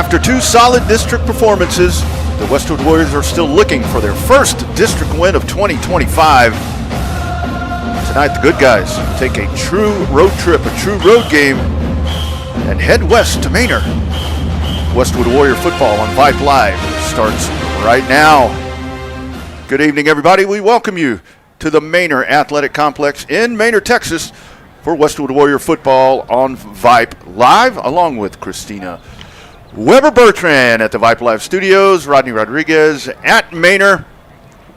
After two solid district performances, the Westwood Warriors are still looking for their first district win of 2025. Tonight, the good guys take a true road trip, a true road game, and head west to Manor. Westwood Warrior football on Vype Live starts right now. Good evening, everybody. We welcome you to the Manor Athletic Complex in Manor, Texas, for Westwood Warrior football on Vype Live, along with Christina Weber-Bertrand at the Vype Live studios, Rodney Rodriguez at Manor,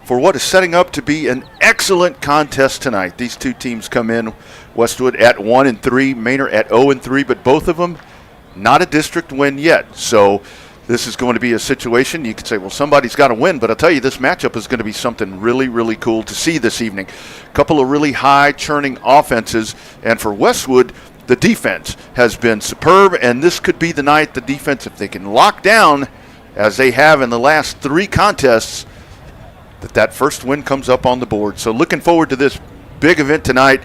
for what is setting up to be an excellent contest tonight. These two teams come in, Westwood at 1-3, Manor at 0-3, but both of them not a district win yet. So this is going to be a situation you could say, well, somebody's got to win, but I'll tell you, this matchup is going to be something really, really cool to see this evening. A couple of really high churning offenses, and for Westwood, the defense has been superb, and this could be the night the defense, if they can lock down, as they have in the last three contests, that first win comes up on the board. So looking forward to this big event tonight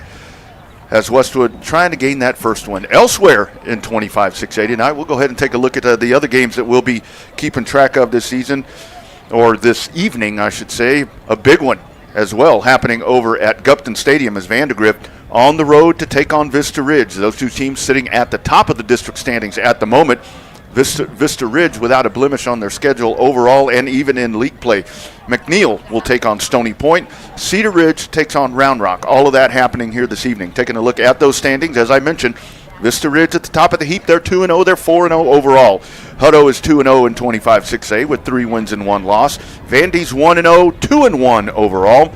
as Westwood trying to gain that first win. Elsewhere in 25-680 tonight, we'll go ahead and take a look at the other games that we'll be keeping track of this season, or this evening, I should say. A big one as well happening over at Gupton Stadium as Vandergrift on the road to take on Vista Ridge. Those two teams sitting at the top of the district standings at the moment. Vista Ridge without a blemish on their schedule overall and even in league play. McNeil will take on Stony Point. Cedar Ridge takes on Round Rock. All of that happening here this evening. Taking a look at those standings, as I mentioned, Vista Ridge at the top of the heap. They're 2-0. They're 4-0 overall. Hutto is 2-0 in 25-6A with 3 wins and 1 loss. Vandy's 1-0, 2-1 overall.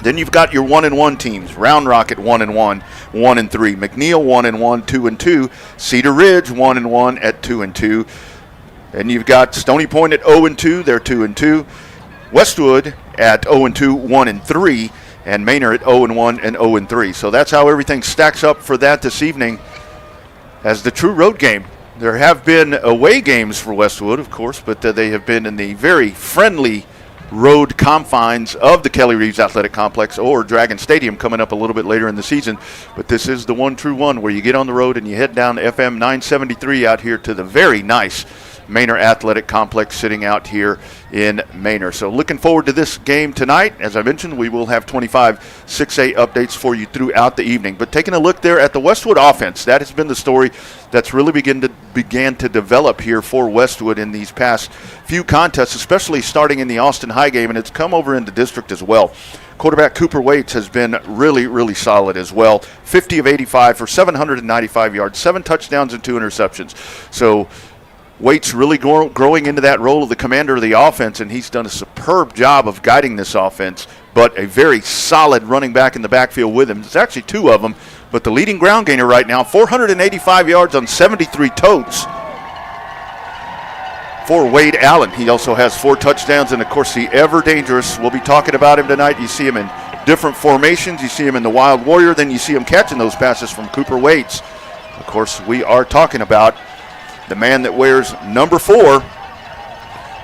Then you've got your 1-1 teams. Round Rock at 1-1, 1-3. McNeil 1-1, 2-2. Cedar Ridge 1-1 at 2-2. And you've got Stony Point at 0-2. They're 2-2. Westwood at 0-2, 1-3. And Manor at 0-1 and 0-3. So that's how everything stacks up for that this evening as the true road game. There have been away games for Westwood, of course, but they have been in the very friendly road confines of the Kelly Reeves Athletic Complex or Dragon Stadium coming up a little bit later in the season. But this is the one true one where you get on the road and you head down FM 973 out here to the very nice Manor Athletic Complex sitting out here in Manor. So looking forward to this game tonight. As I mentioned, we will have 25-6A updates for you throughout the evening. But taking a look there at the Westwood offense, that has been the story that's really began to develop here for Westwood in these past few contests, especially starting in the Austin High game, and it's come over into district as well. Quarterback Cooper Waits has been really, really solid as well. 50 of 85 for 795 yards, 7 touchdowns and 2 interceptions. So Waits really growing into that role of the commander of the offense, and he's done a superb job of guiding this offense, but a very solid running back in the backfield with him. There's actually 2 of them, but the leading ground gainer right now, 485 yards on 73 totes for Wade Allen. He also has 4 touchdowns, and of course the ever dangerous, we'll be talking about him tonight. You see him in different formations. You see him in the Wild Warrior, then you see him catching those passes from Cooper Waits. Of course, we are talking about the man that wears number 4,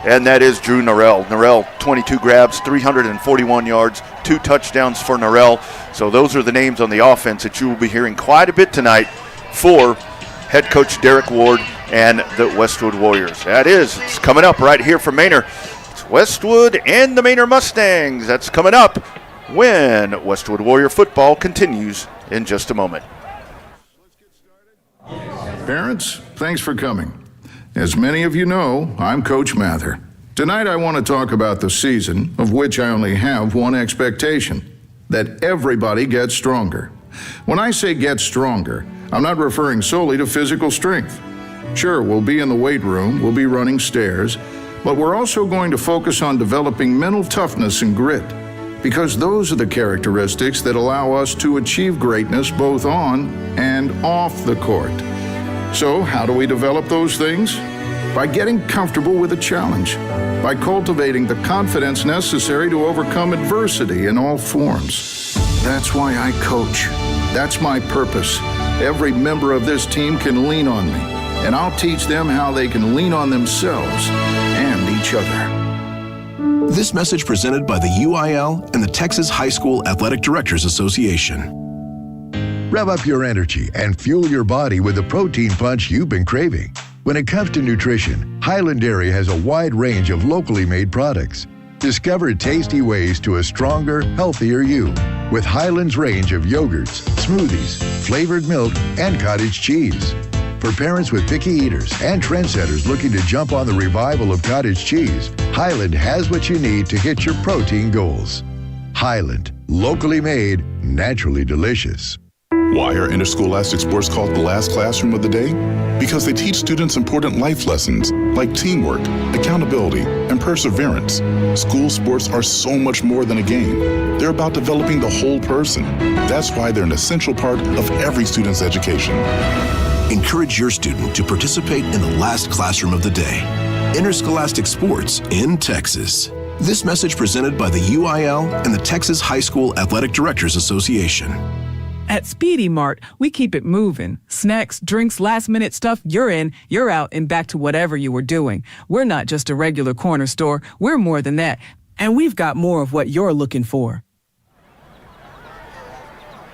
and that is Drew Norrell. Norrell, 22 grabs, 341 yards, 2 touchdowns for Norrell. So those are the names on the offense that you will be hearing quite a bit tonight for head coach Derek Ward and the Westwood Warriors. It's coming up right here from Manor. It's Westwood and the Manor Mustangs. That's coming up when Westwood Warrior football continues in just a moment. Parents, thanks for coming. As many of you know, I'm Coach Mather. Tonight I want to talk about the season, of which I only have one expectation: that everybody gets stronger. When I say get stronger, I'm not referring solely to physical strength. Sure, we'll be in the weight room, we'll be running stairs, but we're also going to focus on developing mental toughness and grit, because those are the characteristics that allow us to achieve greatness both on and off the court. So how do we develop those things? By getting comfortable with a challenge, by cultivating the confidence necessary to overcome adversity in all forms. That's why I coach. That's my purpose. Every member of this team can lean on me, and I'll teach them how they can lean on themselves and each other. This message presented by the UIL and the Texas High School Athletic Directors Association. Rev up your energy and fuel your body with the protein punch you've been craving. When it comes to nutrition, Highland Dairy has a wide range of locally made products. Discover tasty ways to a stronger, healthier you with Highland's range of yogurts, smoothies, flavored milk, and cottage cheese. For parents with picky eaters and trendsetters looking to jump on the revival of cottage cheese, Highland has what you need to hit your protein goals. Highland, locally made, naturally delicious. Why are interscholastic sports called the last classroom of the day? Because they teach students important life lessons like teamwork, accountability, and perseverance. School sports are so much more than a game. They're about developing the whole person. That's why they're an essential part of every student's education. Encourage your student to participate in the last classroom of the day. Interscholastic sports in Texas. This message presented by the UIL and the Texas High School Athletic Directors Association. At Speedy Mart, we keep it moving. Snacks, drinks, last-minute stuff, you're in, you're out, and back to whatever you were doing. We're not just a regular corner store. We're more than that. And we've got more of what you're looking for.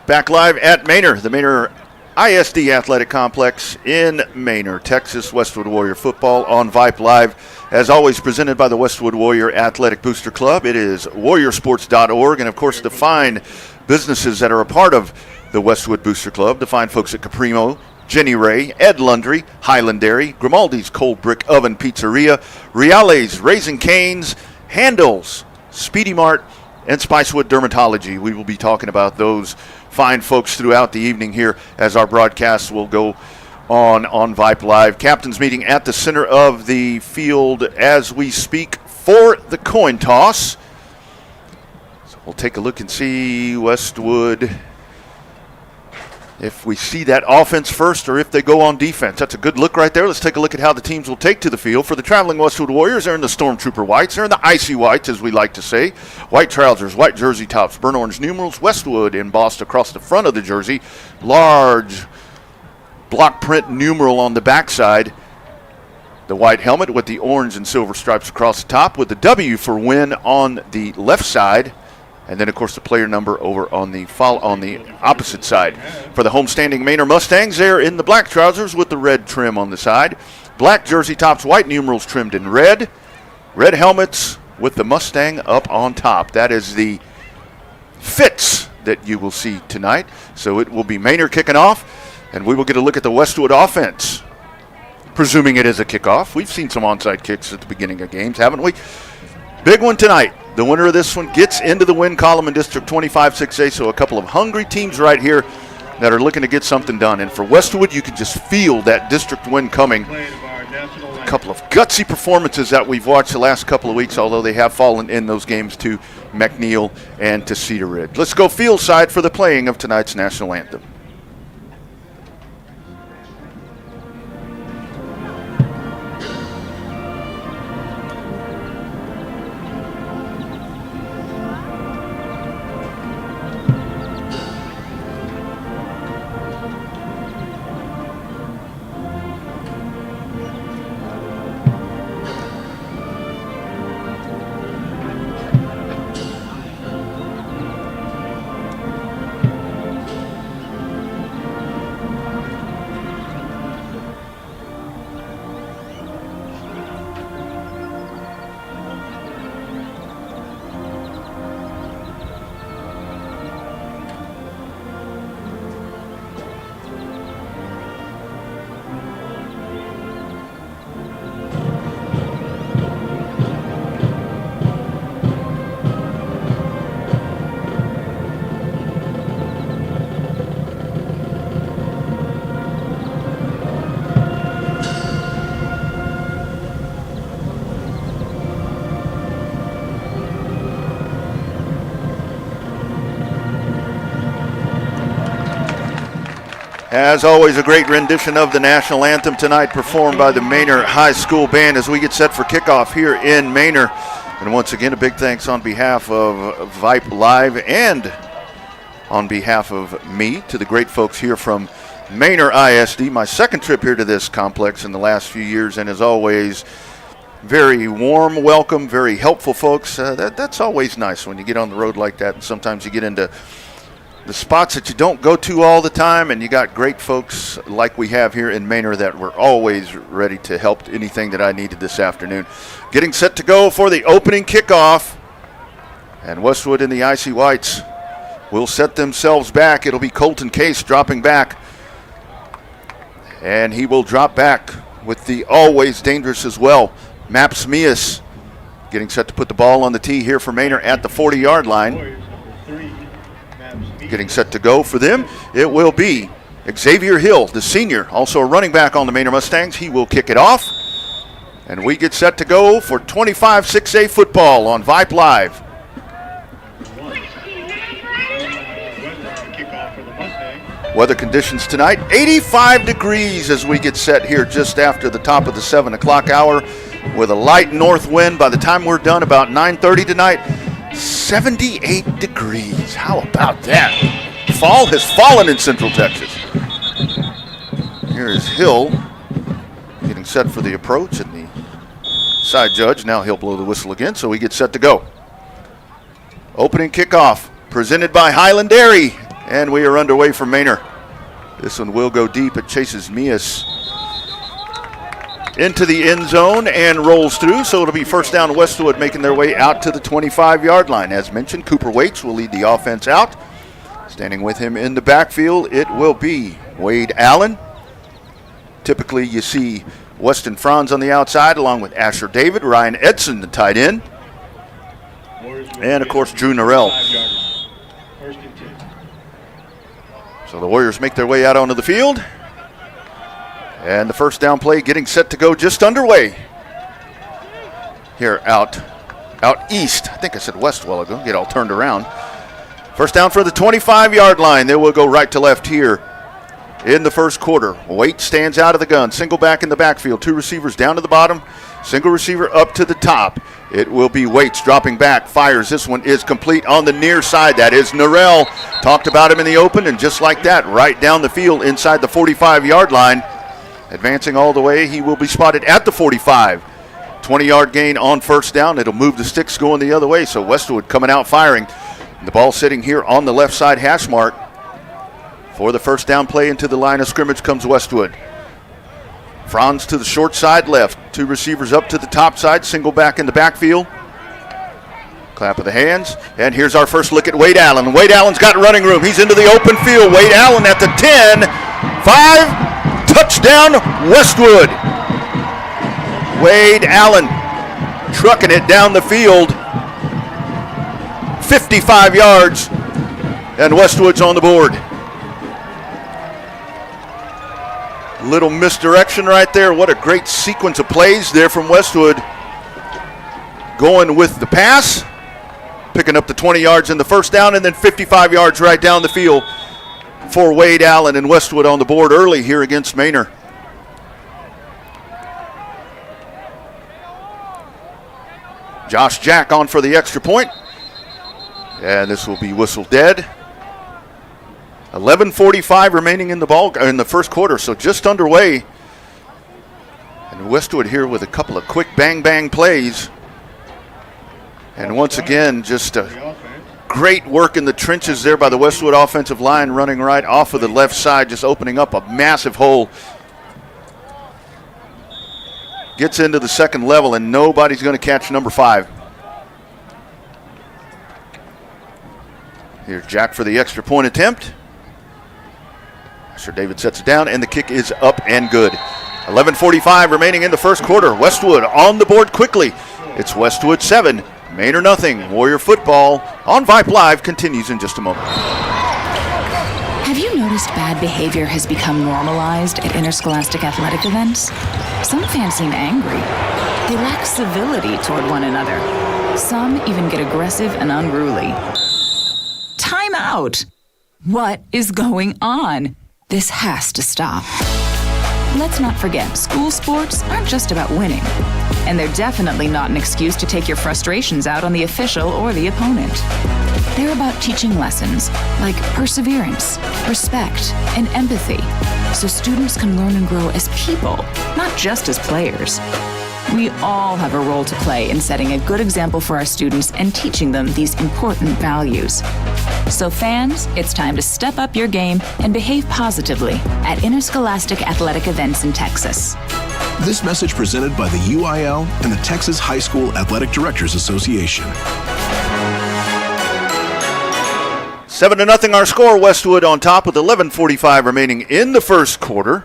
Back live at Manor, the Manor ISD Athletic Complex in Manor, Texas. Westwood Warrior football on Vype Live. As always, presented by the Westwood Warrior Athletic Booster Club. It is warriorsports.org, and of course the fine businesses that are a part of the Westwood Booster Club, the fine folks at Caprimo, Jenny Ray, Ed Lundry, Highland Dairy, Grimaldi's Cold Brick Oven Pizzeria, Reale's Raising Cane's, Handles, Speedy Mart, and Spicewood Dermatology. We will be talking about those fine folks throughout the evening here as our broadcasts will go on Vype Live. Captain's meeting at the center of the field as we speak for the coin toss. So we'll take a look and see Westwood, if we see that offense first or if they go on defense. That's a good look right there. Let's take a look at how the teams will take to the field. For the traveling Westwood Warriors, they're in the Stormtrooper whites. They're in the icy whites, as we like to say. White trousers, white jersey tops, burnt orange numerals, Westwood embossed across the front of the jersey. Large block print numeral on the backside. The white helmet with the orange and silver stripes across the top with the W for win on the left side. And then, of course, the player number over on the opposite side. For the homestanding Manor Mustangs, they're in the black trousers with the red trim on the side. Black jersey tops, white numerals trimmed in red. Red helmets with the Mustang up on top. That is the fits that you will see tonight. So it will be Manor kicking off, and we will get a look at the Westwood offense, presuming it is a kickoff. We've seen some onside kicks at the beginning of games, haven't we? Big one tonight. The winner of this one gets into the win column in District 25-6A, so a couple of hungry teams right here that are looking to get something done. And for Westwood, you can just feel that district win coming. A couple of gutsy performances that we've watched the last couple of weeks, although they have fallen in those games to McNeil and to Cedar Ridge. Let's go field side for the playing of tonight's national anthem. As always, a great rendition of the national anthem tonight performed by the Manor High School Band as we get set for kickoff here in Manor. And once again, a big thanks on behalf of Vype Live and on behalf of me to the great folks here from Manor ISD. My second trip here to this complex in the last few years, and as always, very warm welcome, very helpful folks. That's always nice when you get on the road like that. And sometimes you get into the spots that you don't go to all the time, and you got great folks like we have here in Manor that were always ready to help anything that I needed this afternoon. Getting set to go for the opening kickoff, and Westwood and the Icy Whites will set themselves back. It'll be Colton Case dropping back, and he will drop back with the always dangerous as well, Maps Mias, getting set to put the ball on the tee here for Manor at the 40-yard line. Getting set to go for them, it will be Xavier Hill, the senior, also a running back on the Manor Mustangs. He will kick it off, and we get set to go for 25 6A football on Vype Live. Weather conditions tonight, 85 degrees as we get set here just after the top of the 7 o'clock hour with a light north wind. By the time we're done about 9:30 tonight, 78 degrees. How about that? Fall has fallen in Central Texas. Here is Hill getting set for the approach, and the side judge, now he'll blow the whistle again, so we get set to go. Opening kickoff presented by Highland Dairy, and we are underway for Manor. This one will go deep. It chases Mias into the end zone and rolls through, so it'll be first down Westwood, making their way out to the 25-yard line. As mentioned, Cooper Waits will lead the offense out. Standing with him in the backfield, it will be Wade Allen. Typically, you see Weston Franz on the outside, along with Asher David, Ryan Edson, the tight end, and, of course, Drew Norrell. So the Warriors make their way out onto the field. And the first down play getting set to go, just underway. Here out east. I think I said west a while ago. Get all turned around. First down for the 25-yard line. Then we'll go right to left here in the first quarter. Waite stands out of the gun. Single back in the backfield. Two receivers down to the bottom. Single receiver up to the top. It will be Waits dropping back. Fires. This one is complete on the near side. That is Norrell. Talked about him in the open, and just like that, right down the field inside the 45-yard line. Advancing all the way, he will be spotted at the 45. 20-yard gain on first down. It'll move the sticks going the other way, so Westwood coming out firing. The ball sitting here on the left side hash mark. For the first down play into the line of scrimmage comes Westwood. Franz to the short side left. Two receivers up to the top side. Single back in the backfield. Clap of the hands. And here's our first look at Wade Allen. Wade Allen's got running room. He's into the open field. Wade Allen at the 10. 5. Touchdown, Westwood. Wade Allen trucking it down the field. 55 yards. And Westwood's on the board. Little misdirection right there. What a great sequence of plays there from Westwood. Going with the pass. Picking up the 20 yards in the first down, and then 55 yards right down the field for Wade Allen, and Westwood on the board early here against Manor. Josh Jack on for the extra point. And this will be whistled dead. 11:45 remaining in the first quarter, so just underway. And Westwood here with a couple of quick bang plays. And once again, just great work in the trenches there by the Westwood offensive line, running right off of the left side, just opening up a massive hole. Gets into the second level, and nobody's going to catch number 5. Here's Jack for the extra point attempt. Sir David sets it down, and the kick is up and good. 11:45 remaining in the first quarter. Westwood on the board quickly. It's Westwood 7, Manor nothing. Warrior football on Vype Live continues in just a moment. Have you noticed bad behavior has become normalized at interscholastic athletic events? Some fans seem angry. They lack civility toward one another. Some even get aggressive and unruly. Time out! What is going on? This has to stop. Let's not forget, school sports aren't just about winning. And they're definitely not an excuse to take your frustrations out on the official or the opponent. They're about teaching lessons like perseverance, respect, and empathy, so students can learn and grow as people, not just as players. We all have a role to play in setting a good example for our students and teaching them these important values. So fans, it's time to step up your game and behave positively at interscholastic athletic events in Texas. This message presented by the UIL and the Texas High School Athletic Directors Association. 7-0 our score. Westwood on top with 11:45 remaining in the first quarter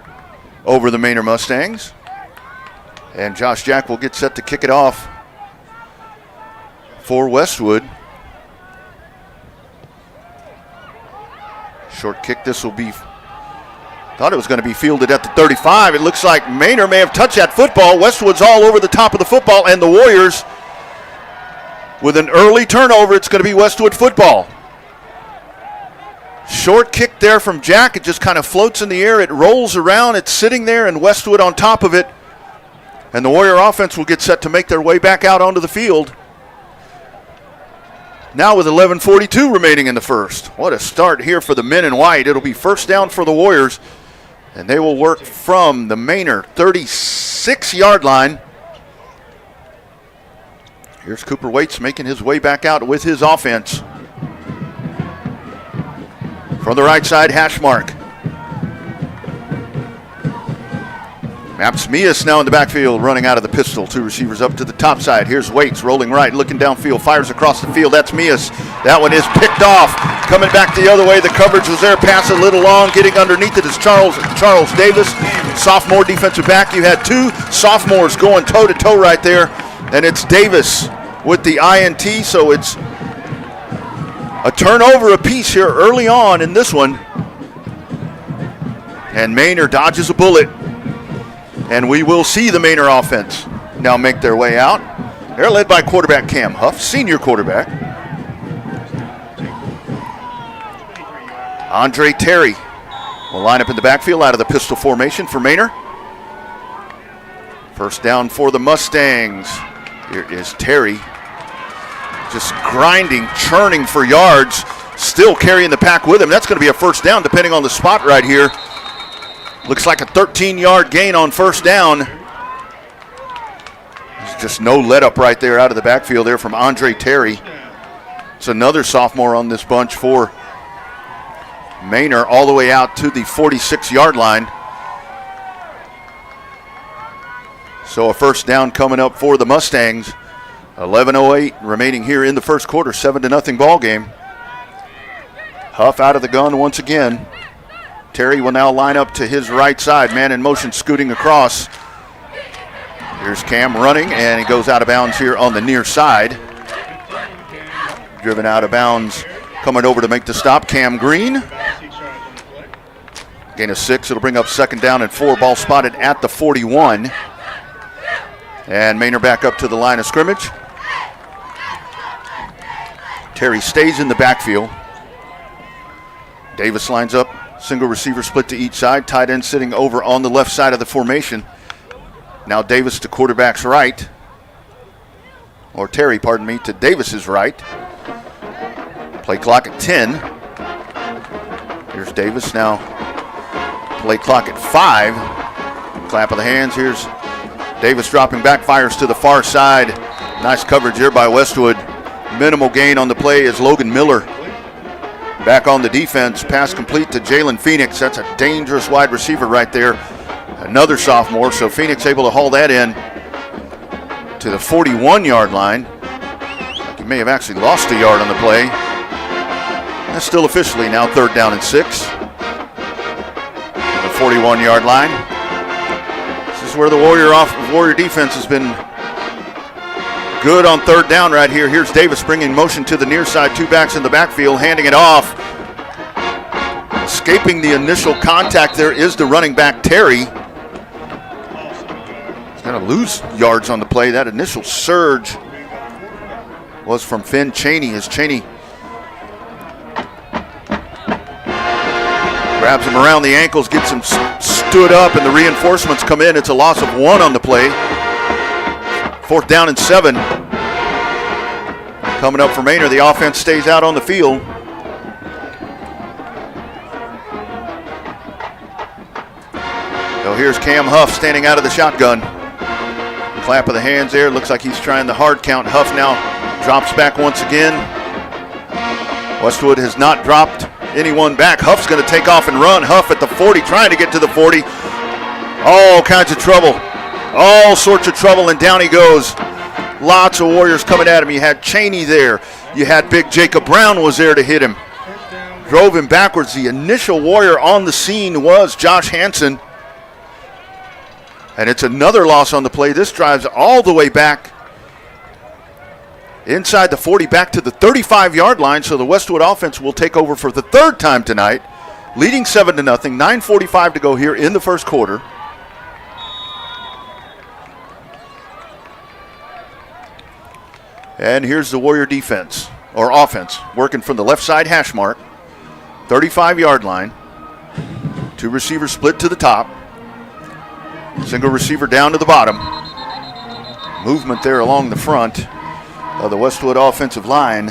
over the Manor Mustangs. And Josh Jack will get set to kick it off for Westwood. Short kick. This will be, thought it was going to be fielded at the 35. It looks like Manor may have touched that football. Westwood's all over the top of the football, and the Warriors with an early turnover. It's going to be Westwood football. Short kick there from Jack. It just kind of floats in the air. It rolls around. It's sitting there, and Westwood on top of it. And the Warrior offense will get set to make their way back out onto the field. Now with 11:42 remaining in the first. What a start here for the men in white. It'll be first down for the Warriors. And they will work from the Manor 36-yard line. Here's Cooper Waits making his way back out with his offense. From the right side, hash mark. Maps Mias now in the backfield, running out of the pistol. Two receivers up to the top side. Here's Waits rolling right, looking downfield, fires across the field. That's Mias. That one is picked off. Coming back the other way. The coverage was there. Pass a little long. Getting underneath it is Charles Davis, sophomore defensive back. You had two sophomores going toe-to-toe right there, and it's Davis with the INT, so it's a turnover apiece here early on in this one. And Manor dodges a bullet. And we will see the Manor offense now make their way out. They're led by quarterback Cam Huff, senior quarterback. Andre Terry will line up in the backfield out of the pistol formation for Manor. First down for the Mustangs. Here is Terry. Just grinding, churning for yards, still carrying the pack with him. That's going to be a first down depending on the spot right here. Looks like a 13-yard gain on first down. There's just no let up right there out of the backfield there from Andre Terry. It's another sophomore on this bunch for Manor, all the way out to the 46-yard line. So a first down coming up for the Mustangs. 11:08 remaining here in the first quarter, 7-0 ball game. Huff out of the gun once again. Terry will now line up to his right side. Man in motion scooting across. Here's Cam running, and he goes out of bounds here on the near side. Driven out of bounds, coming over to make the stop, Cam Green. Gain of 6. It'll bring up second down and 4. Ball spotted at the 41. And Manor back up to the line of scrimmage. Terry stays in the backfield. Davis lines up. Single receiver split to each side. Tight end sitting over on the left side of the formation. Now Davis to quarterback's right. Or Terry, pardon me, to Davis's right. Play clock at 10. Here's Davis now. Play clock at 5. Clap of the hands. Here's Davis dropping back, fires to the far side. Nice coverage here by Westwood. Minimal gain on the play is Logan Miller. Back on the defense, pass complete to Jalen Phoenix. That's a dangerous wide receiver right there. Another sophomore, so Phoenix able to haul that in to the 41-yard line. He may have actually lost a yard on the play. That's still officially now third down and 6. The 41-yard line. This is where the Warrior defense has been good on third down right here. Here's Davis bringing motion to the near side. Two backs in the backfield, handing it off. Escaping the initial contact there is the running back, Terry. He's going to lose yards on the play. That initial surge was from Finn Cheney, as Cheney grabs him around the ankles, gets him stood up, and the reinforcements come in. It's a loss of 1 on the play. Fourth down and 7. Coming up for Manor, the offense stays out on the field. So here's Cam Huff standing out of the shotgun. Clap of the hands there. Looks like he's trying the hard count. Huff now drops back once again. Westwood has not dropped anyone back. Huff's going to take off and run. Huff at the 40, trying to get to the 40. All kinds of trouble. All sorts of trouble, and down he goes. Lots of Warriors coming at him. You had Cheney there. You had big Jacob Brown was there to hit him. Drove him backwards. The initial Warrior on the scene was Josh Hansen. And it's another loss on the play. This drives all the way back inside the 40, back to the 35-yard line. So the Westwood offense will take over for the third time tonight, leading 7-0. 9:45 to go here in the first quarter. And here's the Warrior defense, or offense, working from the left side hash mark, 35-yard line. Two receivers split to the top. Single receiver down to the bottom. Movement there along the front of the Westwood offensive line.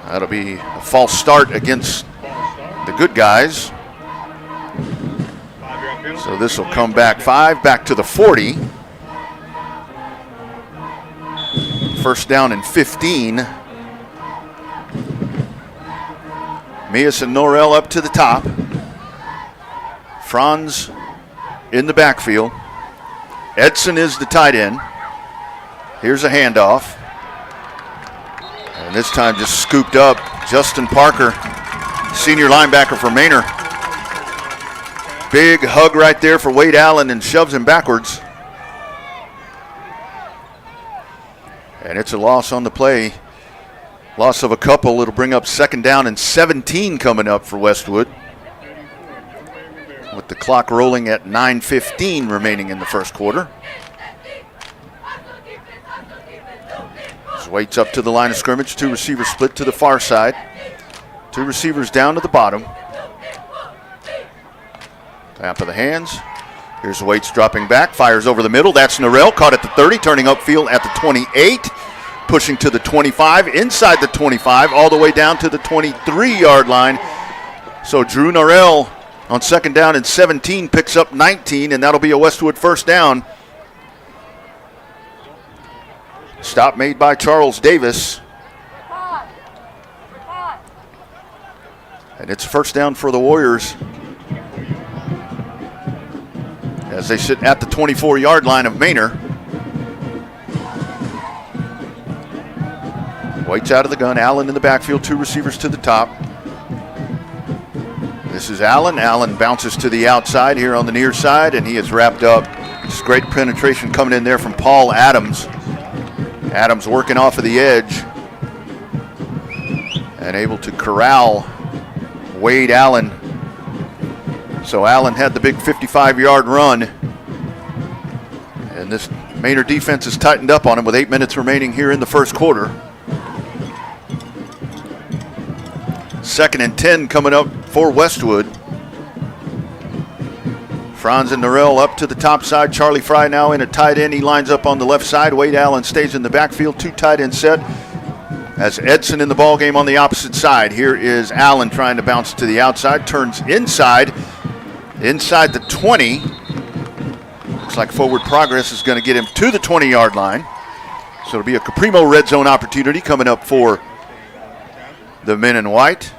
That'll be a false start against the good guys. So this will come back 5, back to the 40. First down and 15. Mias and Norrell up to the top. Franz in the backfield. Edson is the tight end. Here's a handoff. And this time just scooped up. Justin Parker, senior linebacker for Manor. Big hug right there for Wade Allen and shoves him backwards. And it's a loss on the play. Loss of a couple. It'll bring up second down and 17 coming up for Westwood, with the clock rolling at 9:15 remaining in the first quarter. Waits up to the line of scrimmage. Two receivers split to the far side. Two receivers down to the bottom. Tap of the hands. Here's Waits dropping back. Fires over the middle. That's Norrell. Caught at the 30. Turning upfield at the 28. Pushing to the 25. Inside the 25. All the way down to the 23-yard line. So Drew Norrell on second down and 17 picks up 19, and that'll be a Westwood first down. Stop made by Charles Davis. And it's first down for the Warriors as they sit at the 24-yard line of Manor. Waits out of the gun. Allen in the backfield. Two receivers to the top. This is Allen. Allen bounces to the outside here on the near side, and he is wrapped up. Just great penetration coming in there from Paul Adams. Adams working off of the edge and able to corral Wade Allen. So Allen had the big 55-yard run. And this Manor defense is tightened up on him with 8 minutes remaining here in the first quarter. Second and 10 coming up for Westwood. Franz and Norrell up to the top side. Charlie Fry now in a tight end. He lines up on the left side. Wade Allen stays in the backfield. Two tight end set. As Edson in the ball game on the opposite side. Here is Allen trying to bounce to the outside. Turns inside. Inside the 20. Looks like forward progress is going to get him to the 20-yard line. So it'll be a Caprimo red zone opportunity coming up for the men in white.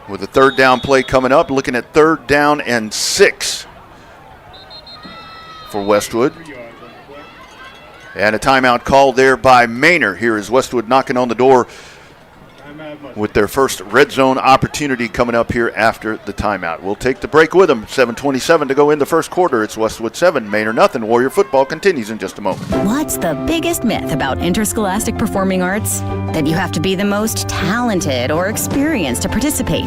With a third down play coming up, looking at third down and 6 for Westwood. And a timeout called there by Manor. Here is Westwood knocking on the door with their first red zone opportunity coming up here after the timeout. We'll take the break with them. 7:27 to go in the first quarter. It's Westwood 7, Manor nothing. Warrior football continues in just a moment. What's the biggest myth about interscholastic performing arts? That you have to be the most talented or experienced to participate.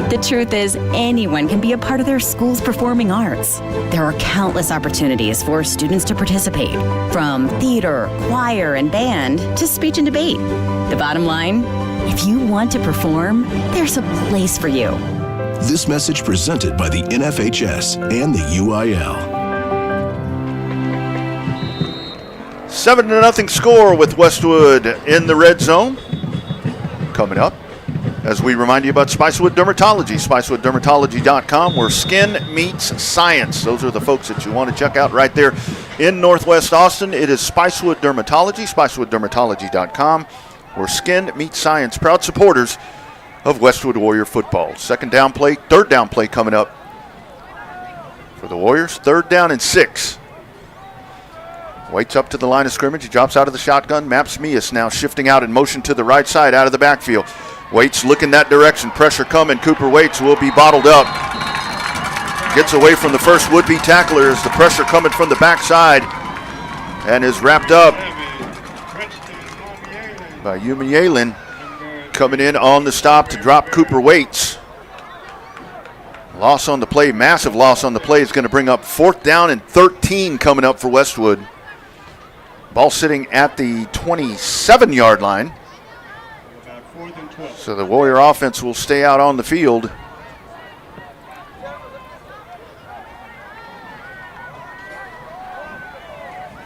The truth is, anyone can be a part of their school's performing arts. There are countless opportunities for students to participate, from theater, choir, and band to speech and debate. The bottom line, if you want to perform, there's a place for you. This message presented by the NFHS and the UIL. 7-0 score with Westwood in the red zone. Coming up, as we remind you about Spicewood Dermatology, SpicewoodDermatology.com, where skin meets science. Those are the folks that you want to check out right there in Northwest Austin. It is Spicewood Dermatology, SpicewoodDermatology.com. where skin meets science. Proud supporters of Westwood Warrior football. Third down play coming up for the Warriors. 3rd down and 6. Waits up to the line of scrimmage. He drops out of the shotgun. Maps Mias now shifting out in motion to the right side out of the backfield. Waits looking that direction. Pressure coming. Cooper Waits will be bottled up. Gets away from the first would-be tackler as the pressure coming from the backside and is wrapped up by Yumi Yalen coming in on the stop to drop Cooper Waits. Loss on the play, massive loss on the play is going to bring up 4th down and 13 coming up for Westwood. Ball sitting at the 27-yard line. So the Warrior offense will stay out on the field.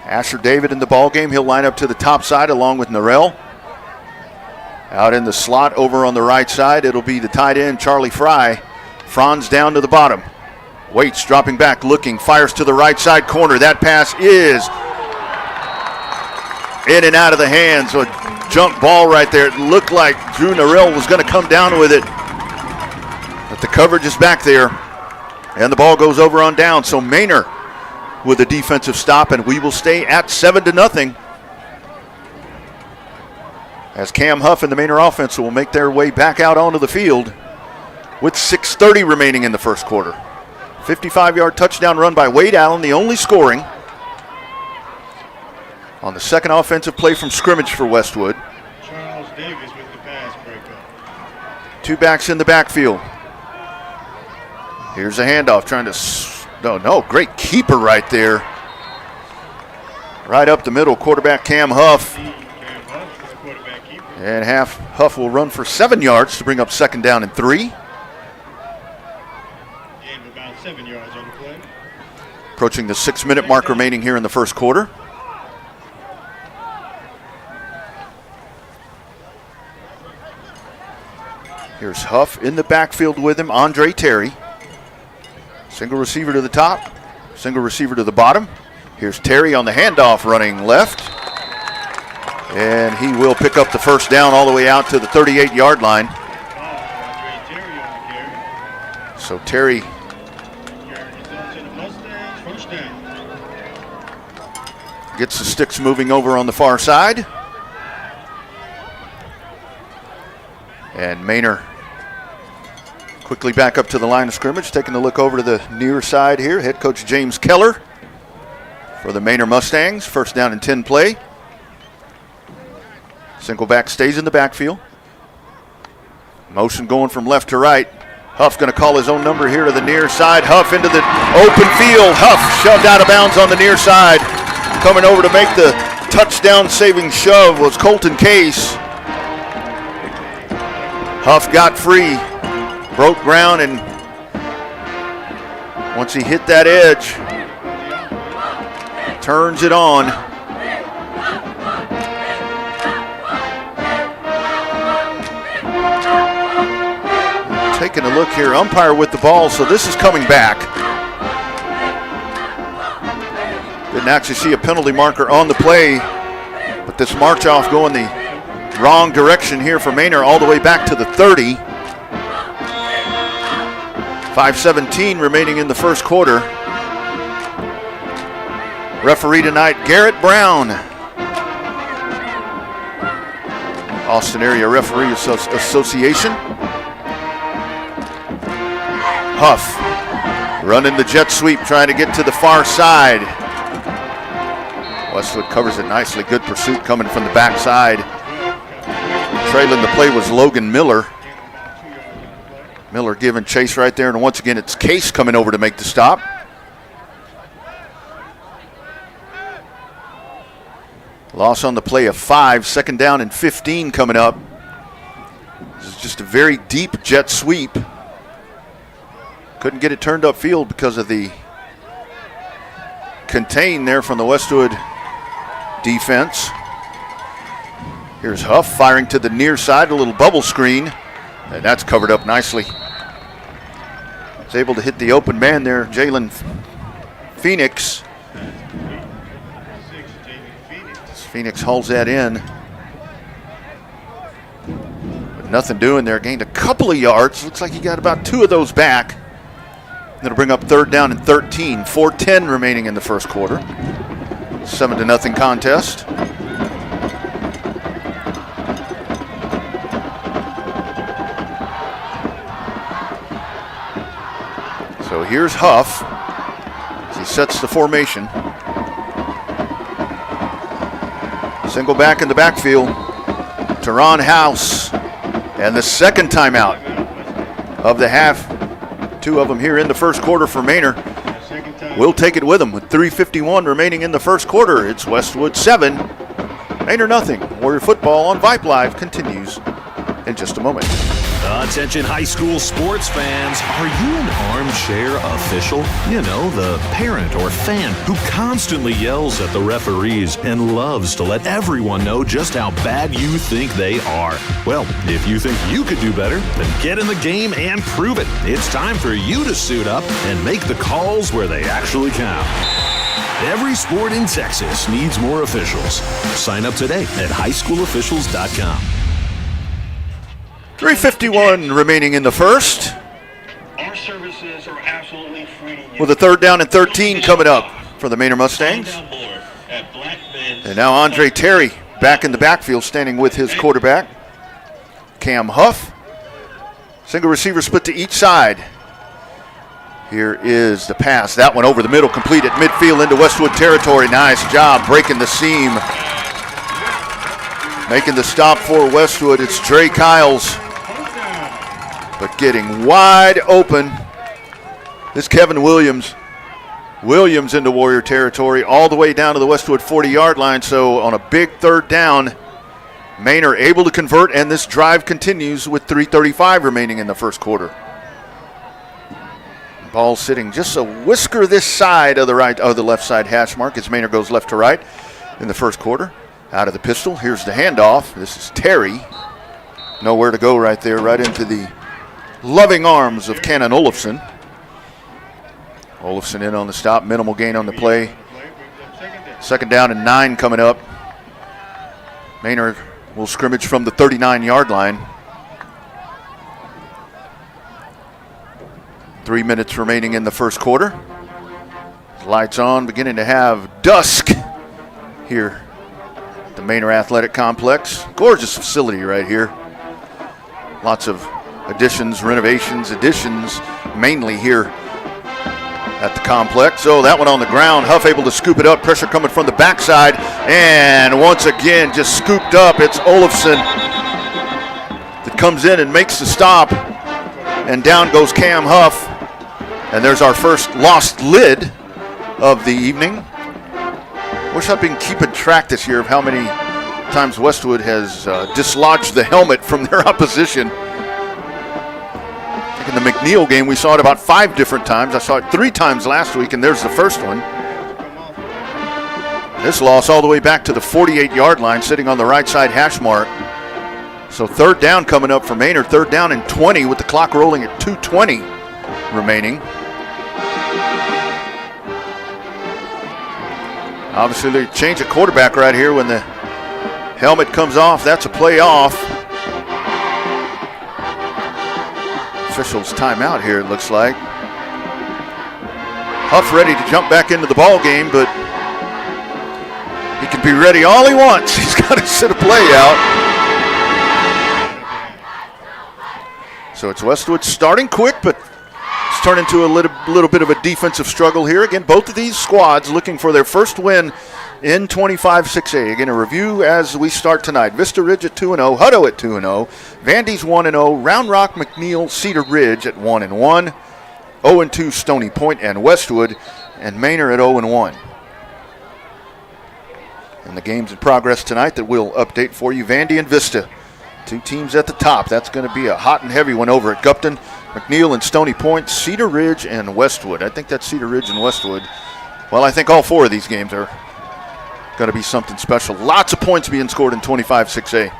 Asher David in the ball game. He'll line up to the top side along with Norrell. Out in the slot over on the right side, it'll be the tight end, Charlie Fry. Franz down to the bottom. Waits dropping back, looking, fires to the right side corner. That pass is in and out of the hands. So a jump ball right there. It looked like Drew Norrell was going to come down with it. But the coverage is back there. And the ball goes over on down. So Manor with a defensive stop, and we will stay at 7-0. As Cam Huff and the Manor offense will make their way back out onto the field with 6:30 remaining in the first quarter. 55-yard touchdown run by Wade Allen, the only scoring on the second offensive play from scrimmage for Westwood. Charles Davis with the pass breakup. 2 backs in the backfield. Here's a handoff trying to, great keeper right there. Right up the middle, quarterback Cam Huff. And Huff will run for 7 yards to bring up 2nd down and 3. And about 7 yards on the play. Approaching the 6-minute mark remaining here in the first quarter. Here's Huff in the backfield with him, Andre Terry. Single receiver to the top, single receiver to the bottom. Here's Terry on the handoff running left. And he will pick up the first down all the way out to the 38-yard line. So Terry gets the sticks moving over on the far side. And Manor quickly back up to the line of scrimmage, taking a look over to the near side here. Head coach James Keller for the Manor Mustangs. 1st down and 10 play. Single back stays in the backfield. Motion going from left to right. Huff going to call his own number here to the near side. Huff into the open field. Huff shoved out of bounds on the near side. Coming over to make the touchdown saving shove was Colton Case. Huff got free, broke ground, and once he hit that edge, turns it on. Taking a look here, umpire with the ball, so this is coming back. Didn't actually see a penalty marker on the play, but this march off going the wrong direction here for Manor all the way back to the 30. 5:17 remaining in the first quarter. Referee tonight, Garrett Brown. Austin Area Referee Association. Huff running the jet sweep, trying to get to the far side. Westwood covers it nicely. Good pursuit coming from the backside. Trailing the play was Logan Miller. Miller giving chase right there, and once again it's Case coming over to make the stop. Loss on the play of 5, 2nd down and 15 coming up. This is just a very deep jet sweep. Couldn't get it turned upfield because of the contain there from the Westwood defense. Here's Huff firing to the near side, a little bubble screen, and that's covered up nicely. He's able to hit the open man there, Jalen Phoenix. Phoenix hauls that in. But nothing doing there. Gained a couple of yards. Looks like he got about 2 of those back. That'll bring up 3rd down and 13. 4:10 remaining in the first quarter. 7-0 contest. So here's Huff as he sets the formation. Single back in the backfield. Teron House. And the second timeout of the half. 2 of them here in the first quarter for Manor. We'll take it with them with 3:51 remaining in the first quarter. It's Westwood 7, Manor nothing. Warrior football on Vype Live continues in just a moment. Attention high school sports fans, are you an armchair official? You know, the parent or fan who constantly yells at the referees and loves to let everyone know just how bad you think they are. Well, if you think you could do better, then get in the game and prove it. It's time for you to suit up and make the calls where they actually count. Every sport in Texas needs more officials. Sign up today at highschoolofficials.com. 3:51 remaining in the first. Our services are absolutely free to use. With a 3rd down and 13 coming up for the Manor Mustangs. And now Andre Terry back in the backfield standing with his quarterback, Cam Huff. Single receiver split to each side. Here is the pass. That one over the middle, complete at midfield into Westwood territory. Nice job breaking the seam. Making the stop for Westwood. It's Dre Kiles. But getting wide open is Kevin Williams. Williams into Warrior territory all the way down to the Westwood 40-yard line. So on a big 3rd down, Manor able to convert, and this drive continues with 3:35 remaining in the first quarter. Ball sitting just a whisker this side of the left side hash mark as Manor goes left to right in the first quarter. Out of the pistol, here's the handoff. This is Terry. Nowhere to go right there, right into the loving arms of Cannon Olafson. Olafson in on the stop, minimal gain on the play. 2nd down and 9 coming up. Manor will scrimmage from the 39-yard line. 3 minutes remaining in the first quarter. Lights on, beginning to have dusk here at the Manor Athletic Complex. Gorgeous facility right here. Lots of additions, renovations, mainly here at the complex. So that one on the ground. Huff able to scoop it up. Pressure coming from the backside. And once again, just scooped up. It's Olafson that comes in and makes the stop. And down goes Cam Huff. And there's our first lost lid of the evening. Wish I'd been keeping track this year of how many times Westwood has dislodged the helmet from their opposition. I think in the McNeil game, we saw it about 5 different times. I saw it 3 times last week, and there's the first one. This loss all the way back to the 48-yard line, sitting on the right side hash mark. So 3rd down coming up for Manor. 3rd down and 20 with the clock rolling at 2:20 remaining. Obviously, they change a quarterback right here when the helmet comes off. That's a play off. Officials timeout here, it looks like. Huff ready to jump back into the ball game, but he can be ready all he wants. He's got to sit a play out. So it's Westwood starting quick, but it's turned into a little bit of a defensive struggle here. Again, both of these squads looking for their first win in 25-6A. Again, a review as we start tonight. Vista Ridge at 2-0, Hutto at 2-0, Vandy's 1-0, Round Rock, McNeil, Cedar Ridge at 1-1, 0-2 Stony Point and Westwood, and Manor at 0-1. And the games in progress tonight that we'll update for you, Vandy and Vista. 2 teams at the top. That's going to be a hot and heavy one over at Gupton, McNeil and Stony Point, Cedar Ridge and Westwood. I think that's Cedar Ridge and Westwood. Well, I think all 4 of these games are going to be something special. Lots of points being scored in 25-6A.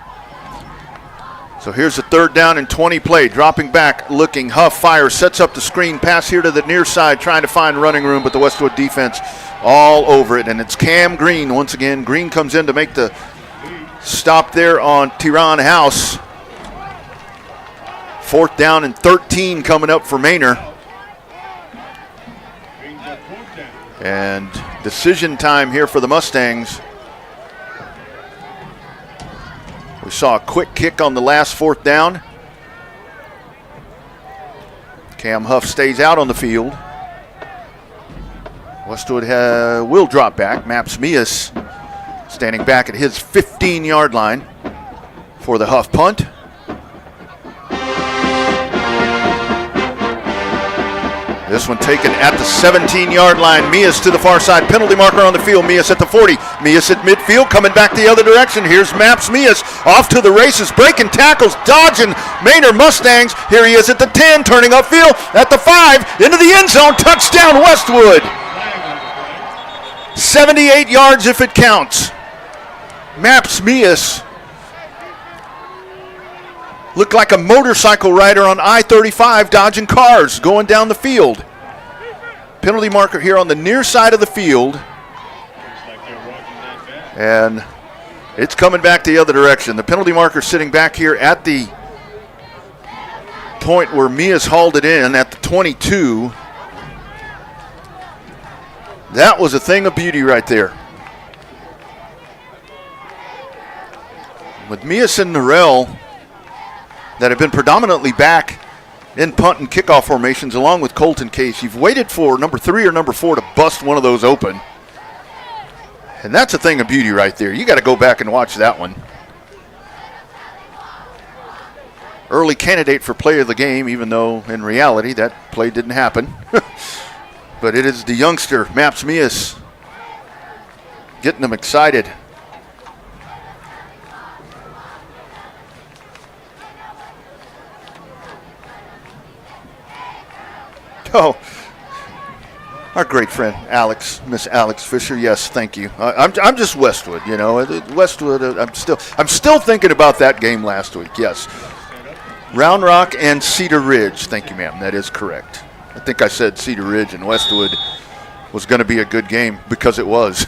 So here's the 3rd down and 20 play. Dropping back, looking, Huff fires, sets up the screen, pass here to the near side, trying to find running room, but the Westwood defense all over it. And it's Cam Green once again. Green comes in to make the stop there on Teron House. 4th down and 13 coming up for Manor. And decision time here for the Mustangs. We saw a quick kick on the last 4th down. Cam Huff stays out on the field. Westwood will drop back. Maps Mias standing back at his 15-yard line for the Huff punt. This one taken at the 17-yard line. Mias to the far side. Penalty marker on the field. Mias at the 40. Mias at midfield, coming back the other direction. Here's Maps Mias off to the races, breaking tackles, dodging Manor Mustangs. Here he is at the 10, turning upfield at the 5, into the end zone. Touchdown, Westwood. 78 yards if it counts. Maps Mias looked like a motorcycle rider on I-35 dodging cars going down the field. Penalty marker here on the near side of the field. And it's coming back the other direction. The penalty marker sitting back here at the point where Mias hauled it in at the 22. That was a thing of beauty right there. With Mias and Norell that have been predominantly back in punt and kickoff formations along with Colton Case, you've waited for number 3 or number 4 to bust one of those open. And that's a thing of beauty right there. You got to go back and watch that one. Early candidate for play of the game, even though in reality that play didn't happen. But it is the youngster, Maps Mias, getting them excited. Oh, our great friend Alex, Miss Alex Fisher. Yes, thank you. I'm just Westwood, you know. Westwood. I'm still thinking about that game last week. Yes, Round Rock and Cedar Ridge. Thank you, ma'am. That is correct. I think I said Cedar Ridge and Westwood was going to be a good game because it was.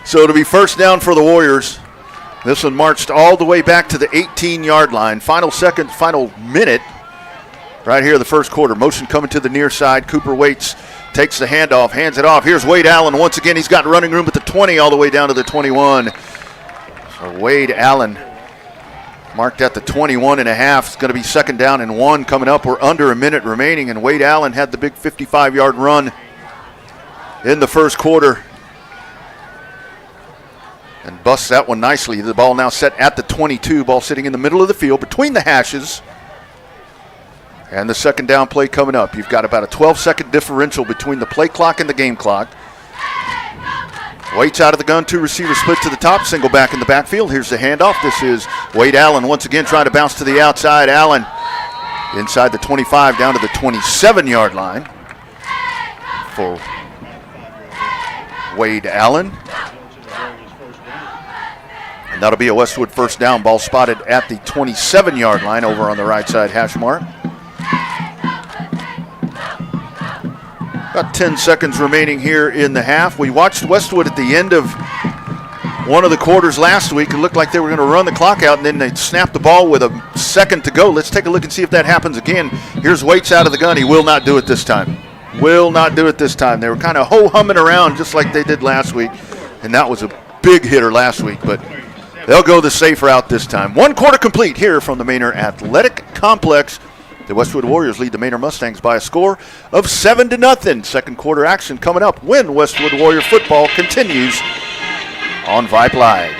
So it'll be first down for the Warriors. This one marched all the way back to the 18-yard line. Final minute. Right here, the first quarter. Motion coming to the near side. Cooper waits, takes the handoff, hands it off. Here's Wade Allen. Once again, he's got running room at the 20 all the way down to the 21. So Wade Allen marked at the 21.5. It's going to be 2nd down and 1 coming up. We're under a minute remaining, and Wade Allen had the big 55-yard run in the first quarter and busts that one nicely. The ball now set at the 22. Ball sitting in the middle of the field between the hashes. And the 2nd down play coming up. You've got about a 12-second differential between the play clock and the game clock. Waits out of the gun, 2 receivers split to the top, single back in the backfield. Here's the handoff. This is Wade Allen once again trying to bounce to the outside. Allen inside the 25 down to the 27-yard line for Wade Allen. And that'll be a Westwood first down. Ball spotted at the 27-yard line over on the right side hash mark. About 10 seconds remaining here in the half. We watched Westwood at the end of one of the quarters last week. It looked like they were going to run the clock out, and then they snapped the ball with a second to go. Let's take a look and see if that happens again. Here's Waits out of the gun. He will not do it this time. Will not do it this time. They were kind of ho-humming around just like they did last week, and that was a big hitter last week, but they'll go the safe route this time. 1 quarter complete here from the Manor Athletic Complex. The Westwood Warriors lead the Manor Mustangs by a score of 7-0. 2nd quarter action coming up when Westwood Warrior football continues on Vype Live.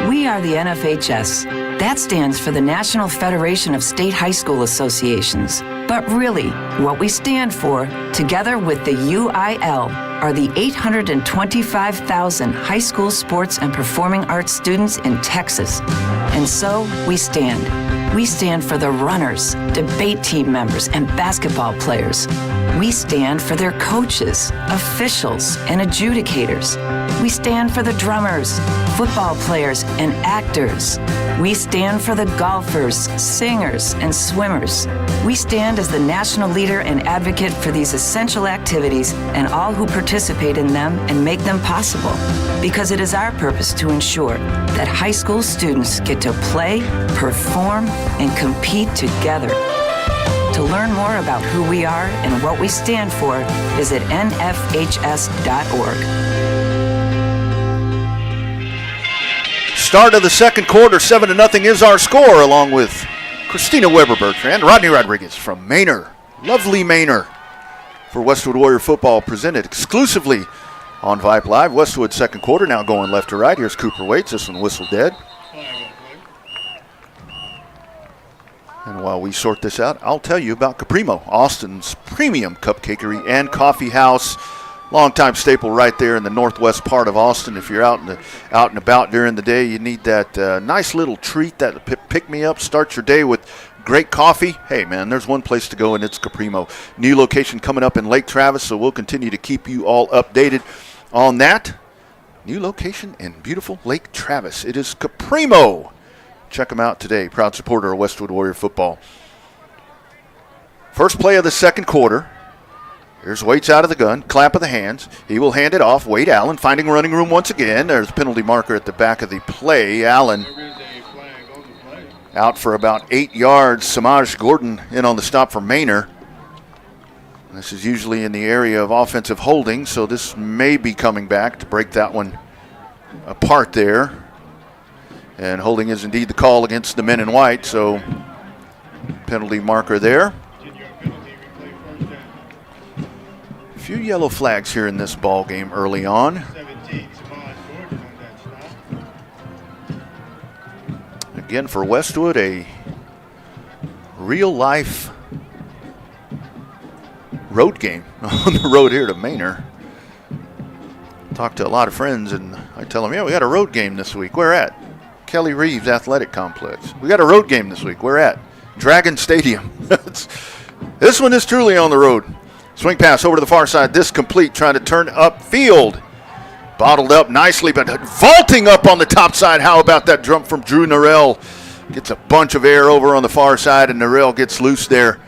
We are the NFHS. That stands for the National Federation of State High School Associations. But really, what we stand for, together with the UIL, are the 825,000 high school sports and performing arts students in Texas. And so we stand. We stand for the runners, debate team members, and basketball players. We stand for their coaches, officials, and adjudicators. We stand for the drummers, football players, and actors. We stand for the golfers, singers, and swimmers. We stand as the national leader and advocate for these essential activities and all who participate in them and make them possible. Because it is our purpose to ensure that high school students get to play, perform, and compete together. To learn more about who we are and what we stand for, visit nfhs.org. Start of the second quarter, 7-0 is our score, along with Christina Weber-Bertrand, Rodney Rodriguez from Manor, lovely Manor, for Westwood Warrior football, presented exclusively on Vype Live. Westwood second quarter, now going left to right. Here's Cooper Waits, this one whistle dead. And while we sort this out, I'll tell you about Caprimo, Austin's premium cupcakery and coffee house. Longtime staple right there in the northwest part of Austin. If you're out and about during the day, you need that nice little treat, that pick-me-up. Start your day with great coffee. Hey, man, there's one place to go, and it's Caprimo. New location coming up in Lake Travis, so we'll continue to keep you all updated on that. New location in beautiful Lake Travis. It is Caprimo. Check them out today. Proud supporter of Westwood Warrior football. First play of the second quarter. Here's Waits out of the gun. Clap of the hands. He will hand it off. Wade Allen finding running room once again. There's a penalty marker at the back of the play. Allen out for about 8 yards. Samaj Gordon in on the stop for Manor. This is usually in the area of offensive holding, so this may be coming back to break that one apart there. And holding is indeed the call against the men in white, so penalty marker there. A few yellow flags here in this ball game early on. Again, for Westwood, a real-life road game on the road here to Manor. Talked to a lot of friends, and I tell them, yeah, we got a road game this week. Where at? Kelly Reeves Athletic Complex. We got a road game this week. Where at? Dragon Stadium. This one is truly on the road. Swing pass over to the far side. This complete, trying to turn upfield. Bottled up nicely, but vaulting up on the top side. How about that jump from Drew Norrell? Gets a bunch of air over on the far side, and Norrell gets loose there.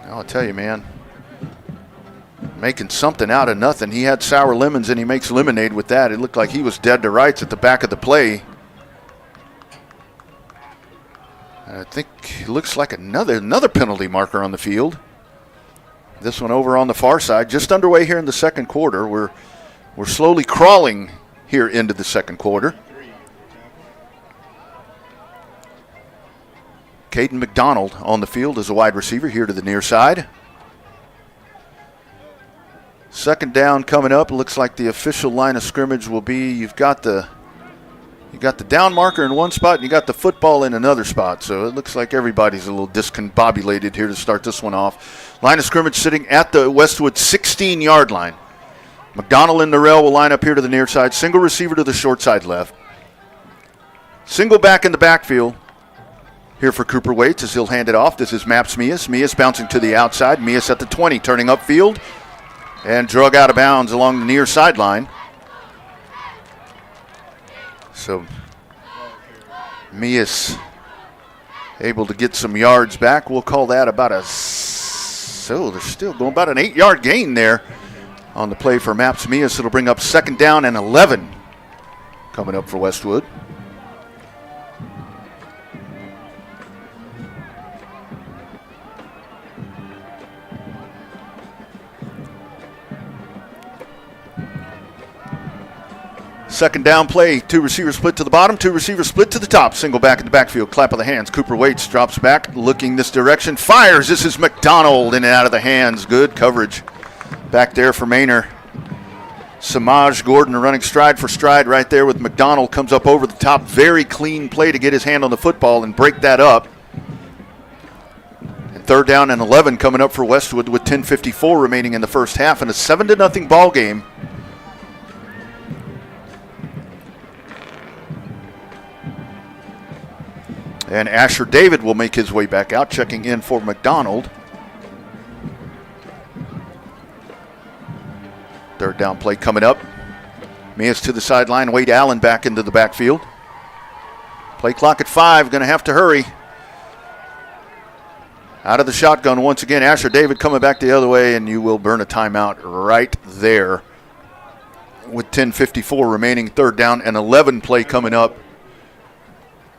I'll tell you, man, making something out of nothing. He had sour lemons, and he makes lemonade with that. It looked like he was dead to rights at the back of the play. I think it looks like another penalty marker on the field. This one over on the far side, just underway here in the second quarter. We're slowly crawling here into the second quarter. Caden McDonald on the field as a wide receiver here to the near side. Second down coming up. Looks like the official line of scrimmage will be, you got the down marker in one spot, and you got the football in another spot. So it looks like everybody's a little discombobulated here to start this one off. Line of scrimmage sitting at the Westwood 16-yard line. McDonald and Norrell will line up here to the near side. Single receiver to the short side left. Single back in the backfield here for Cooper Waits as he'll hand it off. This is Maps Mias. Mias bouncing to the outside. Mias at the 20, turning upfield and drug out of bounds along the near sideline. So Mias able to get some yards back. We'll call that about they're still going about an 8-yard gain there on the play for Maps Mias. It'll bring up second down and 11 coming up for Westwood. Second down play, two receivers split to the bottom, two receivers split to the top. Single back in the backfield, clap of the hands. Cooper Waits drops back, looking this direction, fires. This is McDonald in and out of the hands. Good coverage back there for Manor. Samaj Gordon running stride for stride right there with McDonald. Comes up over the top. Very clean play to get his hand on the football and break that up. And third down and 11 coming up for Westwood with 10:54 remaining in the first half and a 7-0 ball game. And Asher David will make his way back out, checking in for McDonald. Third down play coming up. Mias to the sideline. Wade Allen back into the backfield. Play clock at 5, going to have to hurry. Out of the shotgun once again, Asher David coming back the other way, and you will burn a timeout right there with 10:54 remaining, third down, and 11 play coming up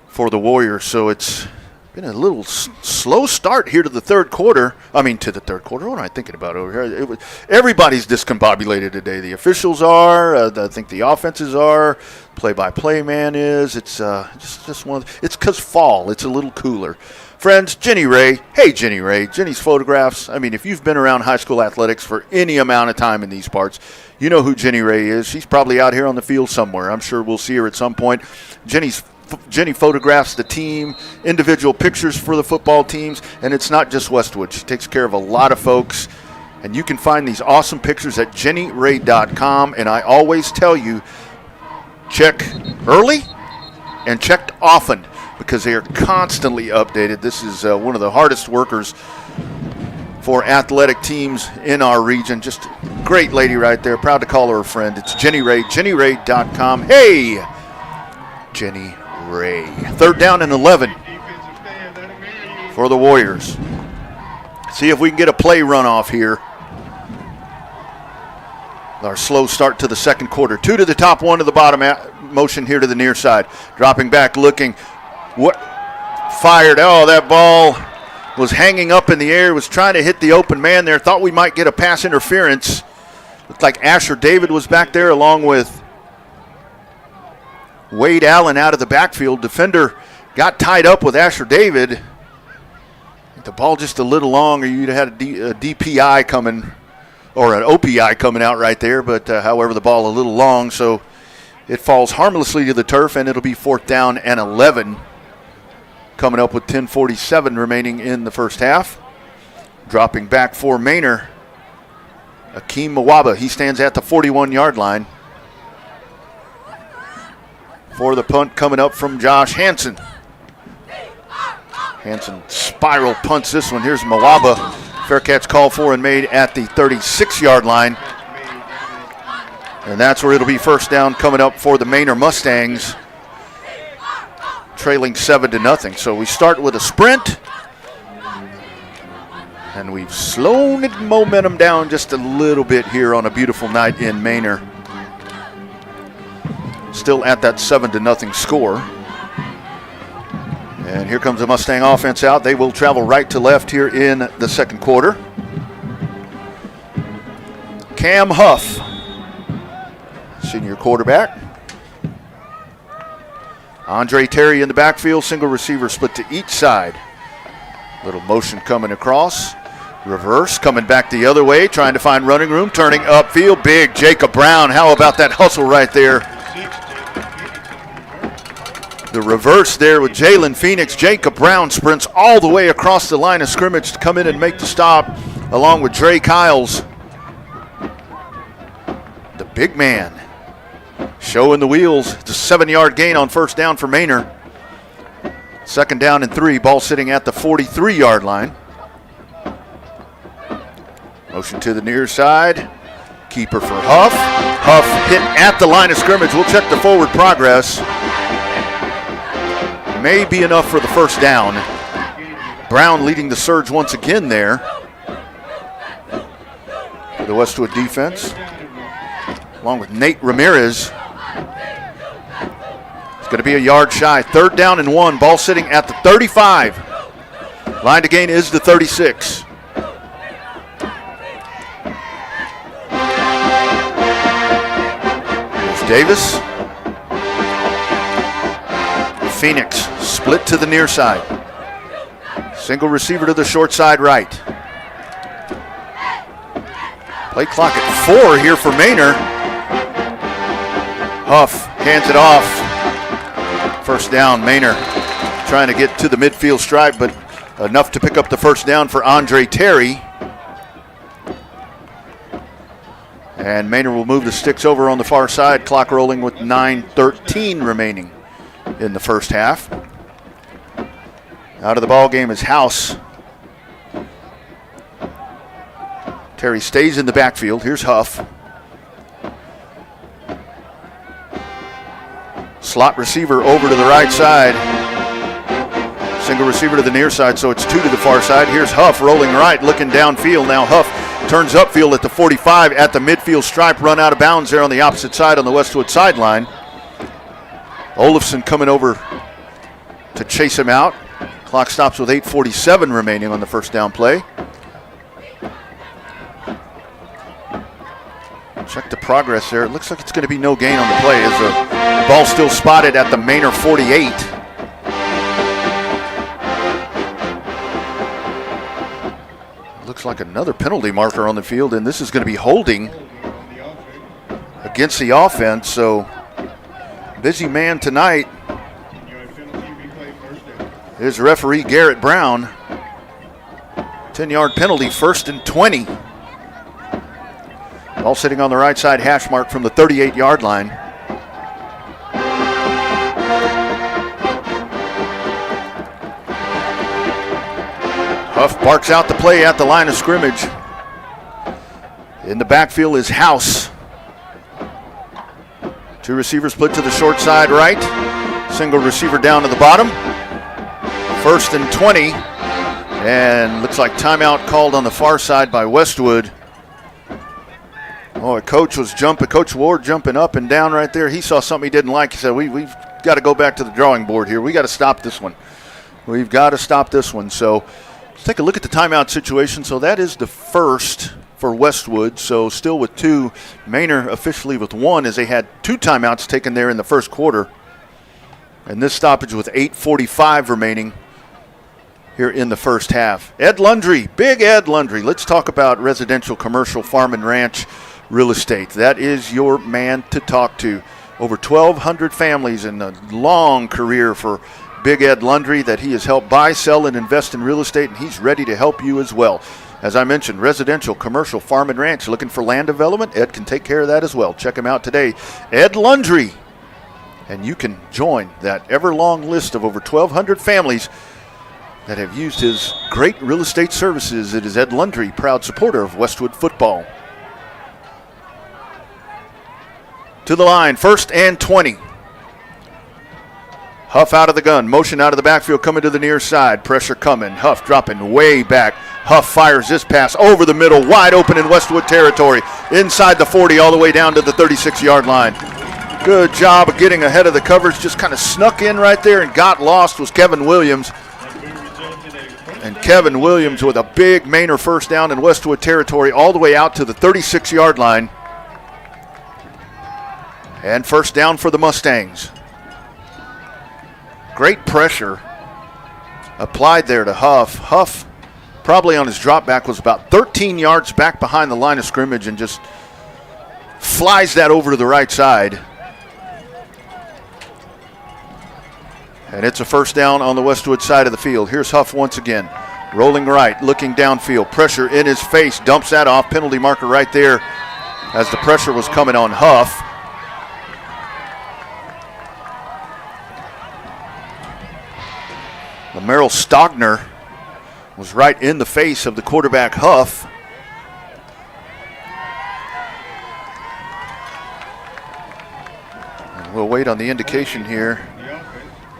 for the Warriors. So it's been a little slow start here to the third quarter. What am I thinking about over here? Everybody's discombobulated today. The officials are. I think the offenses are. Play-by-play man is. It's just one. It's because fall. It's a little cooler. Friends, Jenny Ray. Hey, Jenny Ray. Jenny's photographs. If you've been around high school athletics for any amount of time in these parts, you know who Jenny Ray is. She's probably out here on the field somewhere. I'm sure we'll see her at some point. Jenny photographs the team, individual pictures for the football teams, and it's not just Westwood. She takes care of a lot of folks, and you can find these awesome pictures at jennyray.com, and I always tell you, check early and check often because they are constantly updated. This is one of the hardest workers for athletic teams in our region. Just a great lady right there. Proud to call her a friend. It's Jenny Ray, jennyray.com. Hey, Jenny Ray. Third down and 11 for the Warriors. See if we can get a play run off here. Our slow start to the second quarter. 2 to the top, 1 to the bottom. Motion here to the near side. Dropping back, looking. What? Fired. Oh, that ball was hanging up in the air. Was trying to hit the open man there. Thought we might get a pass interference. Looked like Asher David was back there along with Wade Allen out of the backfield. Defender got tied up with Asher David. The ball just a little long, or you'd have had a DPI coming, or an OPI coming out right there. But however, the ball a little long, so it falls harmlessly to the turf, and it'll be fourth down and 11. Coming up with 10:47 remaining in the first half. Dropping back for Manor, Akeem Mwaba. He stands at the 41-yard line. For the punt coming up from Josh Hansen. Hansen spiral punts this one. Here's Mwaba. Fair catch called for and made at the 36-yard line. And that's where it'll be first down coming up for the Manor Mustangs. Trailing 7-0. So we start with a sprint. And we've slowed the momentum down just a little bit here on a beautiful night in Manor. Still at that 7-0 score. And here comes the Mustang offense out. They will travel right to left here in the second quarter. Cam Huff, senior quarterback. Andre Terry in the backfield. Single receiver split to each side. Little motion coming across. Reverse coming back the other way. Trying to find running room. Turning upfield. Big Jacob Brown. How about that hustle right there? The reverse there with Jalen Phoenix. Jacob Brown sprints all the way across the line of scrimmage to come in and make the stop, along with Dre Kiles. The big man showing the wheels. It's a 7-yard gain on first down for Manor. Second down and 3. Ball sitting at the 43-yard line. Motion to the near side. Keeper for Huff. Huff hit at the line of scrimmage. We'll check the forward progress. May be enough for the first down. Brown leading the surge once again there for the Westwood defense, along with Nate Ramirez. It's going to be a yard shy. Third down and 1. Ball sitting at the 35. Line to gain is the 36. There's Davis. Phoenix split to the near side. Single receiver to the short side right. Play clock at 4 here for Manor. Huff hands it off. First down, Manor trying to get to the midfield stripe, but enough to pick up the first down for Andre Terry. And Manor will move the sticks over on the far side. Clock rolling with 9:13 remaining in the first half. Out of the ball game is House. Terry stays in the backfield. Here's Huff. Slot receiver over to the right side. Single receiver to the near side, so it's 2 to the far side. Here's Huff rolling right, looking downfield. Now Huff turns upfield at the 45 at the midfield stripe, run out of bounds there on the opposite side on the Westwood sideline. Olafson coming over to chase him out. Clock stops with 8:47 remaining on the first down play. Check the progress there. It looks like it's going to be no gain on the play as the ball still spotted at the Manor 48. Looks like another penalty marker on the field, and this is going to be holding against the offense. So busy man tonight is referee Garrett Brown. 10-yard penalty, 1st and 20. Ball sitting on the right side hash mark from the 38-yard line. Huff barks out the play at the line of scrimmage. In the backfield is House. 2 receivers split to the short side right. Single receiver down to the bottom. 1st and 20. And looks like timeout called on the far side by Westwood. Oh, Coach Ward jumping up and down right there. He saw something he didn't like. He said, we've got to go back to the drawing board here. We got to stop this one. We've got to stop this one. So let's take a look at the timeout situation. So that is the first for Westwood. So still with 2. Manor officially with 1 as they had 2 timeouts taken there in the first quarter. And this stoppage with 8:45 remaining here in the first half. Ed Lundry, big Ed Lundry. Let's talk about residential, commercial, farm and ranch real estate. That is your man to talk to. Over 1,200 families and a long career for Big Ed Lundry that he has helped buy, sell, and invest in real estate, and he's ready to help you as well. As I mentioned, residential, commercial, farm and ranch. Looking for land development? Ed can take care of that as well. Check him out today. Ed Lundry. And you can join that ever-long list of over 1,200 families that have used his great real estate services. It is Ed Lundry, proud supporter of Westwood football. To the line, 1st and 20. Huff out of the gun, motion out of the backfield, coming to the near side. Pressure coming, Huff dropping way back. Huff fires this pass over the middle, wide open in Westwood territory. Inside the 40, all the way down to the 36-yard line. Good job of getting ahead of the coverage, just kind of snuck in right there and got lost was Kevin Williams. And Kevin Williams with a big Manor first down in Westwood territory all the way out to the 36-yard line. And first down for the Mustangs. Great pressure applied there to Huff. Huff probably on his drop back was about 13 yards back behind the line of scrimmage and just flies that over to the right side. And it's a first down on the Westwood side of the field. Here's Huff once again. Rolling right, looking downfield. Pressure in his face. Dumps that off. Penalty marker right there as the pressure was coming on Huff. Merrill Stogner was right in the face of the quarterback Huff. And we'll wait on the indication here.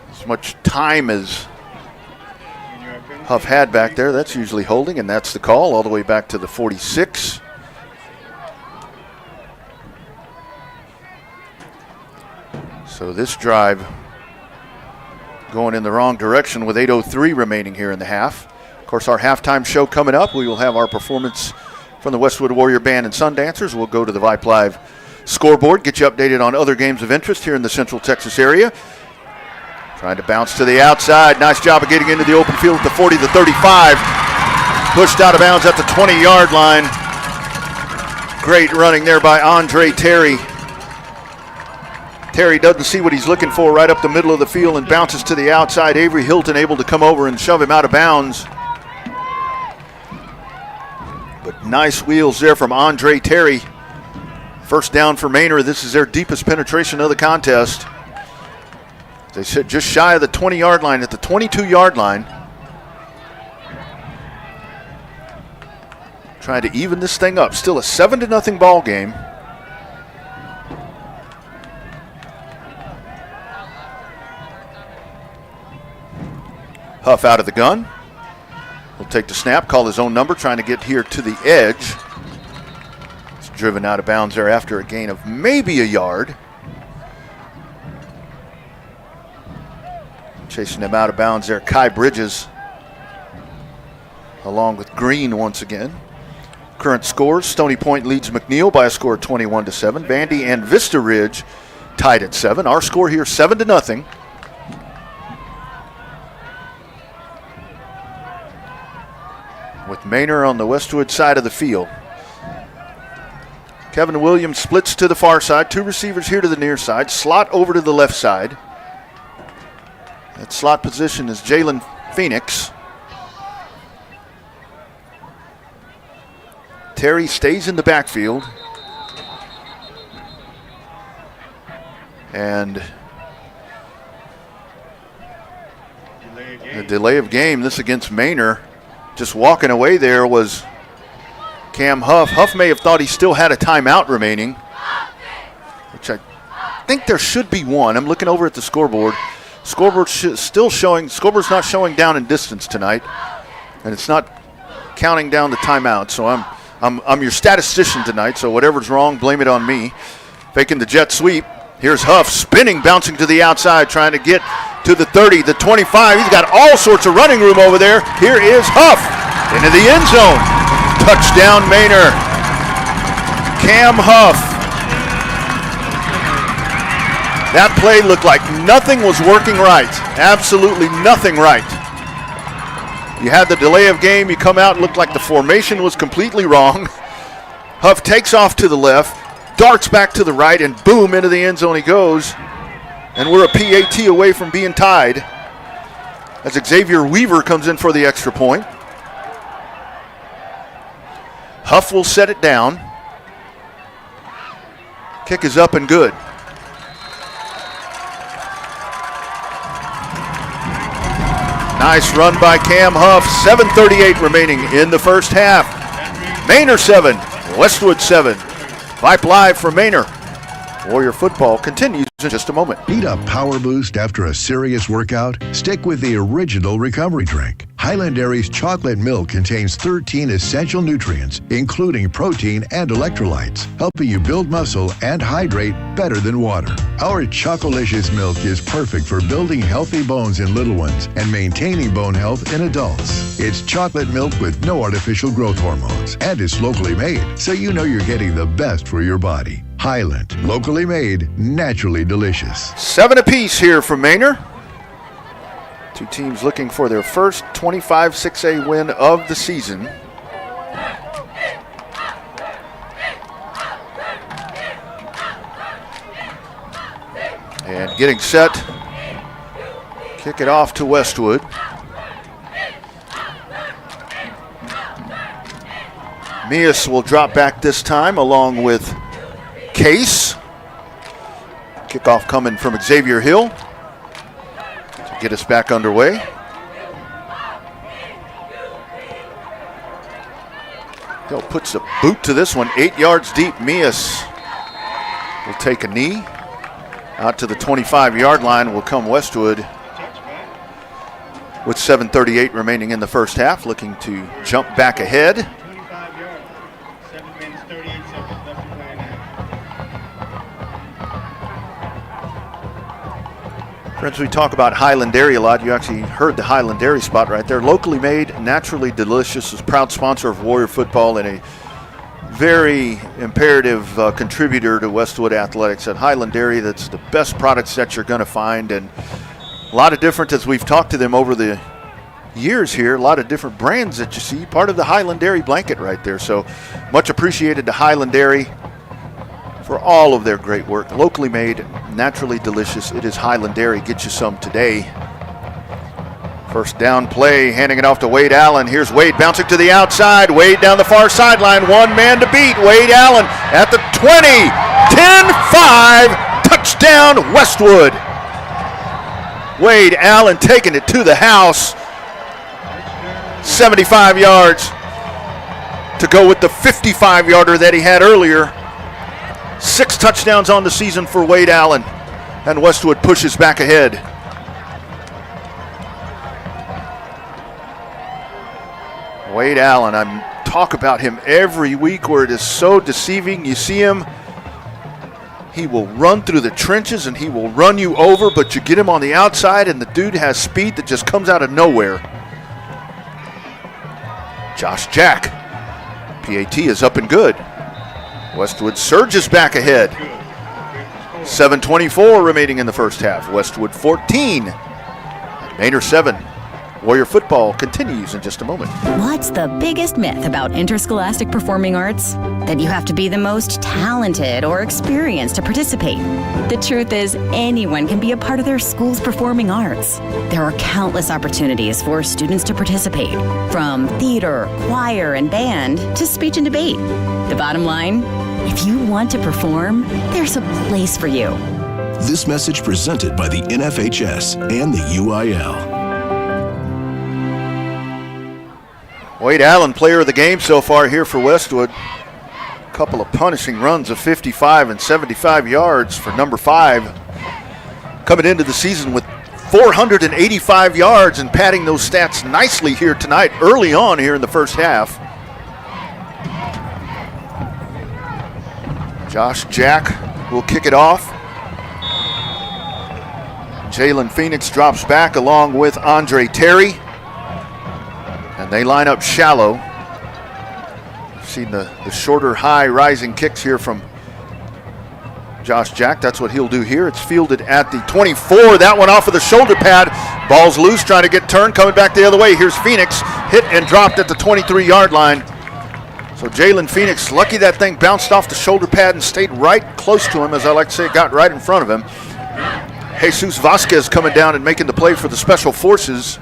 As much time as Huff had back there, that's usually holding, and that's the call all the way back to the 46. So this drive going in the wrong direction with 8:03 remaining here in the half. Of course, our halftime show coming up. We will have our performance from the Westwood Warrior Band and Sundancers. We'll go to the Vype Live scoreboard, get you updated on other games of interest here in the Central Texas area. Trying to bounce to the outside. Nice job of getting into the open field at the 40, the 35. Pushed out of bounds at the 20-yard line. Great running there by Andre Terry. Terry doesn't see what he's looking for right up the middle of the field and bounces to the outside. Avery Hilton able to come over and shove him out of bounds. But nice wheels there from Andre Terry. First down for Manor. This is their deepest penetration of the contest. They sit just shy of the 20-yard line at the 22-yard line. Trying to even this thing up. Still a 7-0 ball game. Huff out of the gun. He'll take the snap, call his own number, trying to get here to the edge. It's driven out of bounds there after a gain of maybe a yard. Chasing him out of bounds there, Kai Bridges, along with Green once again. Current scores, Stony Point leads McNeil by a score of 21-7. Vandy and Vista Ridge tied at 7. Our score here, 7-0. With Manor on the Westwood side of the field. Kevin Williams splits to the far side. 2 receivers here to the near side. Slot over to the left side. That slot position is Jalen Phoenix. Terry stays in the backfield. And the delay of game, this against Manor. Just walking away there was Cam Huff. Huff may have thought he still had a timeout remaining, which I think there should be one. I'm looking over at the scoreboard. Scoreboard's still showing. Scoreboard's not showing down in distance tonight, and it's not counting down the timeout. So I'm your statistician tonight. So whatever's wrong, blame it on me. Faking the jet sweep. Here's Huff spinning, bouncing to the outside, trying to get to the 30, the 25. He's got all sorts of running room over there. Here is Huff into the end zone. Touchdown, Manor. Cam Huff. That play looked like nothing was working right. Absolutely nothing right. You had the delay of game. You come out and looked like the formation was completely wrong. Huff takes off to the left, darts back to the right, and boom, into the end zone he goes. And we're a PAT away from being tied as Xavier Weaver comes in for the extra point. Huff will set it down. Kick is up and good. Nice run by Cam Huff. 7:38 remaining in the first half. Manor 7, Westwood 7. Vype Live from Manor. Warrior football continues in just a moment. Need a power boost after a serious workout? Stick with the original recovery drink. Highland Dairy's chocolate milk contains 13 essential nutrients, including protein and electrolytes, helping you build muscle and hydrate better than water. Our Chocolicious milk is perfect for building healthy bones in little ones and maintaining bone health in adults. It's chocolate milk with no artificial growth hormones, and it's locally made, so you know you're getting the best for your body. Highland, locally made, naturally delicious. 7 apiece here from Manor. Two teams looking for their first 25-6A win of the season. And getting set. Kick it off to Westwood. Mias will drop back this time along with Case. Kickoff coming from Xavier Hill to get us back underway. Hill puts a boot to this one, 8 yards deep. Mias will take a knee. Out to the 25-yard line will come Westwood with 7:38 remaining in the first half, looking to jump back ahead. Friends, we talk about Highland Dairy a lot. You actually heard the Highland Dairy spot right there. Locally made, naturally delicious, is proud sponsor of Warrior football and a very imperative contributor to Westwood athletics. At Highland Dairy, that's the best products that you're going to find, and a lot of different, as we've talked to them over the years here, a lot of different brands that you see, part of the Highland Dairy blanket right there. So much appreciated to Highland Dairy for all of their great work. Locally made, naturally delicious. It is Highland Dairy. Get you some today. First down play, handing it off to Wade Allen. Here's Wade bouncing to the outside. Wade down the far sideline. One man to beat. Wade Allen at the 20. 10-5. Touchdown, Westwood. Wade Allen taking it to the house. 75 yards to go with the 55-yarder that he had earlier. 6 touchdowns on the season for Wade Allen, and Westwood pushes back ahead. Wade Allen, I talk about him every week where it is so deceiving. You see him, he will run through the trenches and he will run you over, but you get him on the outside and the dude has speed that just comes out of nowhere. Josh Jack, PAT is up and good. Westwood surges back ahead. 7:24 remaining in the first half. Westwood 14, Manor 7. Warrior football continues in just a moment. What's the biggest myth about interscholastic performing arts? That you have to be the most talented or experienced to participate. The truth is, anyone can be a part of their school's performing arts. There are countless opportunities for students to participate, from theater, choir, and band to speech and debate. The bottom line, if you want to perform, there's a place for you. This message presented by the NFHS and the UIL. Wade Allen, player of the game so far here for Westwood. A couple of punishing runs of 55 and 75 yards for number 5. Coming into the season with 485 yards and padding those stats nicely here tonight, early on here in the first half. Josh Jack will kick it off. Jalen Phoenix drops back along with Andre Terry. And they line up shallow. You've seen the shorter, high rising kicks here from Josh Jack. That's what he'll do here. It's fielded at the 24. That one off of the shoulder pad. Ball's loose, trying to get turned, coming back the other way. Here's Phoenix, hit and dropped at the 23-yard line. So Jalen Phoenix, lucky that thing bounced off the shoulder pad and stayed right close to him, as I like to say, it got right in front of him. Jesus Vasquez coming down and making the play for the Special Forces.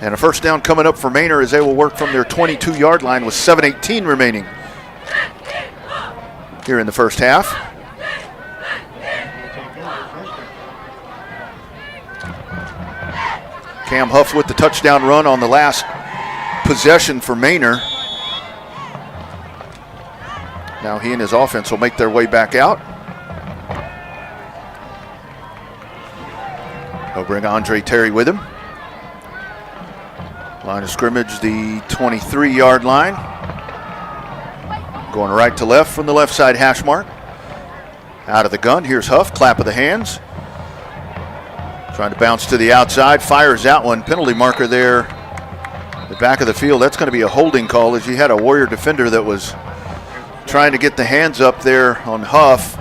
And a first down coming up for Manor as they will work from their 22-yard line with 7:18 remaining here in the first half. Cam Huff with the touchdown run on the last possession for Manor. Now he and his offense will make their way back out. They'll bring Andre Terry with him. Line of scrimmage, the 23-yard line. Going right to left from the left side hash mark. Out of the gun, here's Huff, clap of the hands. Trying to bounce to the outside, fires that one. Penalty marker there, the back of the field. That's going to be a holding call, as you had a Warrior defender that was trying to get the hands up there on Huff.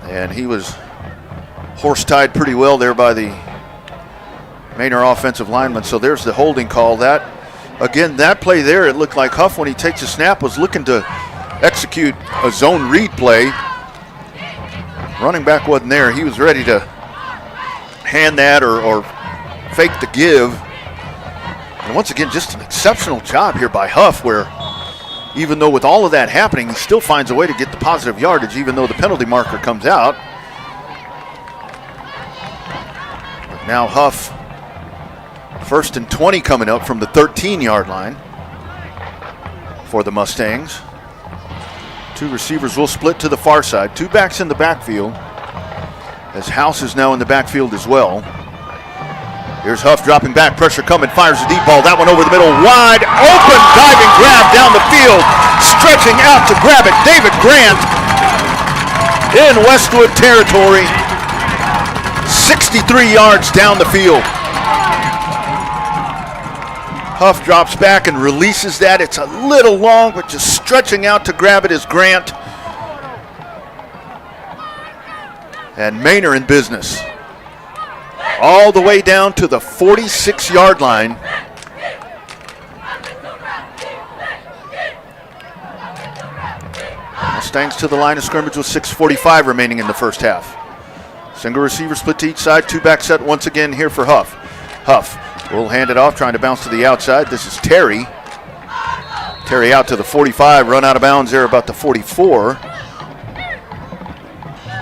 And he was horse-tied pretty well there by the Manor offensive lineman. So there's the holding call. That, again, that play there, it looked like Huff, when he takes a snap, was looking to execute a zone read play. Running back wasn't there. He was ready to hand that or fake the give. And once again, just an exceptional job here by Huff, where even though with all of that happening, he still finds a way to get the positive yardage, even though the penalty marker comes out. But now Huff, 1st and 20 coming up from the 13-yard line for the Mustangs. Two receivers will split to the far side. Two backs in the backfield, as House is now in the backfield as well. Here's Huff dropping back, pressure coming, fires a deep ball. That one over the middle, wide open, diving grab down the field, stretching out to grab it. David Grant in Westwood territory, 63 yards down the field. Huff drops back and releases that. It's a little long, but just stretching out to grab it is Grant. And Manor in business. All the way down to the 46-yard line. Mustangs to the line of scrimmage with 6:45 remaining in the first half. Single receiver split to each side, two back set once again here for Huff. Huff will hand it off, trying to bounce to the outside. This is Terry. Terry out to the 45, run out of bounds there about the 44.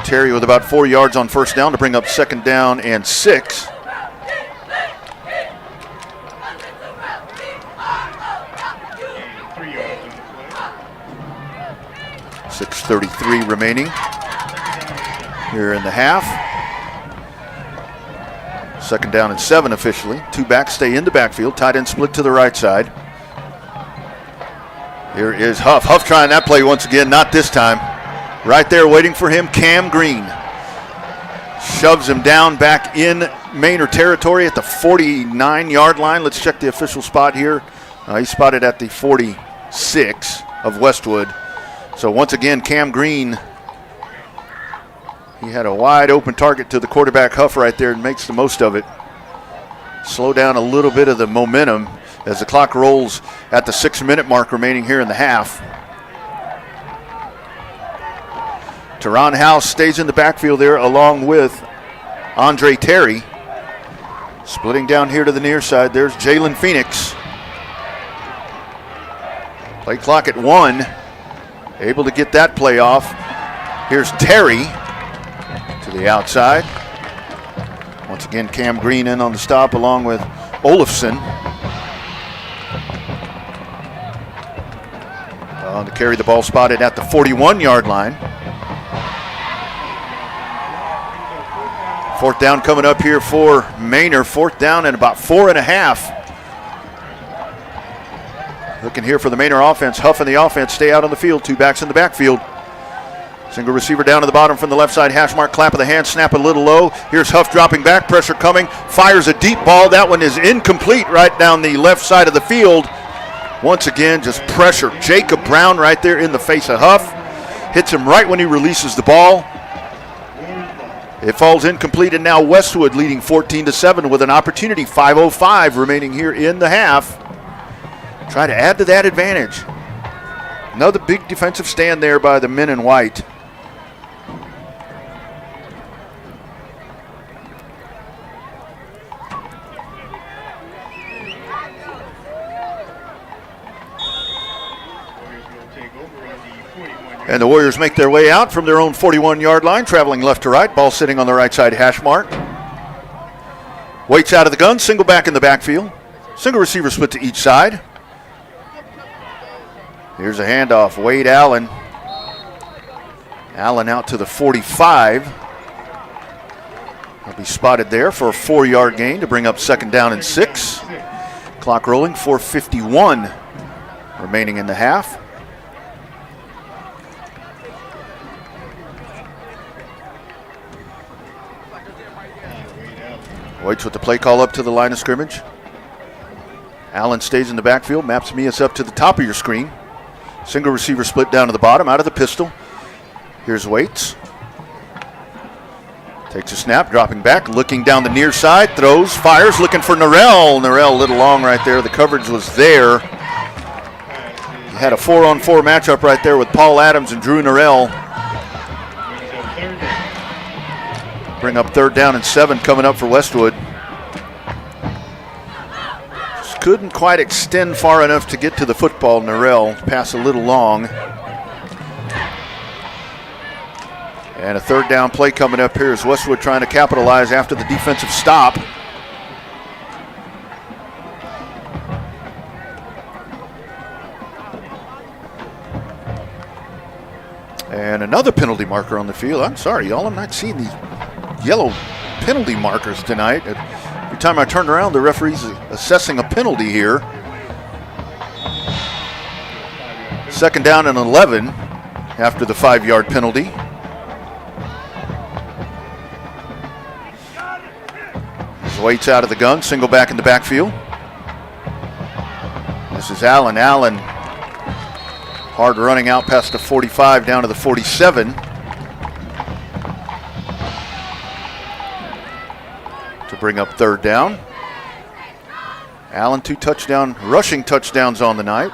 Terry with about 4 yards on first down to bring up 2nd down and 6. .6:33 remaining here in the half. Second down and 7 officially. Two backs stay in the backfield. Tight end split to the right side. Here is Huff. Huff trying that play once again, not this time. Right there waiting for him, Cam Green. Shoves him down back in Manor territory at the 49-yard line. Let's check the official spot here. He's spotted at the 46 of Westwood. So once again, Cam Green, he had a wide open target to the quarterback Huff right there and makes the most of it. Slow down a little bit of the momentum as the clock rolls at the 6-minute mark remaining here in the half. Teron House stays in the backfield there along with Andre Terry. Splitting down here to the near side, there's Jalen Phoenix. Play clock at 1. Able to get that play off. Here's Terry to the outside. Once again, Cam Green in on the stop along with Olafson. To carry the ball spotted at the 41-yard line. Fourth down coming up here for Manor. Fourth down and about 4.5. Looking here for the Manor offense. Huff and the offense stay out on the field. Two backs in the backfield. Single receiver down to the bottom from the left side. Hash mark, clap of the hand, snap a little low. Here's Huff dropping back, pressure coming. Fires a deep ball. That one is incomplete right down the left side of the field. Once again, just pressure. Jacob Brown right there in the face of Huff. Hits him right when he releases the ball. It falls incomplete, and now Westwood leading 14-7 with an opportunity. 5:05 remaining here in the half. Try to add to that advantage. Another big defensive stand there by the men in white. And the Warriors make their way out from their own 41-yard line, traveling left to right. Ball sitting on the right side hash mark. Waits out of the gun, single back in the backfield. Single receiver split to each side. Here's a handoff. Wade Allen. Allen out to the 45. He'll be spotted there for a 4-yard gain to bring up second down and 6. Clock rolling, 4:51 remaining in the half. Waits with the play call up to the line of scrimmage. Allen stays in the backfield, maps Mias up to the top of your screen. Single receiver split down to the bottom, out of the pistol. Here's Waits. Takes a snap, dropping back, looking down the near side, throws, fires, looking for Norrell. Norrell a little long right there. The coverage was there. He had a 4-on-4 matchup right there with Paul Adams and Drew Norrell. Bring up third down and 7 coming up for Westwood. Just couldn't quite extend far enough to get to the football. Norrell pass a little long. And a third down play coming up here as Westwood trying to capitalize after the defensive stop. And another penalty marker on the field. I'm sorry, y'all, I'm not seeing these yellow penalty markers tonight. Every time I turn around, the referee's assessing a penalty here. Second down and 11 after the 5-yard penalty. Waits out of the gun, single back in the backfield. This is Allen. Allen hard running out past the 45 down to the 47. To bring up third down. Allen 2 rushing touchdowns on the night.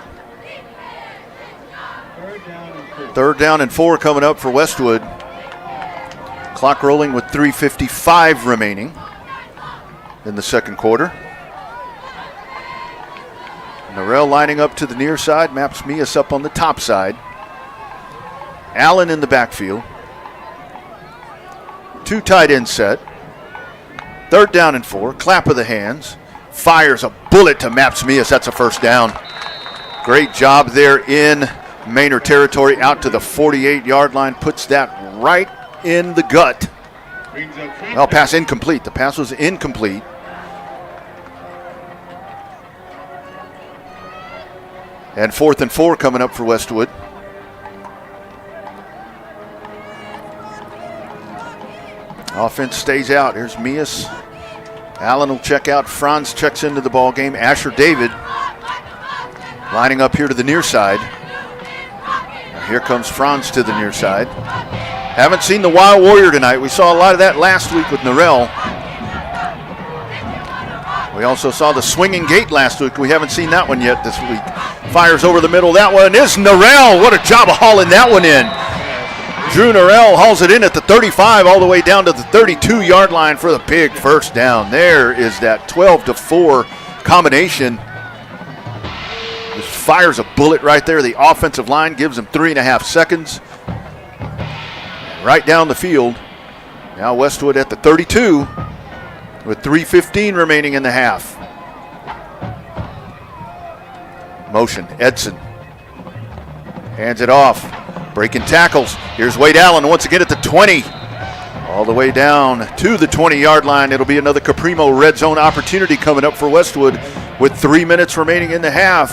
Third down and 4 coming up for Westwood. Clock rolling with 3:55 remaining in the second quarter. Norrell lining up to the near side, maps Mias up on the top side. Allen in the backfield. 2 tight end set. Third down and 4, clap of the hands. Fires a bullet to maps Mias, that's a first down. Great job there in Manor territory, out to the 48-yard line, puts that right in the gut Well, pass incomplete. The pass was incomplete. And 4th and 4 coming up for Westwood. Offense stays out. Here's Mias. Allen will check out. Franz checks into the ball game. Asher David lining up here to the near side. Now here comes Franz to the near side. Haven't seen the Wild Warrior tonight. We saw a lot of that last week with Norrell. We also saw the swinging gate last week. We haven't seen that one yet this week. Fires over the middle. That one is Norrell. What a job of hauling that one in. Drew Norrell hauls it in at the 35 all the way down to the 32-yard line for the big first down. There is that 12-4 combination. Just fires a bullet right there. The offensive line gives him 3.5 seconds. Right down the field. Now Westwood at the 32 with 3:15 remaining in the half. Motion, Edson hands it off. Breaking tackles. Here's Wade Allen once again at the 20. All the way down to the 20-yard line. It'll be another Caprimo red zone opportunity coming up for Westwood with 3 minutes remaining in the half.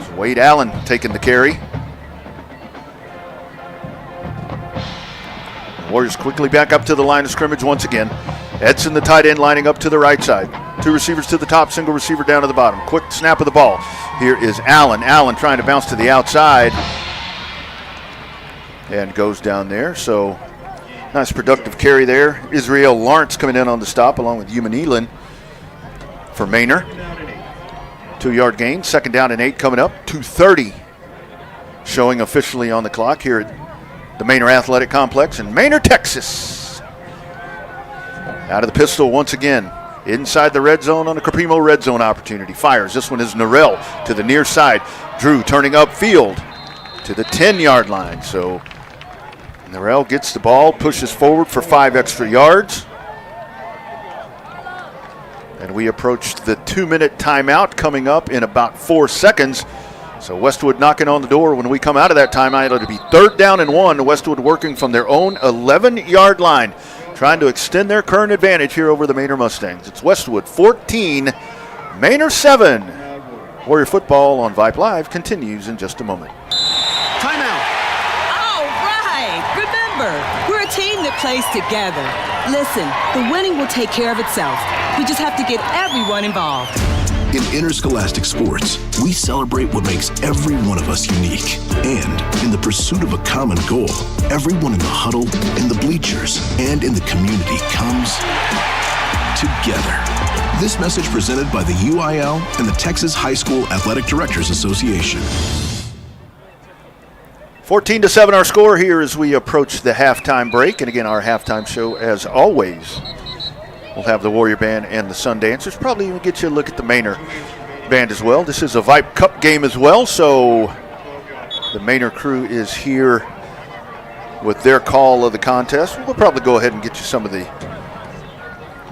So Wade Allen taking the carry. Warriors quickly back up to the line of scrimmage once again. Edson, the tight end, lining up to the right side. 2 receivers to the top, single receiver down to the bottom. Quick snap of the ball. Here is Allen. Allen trying to bounce to the outside. And goes down there. So nice productive carry there. Israel Lawrence coming in on the stop along with Human Elin for Manor. 2-yard gain. 2nd down and 8 coming up. 2:30 showing officially on the clock here at the Manor Athletic Complex in Manor, Texas. Out of the pistol once again. Inside the red zone on a Caprimo red zone opportunity. Fires. This one is Norrell to the near side. Drew turning upfield to the 10-yard line. So Norrell gets the ball, pushes forward for 5 extra yards. And we approach the 2-minute timeout coming up in about 4 seconds. So Westwood knocking on the door when we come out of that timeout. It'll be 3rd down and 1. Westwood working from their own 11-yard line, trying to extend their current advantage here over the Manor Mustangs. It's Westwood 14, Manor 7. Warrior football on Vype Live continues in just a moment. Timeout. All right. Remember, we're a team that plays together. Listen, the winning will take care of itself. We just have to get everyone involved. In interscholastic sports, we celebrate what makes every one of us unique. And in the pursuit of a common goal, everyone in the huddle, in the bleachers, and in the community comes together. This message presented by the UIL and the Texas High School Athletic Directors Association. 14-7 our score here as we approach the halftime break. And again, our halftime show, as always, we'll have the Warrior Band and the Sundancers. Probably even get you a look at the Manor Band as well. This is a Vype Cup game as well, so the Manor crew is here with their call of the contest. We'll probably go ahead and get you some of the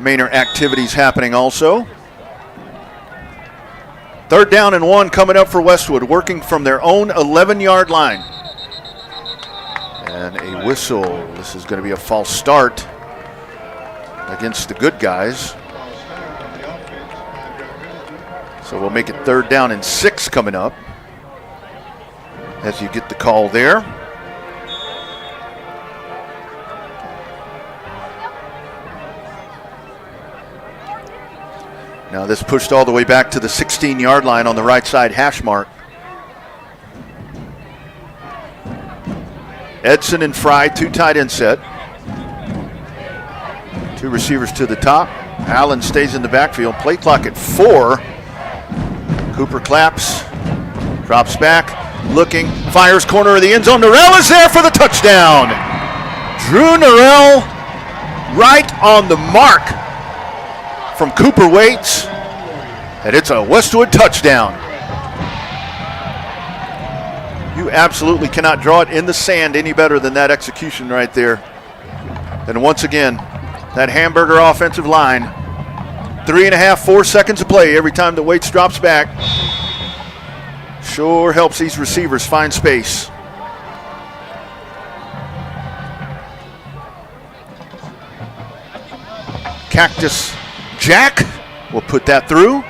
Manor activities happening also. 3rd down and 1 coming up for Westwood, working from their own 11-yard line. And a whistle. This is going to be a false start against the good guys. So we'll make it 3rd down and 6 coming up as you get the call there. Now this pushed all the way back to the 16-yard line on the right side hash mark. Edson and Fry, 2 tight end set. 2 receivers to the top. Allen stays in the backfield. Play clock at 4. Cooper claps, drops back, looking, fires corner of the end zone. Norrell is there for the touchdown. Drew Norrell right on the mark from Cooper Waits, and it's a Westwood touchdown. You absolutely cannot draw it in the sand any better than that execution right there. And once again, that Hamburger offensive line, 3.5, 4 seconds of play every time the Waits drops back. Sure helps these receivers find space. Cactus Jack will put that through.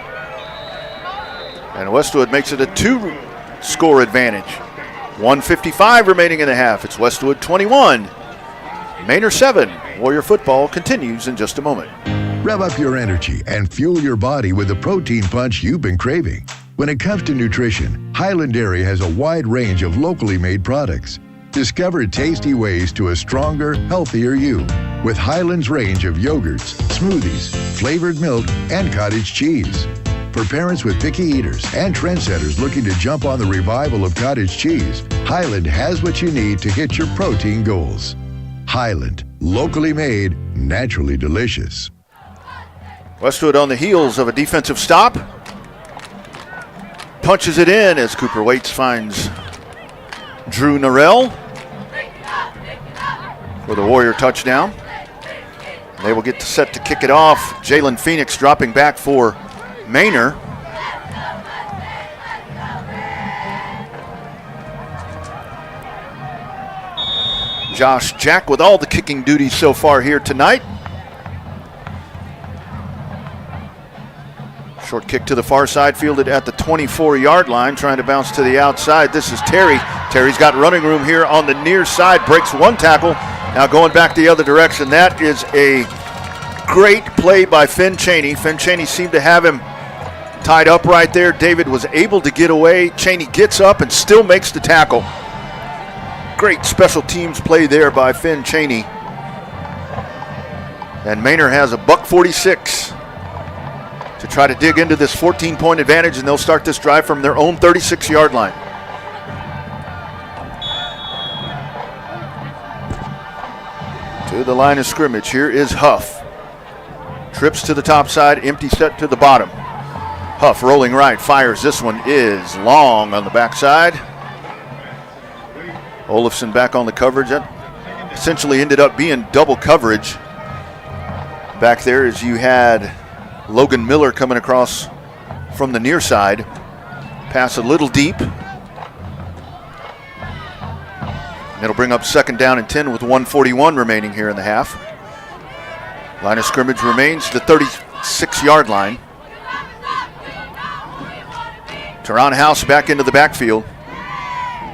And Westwood makes it a 2-score advantage. 1:55 remaining in the half. It's Westwood 21, Manor 7. Warrior football continues in just a moment. Rev up your energy and fuel your body with the protein punch you've been craving. When it comes to nutrition, Highland Dairy has a wide range of locally made products. Discover tasty ways to a stronger, healthier you with Highland's range of yogurts, smoothies, flavored milk, and cottage cheese. For parents with picky eaters and trendsetters looking to jump on the revival of cottage cheese, Highland has what you need to hit your protein goals. Highland, locally made, naturally delicious. Westwood on the heels of a defensive stop. Punches it in as Cooper Waits finds Drew Norrell for the Warrior touchdown. They will get set to kick it off. Jalen Phoenix dropping back for Manor. Josh Jack with all the kicking duties so far here tonight. Short kick to the far side, fielded at the 24-yard line, trying to bounce to the outside. This is Terry. Terry's got running room here on the near side, breaks one tackle. Now going back the other direction. That is a great play by Finn Chaney. Finn Chaney seemed to have him tied up right there. David was able to get away. Chaney gets up and still makes the tackle. Great special teams play there by Finn Chaney. And Manor has a $146 to try to dig into this 14-point advantage, and they'll start this drive from their own 36-yard line. To the line of scrimmage, here is Huff. Trips to the top side, empty set to the bottom. Huff rolling right, fires. This one is long on the backside. Olafson back on the coverage. That essentially ended up being double coverage back there as you had Logan Miller coming across from the near side. Pass a little deep. It'll bring up second down and 10 with 1:41 remaining here in the half. Line of scrimmage remains the 36-yard line. Teron House back into the backfield.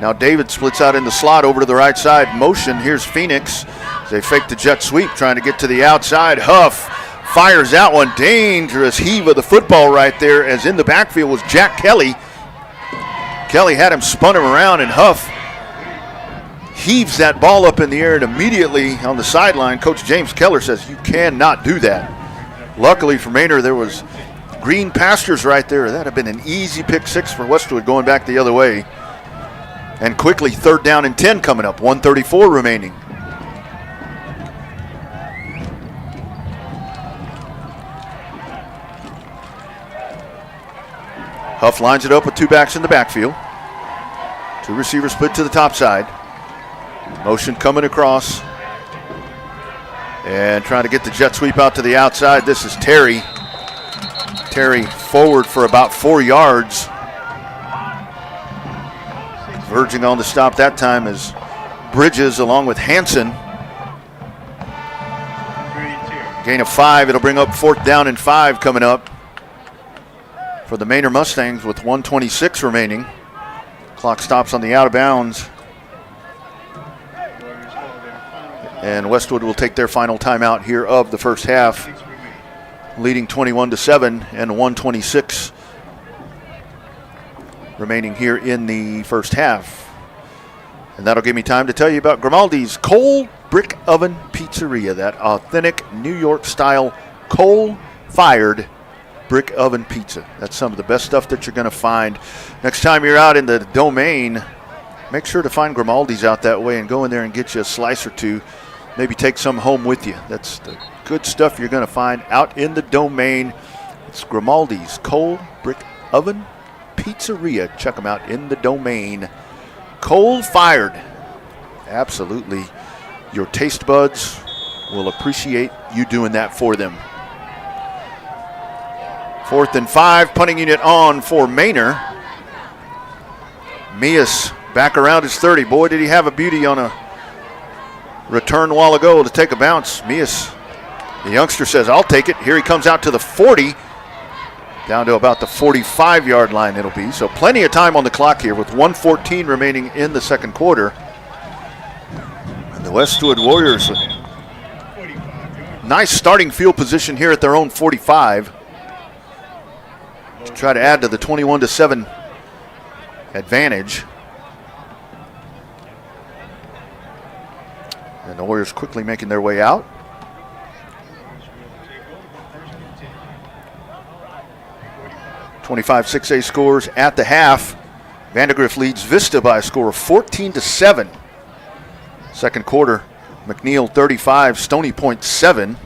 Now David splits out in the slot over to the right side. Motion, here's Phoenix. They fake the jet sweep, trying to get to the outside. Huff fires that one. Dangerous heave of the football right there, as in the backfield was Jack Kelly. Kelly had him spun him around, and Huff heaves that ball up in the air, and immediately on the sideline, Coach James Keller says, you cannot do that. Luckily for Manor, there was green pastures right there. That would have been an easy pick six for Westwood going back the other way. And quickly, third down and 10 coming up, 1:34 remaining. Huff lines it up with two backs in the backfield. Two receivers split to the top side. Motion coming across. And trying to get the jet sweep out to the outside. This is Terry. Terry forward for about 4 yards. Verging on the stop that time is Bridges along with Hansen. Gain of 5. It'll bring up fourth down and 5 coming up for the Manor Mustangs with 1:26 remaining. Clock stops on the out of bounds. And Westwood will take their final timeout here of the first half, leading 21-7 and 1:26 remaining here in the first half. And that'll give me time to tell you about Grimaldi's Coal Brick Oven Pizzeria, that authentic New York style coal-fired brick oven pizza. That's some of the best stuff that you're going to find. Next time you're out in the Domain, make sure to find Grimaldi's out that way and go in there and get you a slice or two. Maybe take some home with you. That's the good stuff you're going to find out in the Domain. It's Grimaldi's Coal Brick Oven Pizzeria. Check them out in the Domain. Coal-fired. Absolutely. Your taste buds will appreciate you doing that for them. 4th and 5, punting unit on for Manor. Mias back around his 30. Boy, did he have a beauty on a return a while ago to take a bounce. Mias The youngster says, I'll take it. Here he comes out to the 40, down to about the 45-yard line it'll be. So plenty of time on the clock here with 1:14 remaining in the second quarter. And the Westwood Warriors, nice starting field position here at their own 45 to try to add to the 21-7 advantage. And the Warriors quickly making their way out. .25-6A scores at the half. Vandegrift leads Vista by a score of 14-7. Second quarter, McNeil 35, Stony Point 7.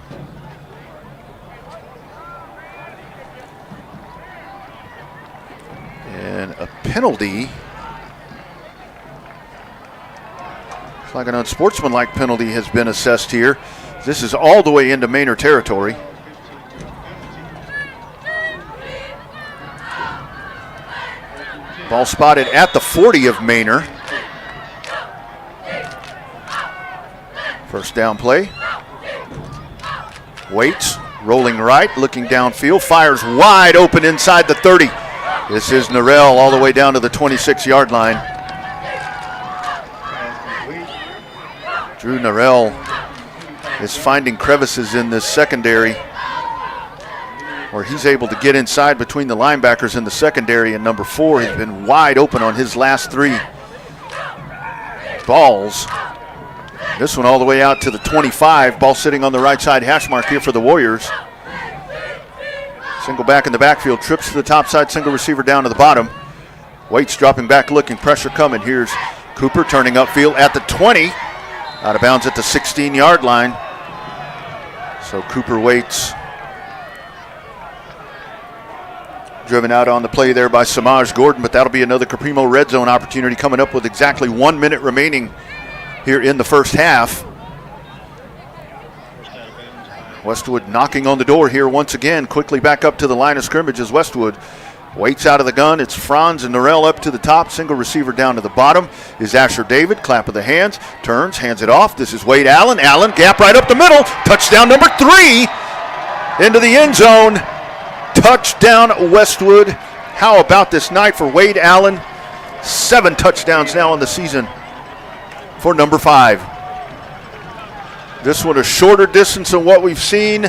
And a penalty. Looks like an unsportsmanlike penalty has been assessed here. This is all the way into Manor territory. Ball spotted at the 40 of Manor. First down play. Waits, rolling right, looking downfield, fires wide open inside the 30. This is Norrell all the way down to the 26-yard line. Drew Norrell is finding crevices in this secondary where he's able to get inside between the linebackers in the secondary, and number 4 has been wide open on his last 3 balls. This one all the way out to the 25. Ball sitting on the right side hash mark here for the Warriors. Single back in the backfield, trips to the top side, single receiver down to the bottom. Waits dropping back, looking, pressure coming. Here's Cooper turning upfield at the 20. Out of bounds at the 16-yard line. So Cooper Waits driven out on the play there by Samaj Gordon, but that'll be another Caprimo red zone opportunity coming up with exactly 1 minute remaining here in the first half. Westwood knocking on the door here once again. Quickly back up to the line of scrimmage as Westwood waits out of the gun. It's Franz and Norrell up to the top. Single receiver down to the bottom is Asher David. Clap of the hands. Turns, hands it off. This is Wade Allen. Allen, gap right up the middle. Touchdown number 3 into the end zone. Touchdown Westwood. How about this night for Wade Allen? 7 touchdowns now in the season for number 5. This one a shorter distance than what we've seen,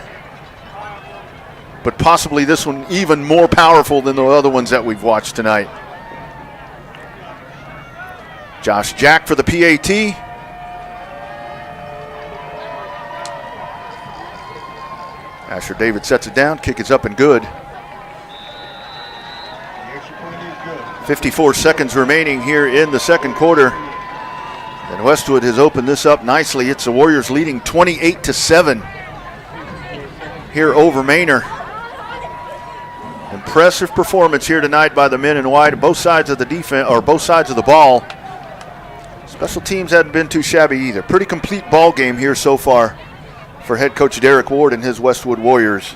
but possibly this one even more powerful than the other ones that we've watched tonight. Josh Jack for the PAT. Asher David sets it down, kick is up and good. 54 seconds remaining here in the second quarter. And Westwood has opened this up nicely. It's the Warriors leading 28-7 here over Manor. Impressive performance here tonight by the men in white, both sides of the defense, or both sides of the ball. Special teams hadn't been too shabby either. Pretty complete ball game here so far for head coach Derek Ward and his Westwood Warriors.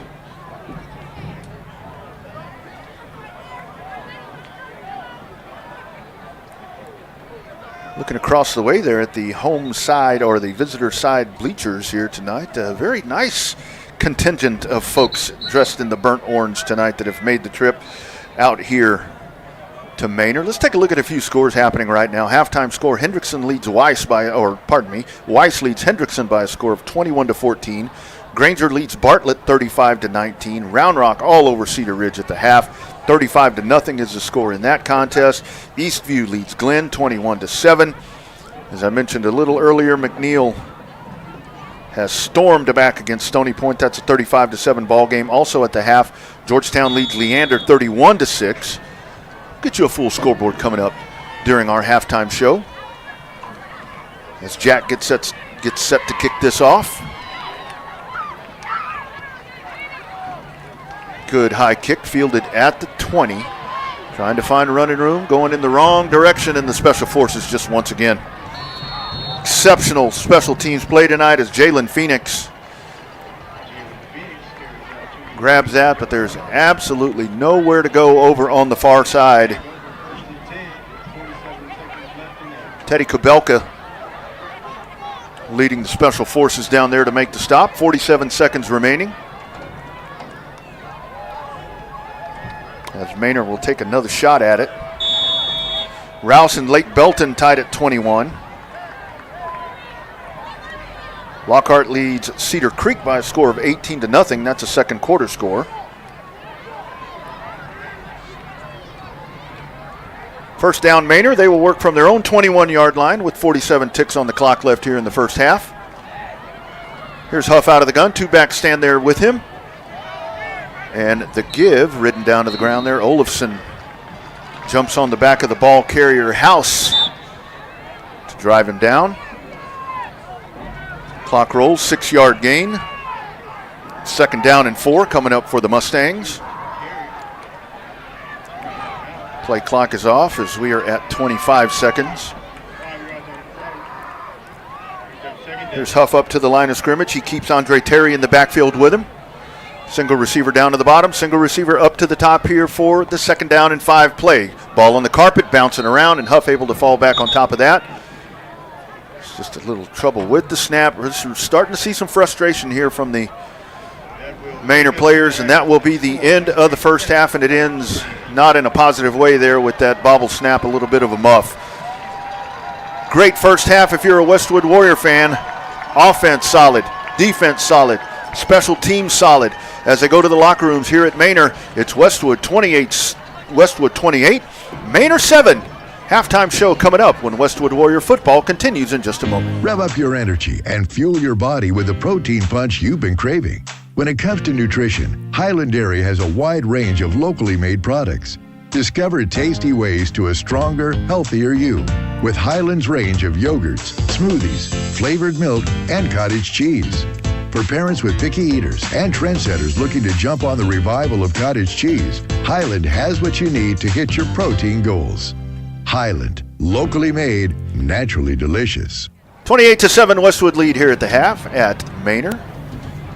Looking across the way there at the home side or the visitor side bleachers here tonight. A very nice contingent of folks dressed in the burnt orange tonight that have made the trip out here to Manor. Let's take a look at a few scores happening right now. Halftime score, Hendrickson leads Weiss leads Hendrickson by a score of 21-14. Granger leads Bartlett 35-19. Round Rock all over Cedar Ridge at the half. 35-0 is the score in that contest. Eastview leads Glenn 21-7. As I mentioned a little earlier, McNeil has stormed back against Stony Point. That's a 35-7 ball game. Also at the half, Georgetown leads Leander 31-6. Get you a full scoreboard coming up during our halftime show. As Jack gets set to kick this off. Good high kick fielded at the 20. Trying to find running room, going in the wrong direction, and the special forces just once again. Exceptional special teams play tonight as Jalen Phoenix grabs that, but there's absolutely nowhere to go over on the far side. Teddy Kubelka leading the special forces down there to make the stop. 47 seconds remaining. As Manor will take another shot at it. Rouse and Lake Belton tied at 21. Lockhart leads Cedar Creek by a score of 18-0. That's a second quarter score. First down, Manor. They will work from their own 21-yard line with 47 ticks on the clock left here in the first half. Here's Huff out of the gun. Two backs stand there with him. And the give, ridden down to the ground there. Olafson jumps on the back of the ball carrier, House, to drive him down. Clock rolls, 6-yard gain. Second down and 4 coming up for the Mustangs. Play clock is off as we are at 25 seconds. Here's Huff up to the line of scrimmage. He keeps Andre Terry in the backfield with him. Single receiver down to the bottom. Single receiver up to the top here for the second down and 5 play. Ball on the carpet, bouncing around, and Huff able to fall back on top of that. It's just a little trouble with the snap. We're starting to see some frustration here from the Manor players, and that will be the end of the first half, and it ends not in a positive way there with that bobble snap, a little bit of a muff. Great first half if you're a Westwood Warrior fan. Offense solid, defense solid, special teams solid. As they go to the locker rooms here at Manor, it's Westwood 28, Manor 7. Halftime show coming up when Westwood Warrior football continues in just a moment. Rev up your energy and fuel your body with the protein punch you've been craving. When it comes to nutrition, Highland Dairy has a wide range of locally made products. Discover tasty ways to a stronger, healthier you with Highland's range of yogurts, smoothies, flavored milk, and cottage cheese. For parents with picky eaters and trendsetters looking to jump on the revival of cottage cheese, Highland has what you need to hit your protein goals. Highland, locally made, naturally delicious. 28-7 Westwood lead here at the half at Manor.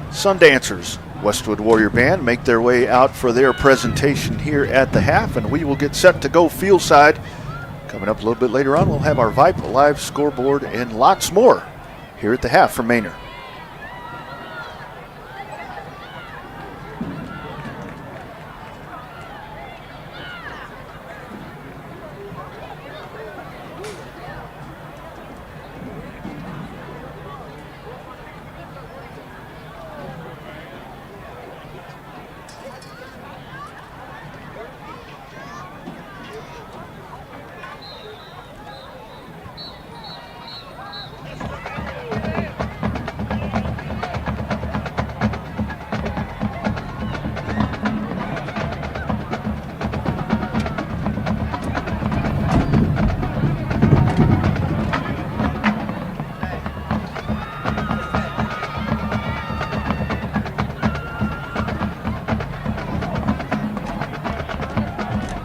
Sundancers, Westwood Warrior Band, make their way out for their presentation here at the half, and we will get set to go field side. Coming up a little bit later on, we'll have our Vype live scoreboard and lots more here at the half from Manor.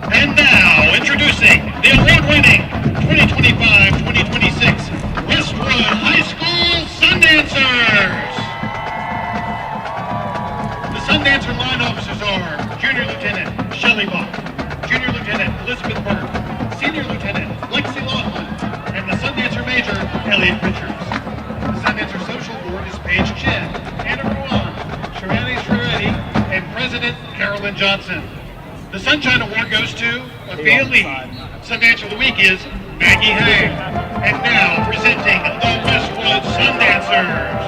And now, introducing the award-winning 2025-2026 Westwood High School Sundancers. The Sundancer line officers are Junior Lieutenant Shelley Bach, Junior Lieutenant Elizabeth Burke, Senior Lieutenant Lexi Laughlin, and the Sundancer Major Elliot Richards. The Sundancer Social Board is Paige Chen, Anna Ruan, Shirani Shireti, and President Carolyn Johnson. The Sunshine Award goes to Afia Lee. Sundancer of the Week is Maggie Hang. And now presenting the Westwood Sundancers.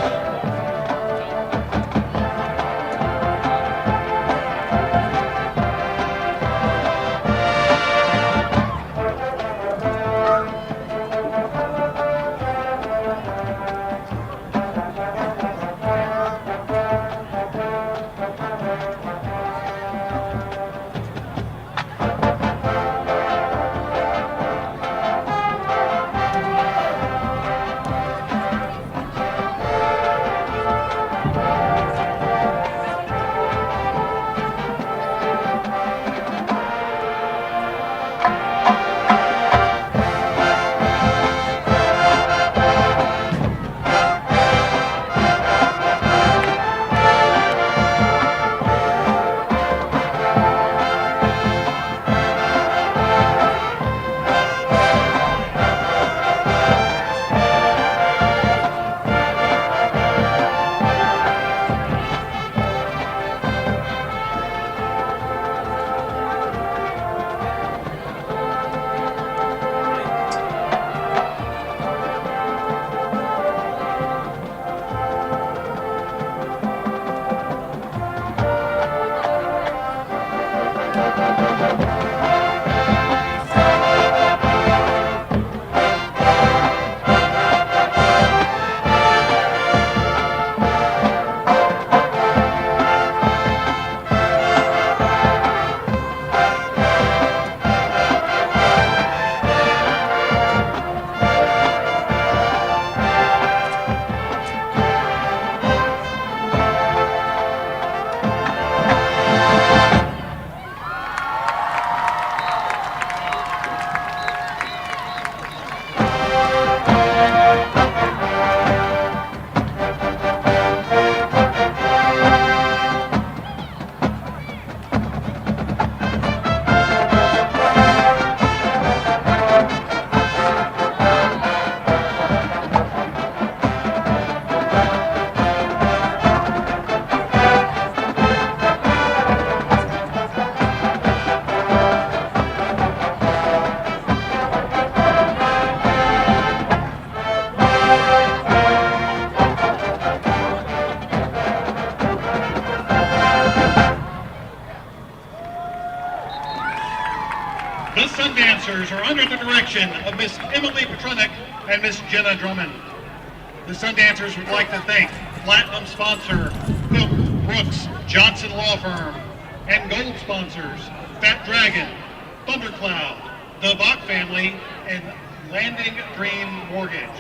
The Sundancers are under the direction of Miss Emily Petronic and Miss Jenna Drummond. The Sundancers would like to thank Platinum sponsor Cook Brooks Johnson Law Firm and Gold sponsors Fat Dragon, Thundercloud, the Bach Family, and Landing Dream Mortgage.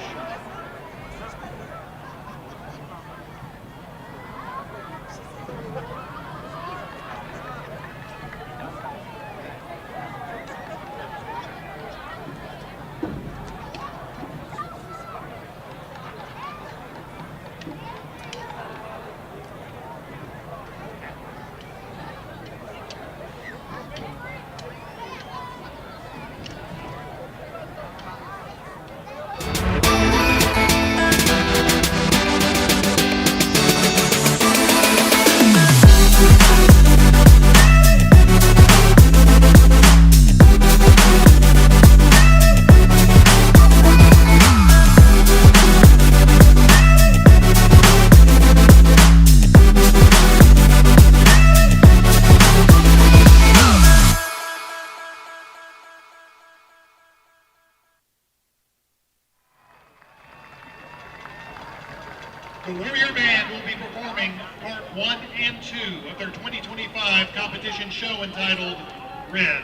The Warrior Band will be performing part 1 and 2 of their 2025 competition show entitled Red.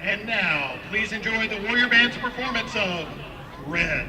And now, please enjoy the Warrior Band's performance of Red.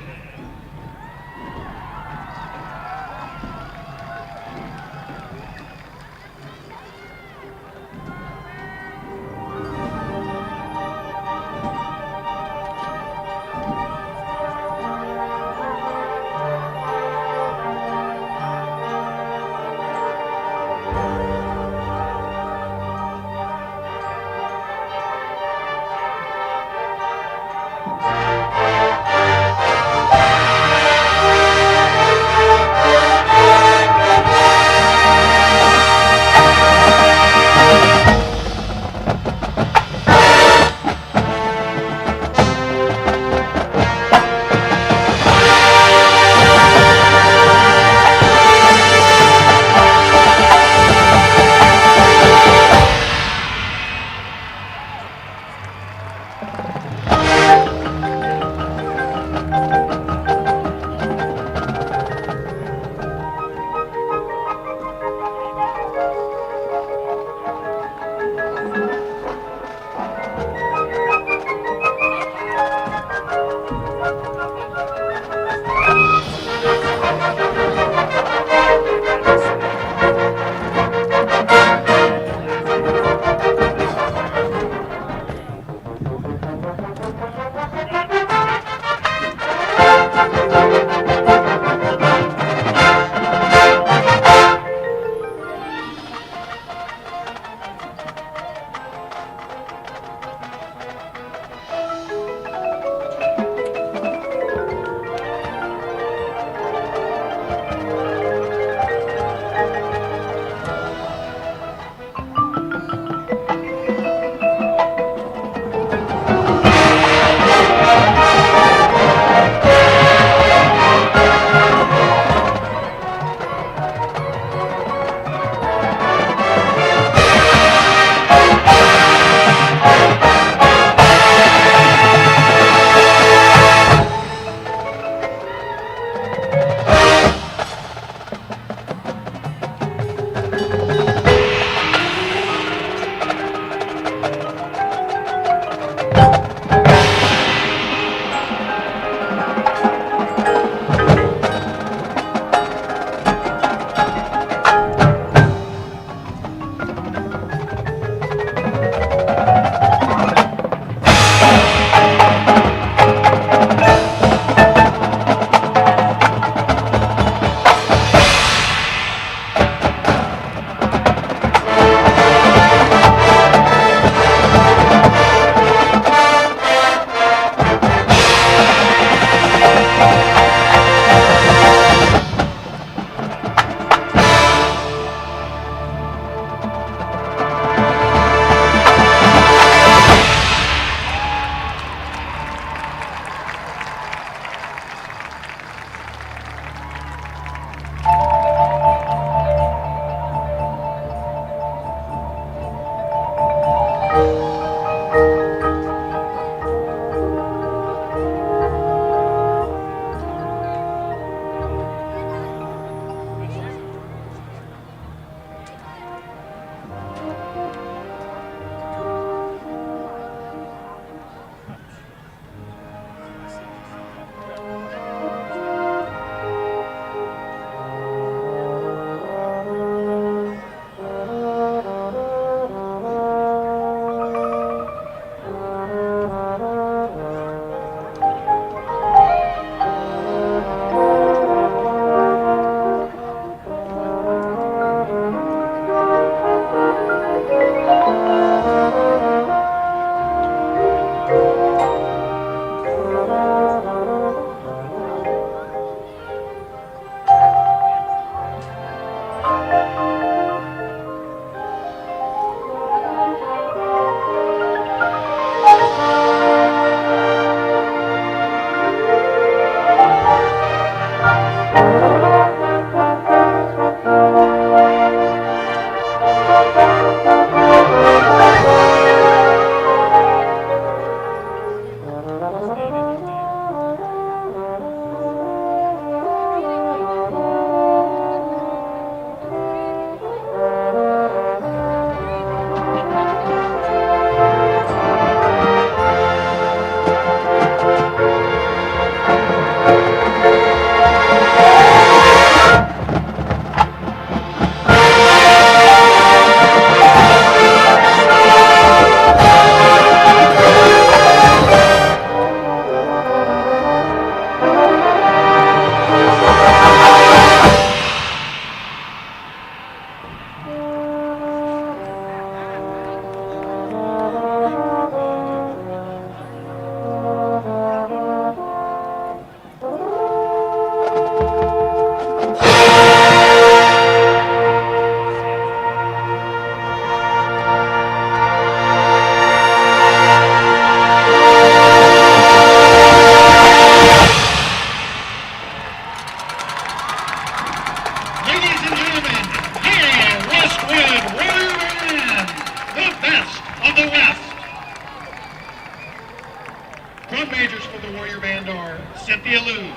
majors for the Warrior Band are Cynthia Liu,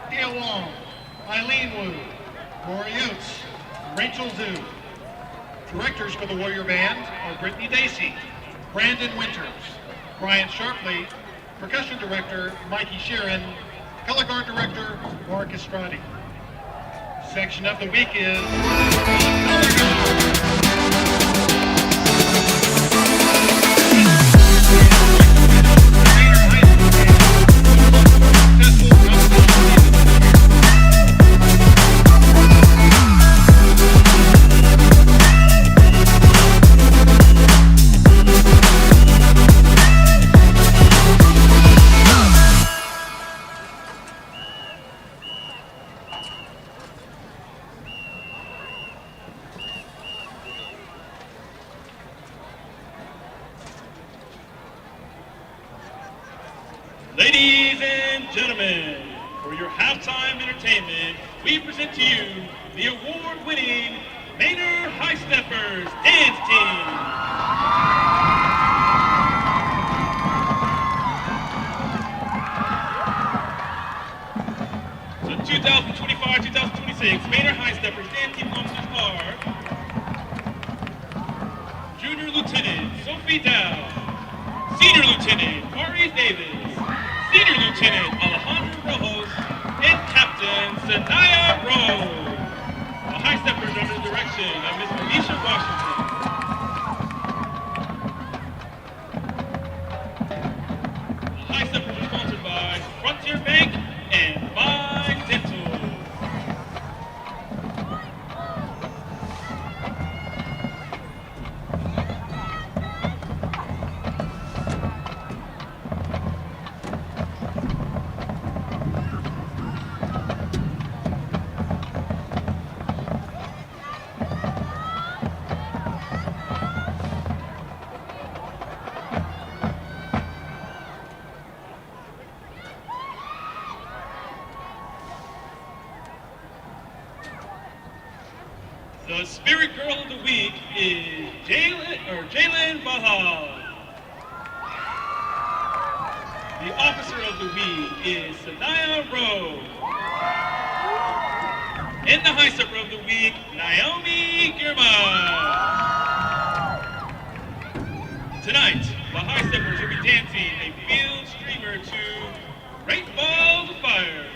Thea Wong, Eileen Wu, Rory Oates, Rachel Zhu. Directors for the Warrior Band are Brittany Dacey, Brandon Winters, Brian Sharpley, Percussion Director Mikey Sheeran, Color Guard Director Mark Estradi. Section of the week is Color Guard. Ladies and gentlemen, for your halftime entertainment, we present to you the award-winning Manor High Steppers Dance Team. So 2025-2026 Manor High Steppers Dance Team officers are Junior Lieutenant Sophie Dow, Senior Lieutenant Maurice Davis, Senior Lieutenant Alejandro Rojos, and Captain Sanaya Rose. The High Steppers under the direction of Ms. Alicia Washington. The High Steppers are sponsored by Frontier Bank and Mind Dental. The Spirit Girl of the Week is Jalen Bahal. The Officer of the Week is Sanaya Rowe. And the High Stepper of the Week, Naomi Girma. Tonight, the High Steppers will be dancing a field streamer to Great Balls of Fire.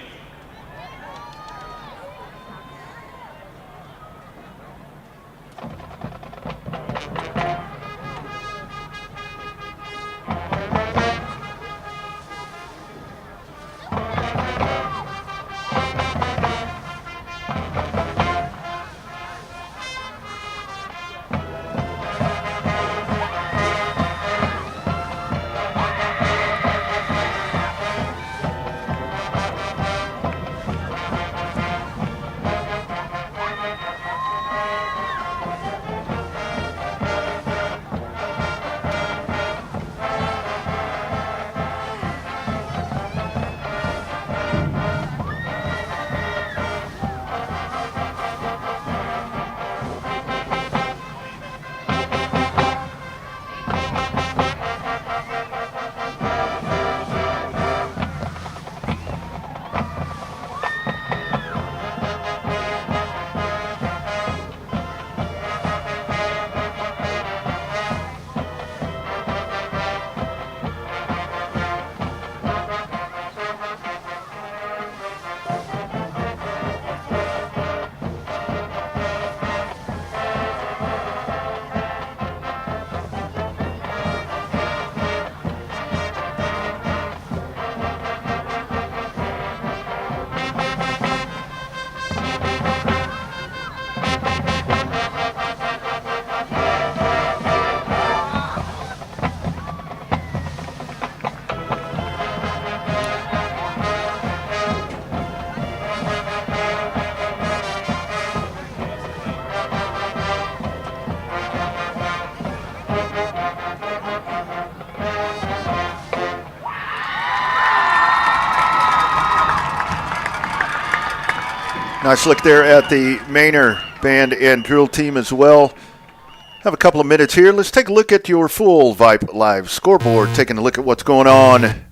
Nice look there at the Manor band and drill team as well. Have a couple of minutes here. Let's take a look at your full Vype Live scoreboard, taking a look at what's going on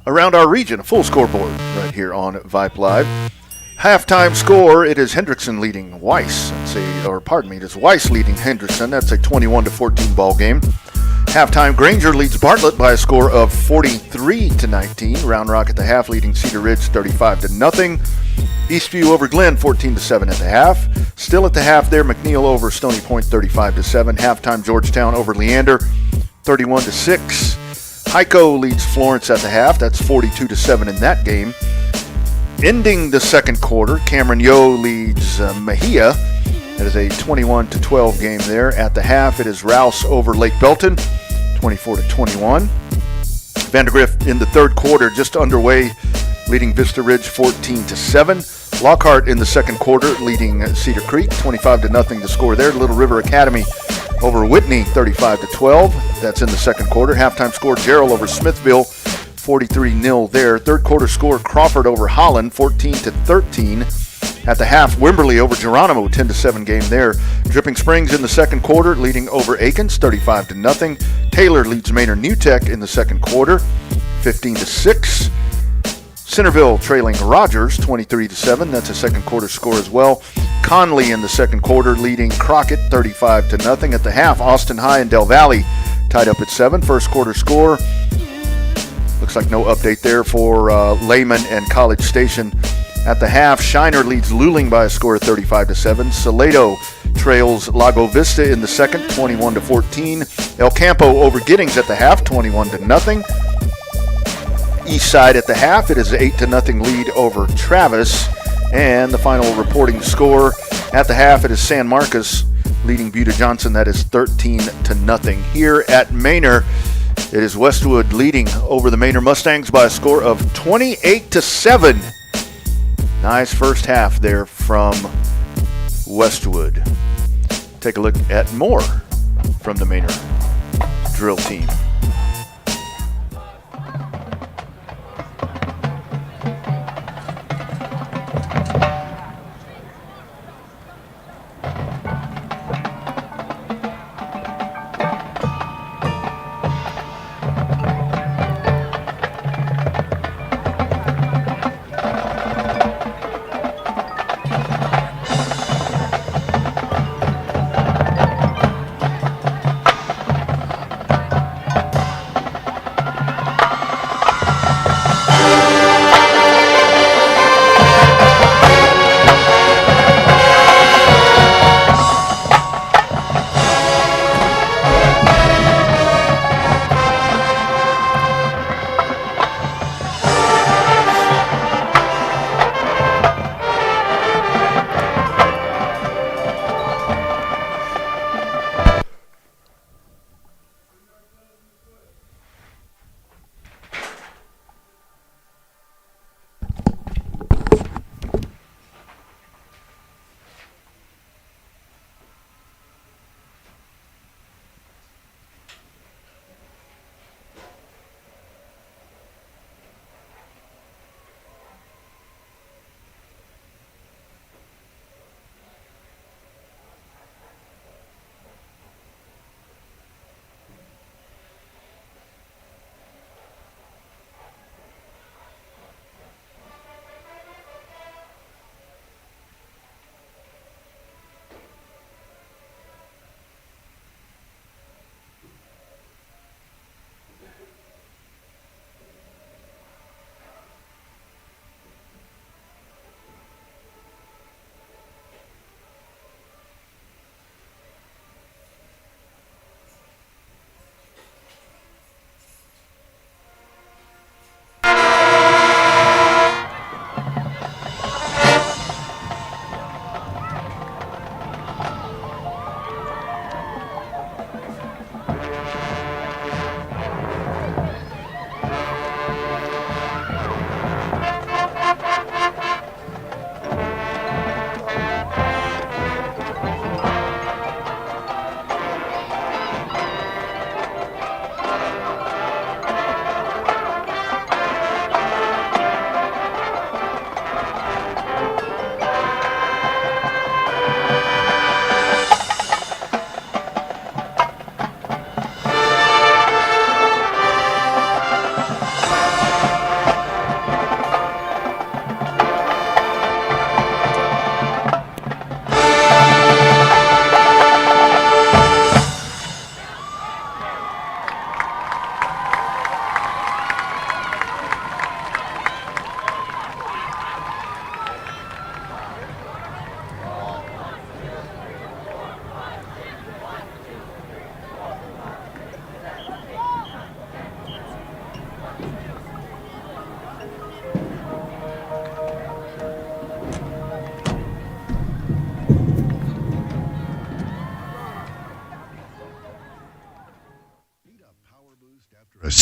around our region. A full scoreboard right here on Vype Live. Halftime score, it is Hendrickson leading Weiss. It is Weiss leading Henderson. That's a 21-14 ball game. Halftime, Granger leads Bartlett by a score of 43-19. Round Rock at the half leading Cedar Ridge 35-0. Eastview over Glen 14-7 at the half. Still at the half there, McNeil over Stony Point 35-7. Halftime, Georgetown over Leander 31-6. Heiko leads Florence at the half. That's 42-7 in that game. Ending the second quarter, Cameron Yo leads Mejia. That is a 21-12 game there. At the half, it is Rouse over Lake Belton, 24-21. Vandergrift in the third quarter, just underway, leading Vista Ridge 14-7. Lockhart in the second quarter, leading Cedar Creek, 25-0 to score there. Little River Academy over Whitney, 35-12. That's in the second quarter. Halftime score, Gerald over Smithville, 43-0 there. Third quarter score, Crawford over Holland, 14-13. At the half, Wimberley over Geronimo, 10-7 game there. Dripping Springs in the second quarter, leading over Aikens, 35-0. Taylor leads Manor New Tech in the second quarter, 15-6. Centerville trailing Rogers, 23-7. That's a second quarter score as well. Conley in the second quarter, leading Crockett, 35-0. At the half, Austin High and Del Valle tied up at 7. First quarter score. Looks like no update there for Lehman and College Station. At the half, Shiner leads Luling by a score of 35-7. Salado trails Lago Vista in the second, 21-14. El Campo over Giddings at the half, 21-0. East Side at the half, it is an 8-0 lead over Travis. And the final reporting score at the half, it is San Marcos leading Buda Johnson. That is 13-0. Here at Manor, it is Westwood leading over the Manor Mustangs by a score of 28-7. Nice first half there from Westwood. Take a look at more from the Manor drill team.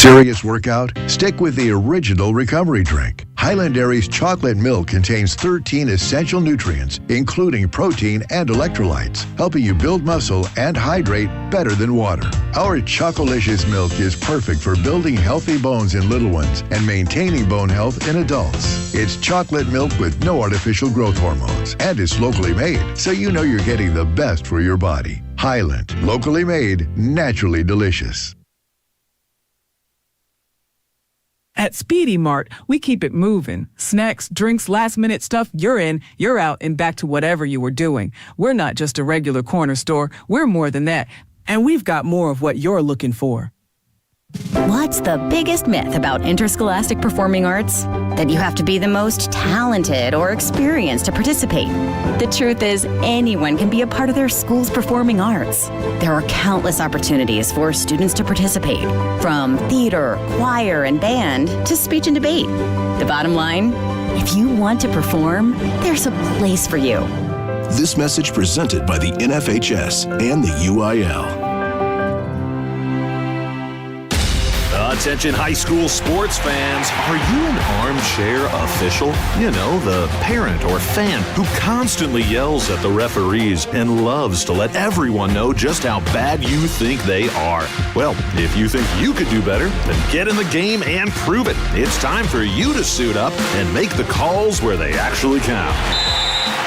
Serious workout? Stick with the original recovery drink. Highland Dairy's chocolate milk contains 13 essential nutrients, including protein and electrolytes, helping you build muscle and hydrate better than water. Our Chocolicious milk is perfect for building healthy bones in little ones and maintaining bone health in adults. It's chocolate milk with no artificial growth hormones, and it's locally made, so you know you're getting the best for your body. Highland, locally made, naturally delicious. At Speedy Mart, we keep it moving. Snacks, drinks, last-minute stuff, you're in, you're out, and back to whatever you were doing. We're not just a regular corner store. We're more than that. And we've got more of what you're looking for. What's the biggest myth about interscholastic performing arts? That you have to be the most talented or experienced to participate. The truth is, anyone can be a part of their school's performing arts. There are countless opportunities for students to participate, from theater, choir, and band to speech and debate. The bottom line, if you want to perform, there's a place for you. This message presented by the NFHS and the UIL. Attention high school sports fans, are you an armchair official? You know, the parent or fan who constantly yells at the referees and loves to let everyone know just how bad you think they are. Well, if you think you could do better, then get in the game and prove it. It's time for you to suit up and make the calls where they actually count.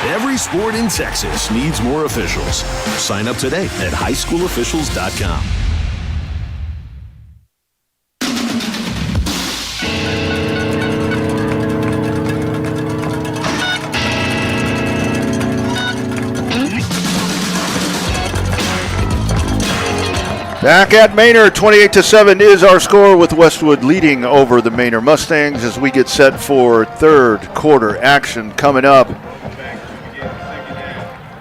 Every sport in Texas needs more officials. Sign up today at highschoolofficials.com. Back at Manor, 28-7 is our score, with Westwood leading over the Manor Mustangs as we get set for third quarter action coming up.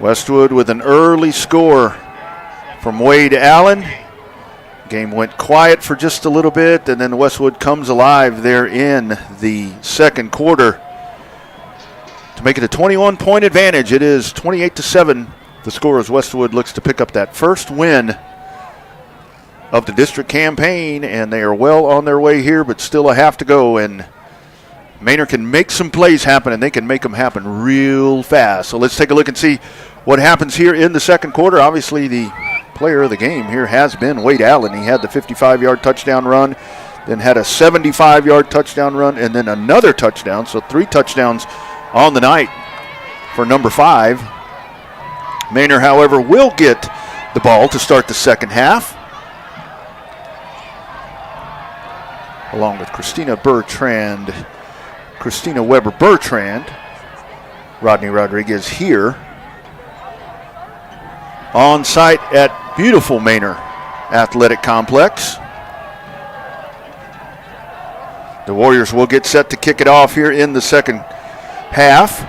Westwood with an early score from Wade Allen. Game went quiet for just a little bit, and then Westwood comes alive there in the second quarter to make it a 21-point advantage. It is 28-7. The score as Westwood looks to pick up that first win of the district campaign, and they are well on their way here, but still a half to go, and Manor can make some plays happen, and they can make them happen real fast. So let's take a look and see what happens here in the second quarter. Obviously, the player of the game here has been Wade Allen. He had the 55-yard touchdown run, then had a 75-yard touchdown run, and then another touchdown, so 3 touchdowns on the night for number 5. Manor, however, will get the ball to start the second half, along with Christina Weber-Bertrand. Rodney Rodriguez here on site at beautiful Manor Athletic Complex. The Warriors will get set to kick it off here in the second half.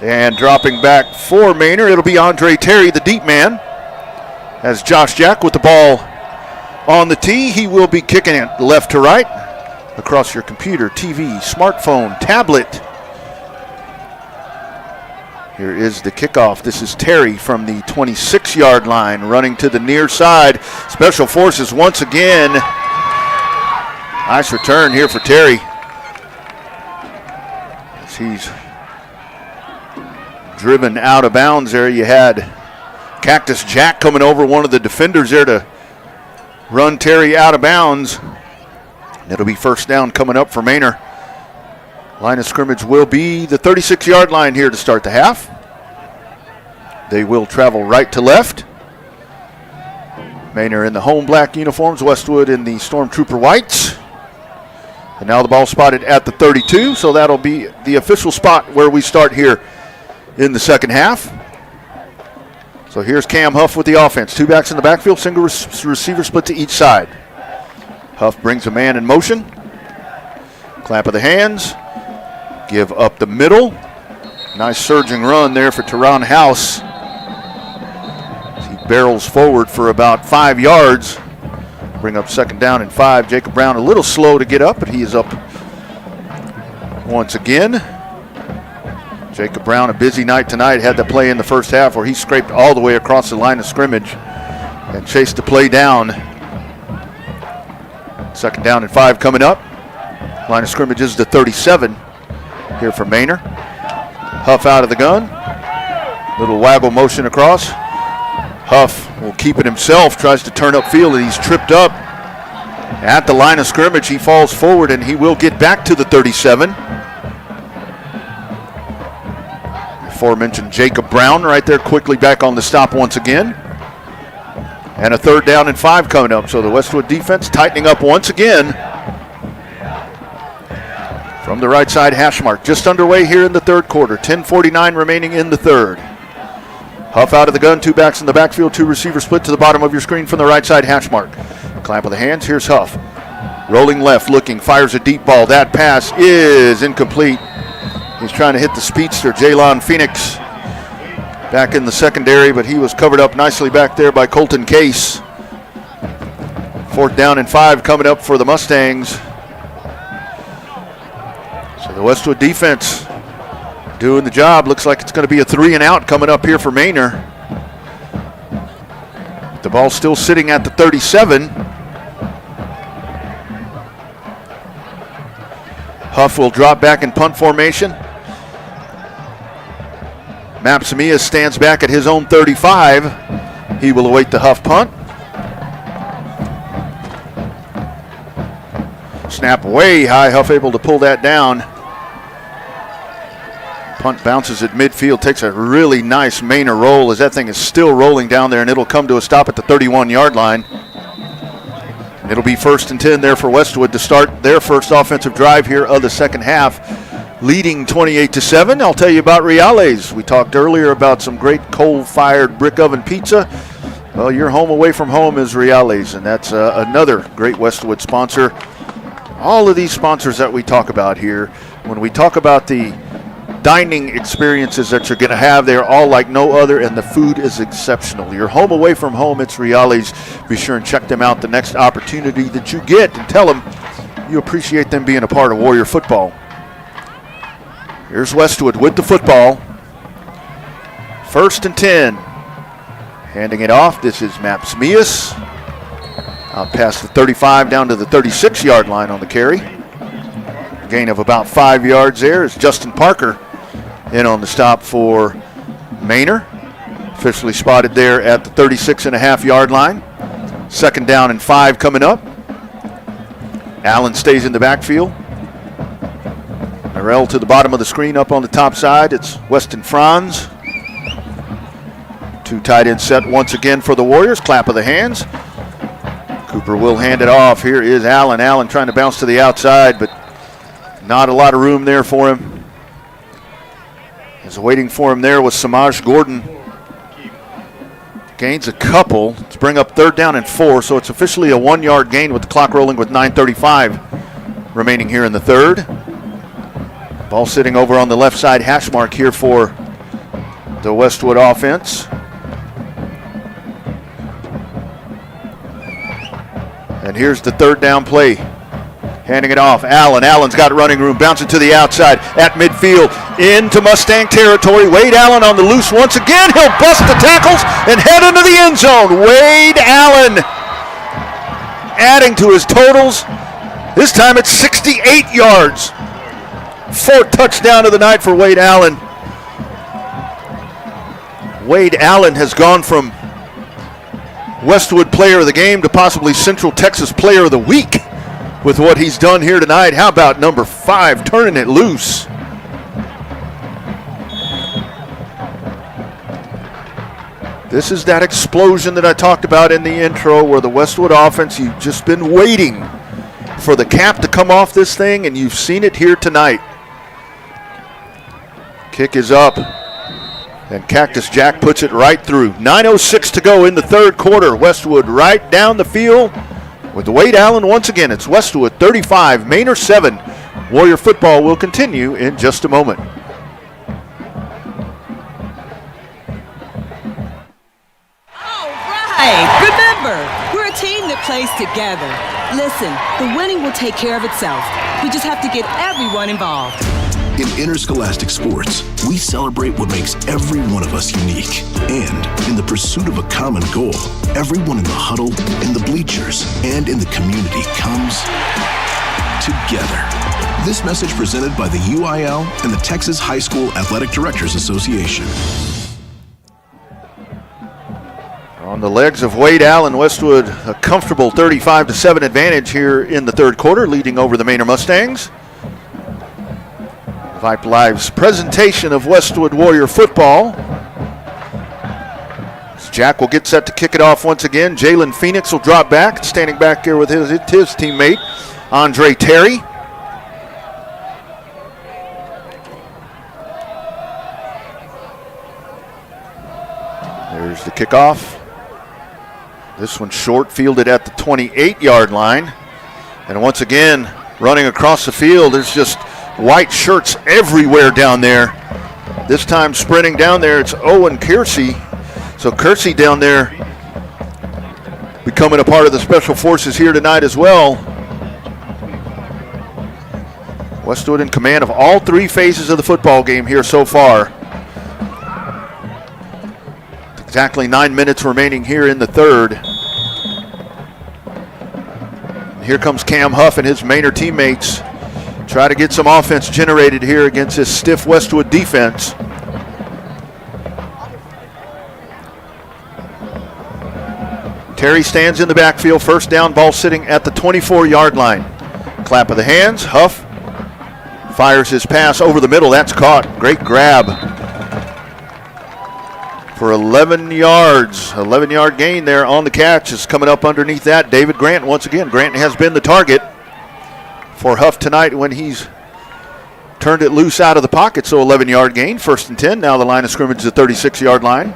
And dropping back for Manor, it'll be Andre Terry, the deep man, as Josh Jack with the ball on the tee. He will be kicking it left to right across your computer, TV, smartphone, tablet. Here is the kickoff. This is Terry from the 26-yard line, running to the near side. Special Forces once again. Nice return here for Terry, as he's driven out of bounds there. You had Cactus Jack coming over, one of the defenders there, to run Terry out of bounds. It'll be first down coming up for Manor. Line of scrimmage will be the 36-yard line here to start the half. They will travel right to left. Manor in the home black uniforms, Westwood in the Stormtrooper whites. And now the ball spotted at the 32, so that'll be the official spot where we start here in the second half. So here's Cam Huff with the offense. 2 backs in the backfield, single receiver split to each side. Huff brings a man in motion. Clap of the hands. Give up the middle. Nice surging run there for Teron House. He barrels forward for about 5 yards. Bring up second down and 5. Jacob Brown a little slow to get up, but he is up once again. Jacob Brown, a busy night tonight, had to play in the first half where he scraped all the way across the line of scrimmage and chased the play down. 2nd down and 5 coming up. Line of scrimmage is the 37 here for Manor. Huff out of the gun. Little waggle motion across. Huff will keep it himself, tries to turn upfield, and he's tripped up. At the line of scrimmage, he falls forward, and he will get back to the 37. Aforementioned Jacob Brown right there, quickly back on the stop once again. And a 3rd down and 5 coming up. So the Westwood defense tightening up once again. From the right side hash mark, just underway here in the 3rd quarter. 10:49 remaining in the 3rd. Huff out of the gun, 2 backs in the backfield, 2 receivers split to the bottom of your screen from the right side hash mark. Clamp of the hands, here's Huff. Rolling left, looking, fires a deep ball. That pass is incomplete. He's trying to hit the speedster, Jalon Phoenix, back in the secondary, but he was covered up nicely back there by Colton Case. 4th down and 5 coming up for the Mustangs. So the Westwood defense doing the job. Looks like it's going to be a 3 and out coming up here for Manor. The ball still sitting at the 37. Huff will drop back in punt formation. Mapsamia stands back at his own 35. He will await the Huff punt. Snap way high. Huff able to pull that down. Punt bounces at midfield, takes a really nice Manor roll as that thing is still rolling down there, and it'll come to a stop at the 31-yard line. And it'll be 1st and 10 there for Westwood to start their first offensive drive here of the 2nd half, leading 28-7. I'll tell you about Reales. We talked earlier about some great coal-fired brick oven pizza. Well, your home away from home is Reales, and that's another great Westwood sponsor. All of these sponsors that we talk about here, when we talk about the dining experiences that you're going to have, they're all like no other, and the food is exceptional. Your home away from home, it's Reales. Be sure and check them out the next opportunity that you get, and tell them you appreciate them being a part of Warrior football. Here's Westwood with the football. 1st and 10. Handing it off. This is Mapsmius. Out past the 35 down to the 36-yard line on the carry. Gain of about 5 yards there is Justin Parker in on the stop for Manor. Officially spotted there at the 36.5-yard line. 2nd down and 5 coming up. Allen stays in the backfield. Morrell to the bottom of the screen up on the top side. It's Weston Franz. 2 tight end set once again for the Warriors. Clap of the hands. Cooper will hand it off. Here is Allen. Allen trying to bounce to the outside, but not a lot of room there for him. As waiting for him there was Samaj Gordon. Gains a couple to bring up 3rd down and 4, so it's officially a 1-yard gain with the clock rolling with 9:35 remaining here in the 3rd. Ball sitting over on the left side hash mark here for the Westwood offense. And here's the 3rd down play. Handing it off. Allen. Allen's got running room. Bouncing to the outside at midfield. Into Mustang territory. Wade Allen on the loose once again. He'll bust the tackles and head into the end zone. Wade Allen adding to his totals. This time it's 68 yards. 4th touchdown of the night for Wade Allen. Wade Allen has gone from Westwood Player of the Game to possibly Central Texas Player of the Week with what he's done here tonight. How about number 5 turning it loose? This is that explosion that I talked about in the intro where the Westwood offense, you've just been waiting for the cap to come off this thing, and you've seen it here tonight. Kick is up, and Cactus Jack puts it right through. 9:06 to go in the 3rd quarter. Westwood right down the field with Wade Allen once again. It's Westwood 35, Manor 7. Warrior football will continue in just a moment. Remember, we're a team that plays together. Listen, the winning will take care of itself. We just have to get everyone involved. In interscholastic sports, we celebrate what makes every one of us unique. And in the pursuit of a common goal, everyone in the huddle, in the bleachers, and in the community comes together. This message presented by the UIL and the Texas High School Athletic Directors Association. On the legs of Wade Allen, Westwood a comfortable 35-7 advantage here in the third quarter, leading over the Manor Mustangs. Vype Live's presentation of Westwood Warrior football. Jack will get set to kick it off once again. Jalen Phoenix will drop back, standing back here with his teammate, Andre Terry. There's the kickoff. This one short, fielded at the 28-yard line. And once again, running across the field, there's just white shirts everywhere down there. This time sprinting down there, it's Owen Kersey. So Kersey down there becoming a part of the special forces here tonight as well. Westwood in command of all three phases of the football game here so far. Exactly 9 minutes remaining here in the third. And here comes Cam Huff and his Manor teammates. Try to get some offense generated here against this stiff Westwood defense. Terry stands in the backfield, first down, ball sitting at the 24-yard line. Clap of the hands, Huff fires his pass over the middle, that's caught. Great grab for 11 yards. 11-yard gain there on the catch is coming up underneath that. David Grant once again. Grant has been the target for Huff tonight when he's turned it loose out of the pocket. So 11-yard gain, 1st and 10. Now the line of scrimmage is the 36-yard line.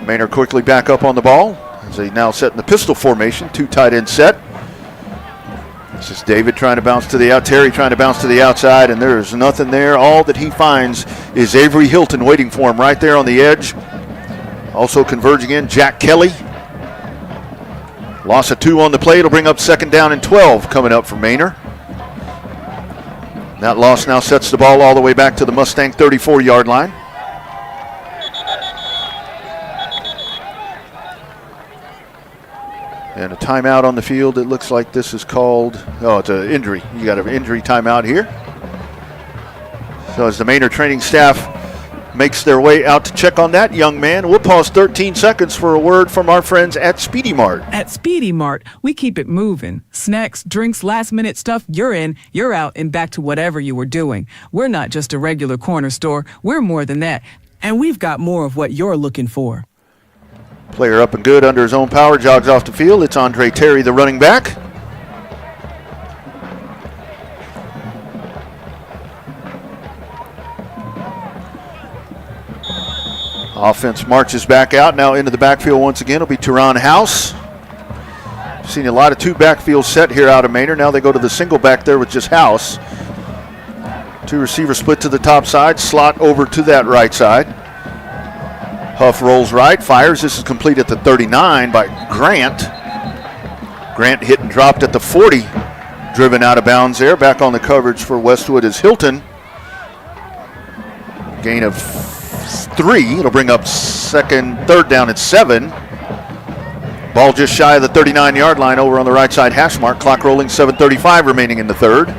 Manor quickly back up on the ball as they now set in the pistol formation, 2 tight end set. This is David trying to bounce to the out, Terry trying to bounce to the outside, and there's nothing there. All that he finds is Avery Hilton waiting for him right there on the edge. Also converging in, Jack Kelly. Loss of 2 on the play. It'll bring up 2nd down and 12 coming up for Manor. That loss now sets the ball all the way back to the Mustang 34-yard line. And a timeout on the field. It looks like this is called, it's an injury. You got an injury timeout here. So as the Manor training staff makes their way out to check on that young man, we'll pause 13 seconds for a word from our friends at Speedy Mart. At Speedy Mart, we keep it moving. Snacks, drinks, last-minute stuff, you're in, you're out, and back to whatever you were doing. We're not just a regular corner store. We're more than that. And we've got more of what you're looking for. Player up and good under his own power, jogs off the field. It's Andre Terry, the running back. Offense marches back out, now into the backfield once again. It'll be Teron House. Seen a lot of 2 backfields set here out of Manor. Now they go to the single back there with just House. 2 receivers split to the top side, slot over to that right side. Huff rolls right, fires. This is complete at the 39 by Grant. Grant hit and dropped at the 40. Driven out of bounds there. Back on the coverage for Westwood is Hilton. Gain of 3. It'll bring up 3rd down and 7. Ball just shy of the 39-yard line over on the right side hash mark. Clock rolling, 7:35 remaining in the third.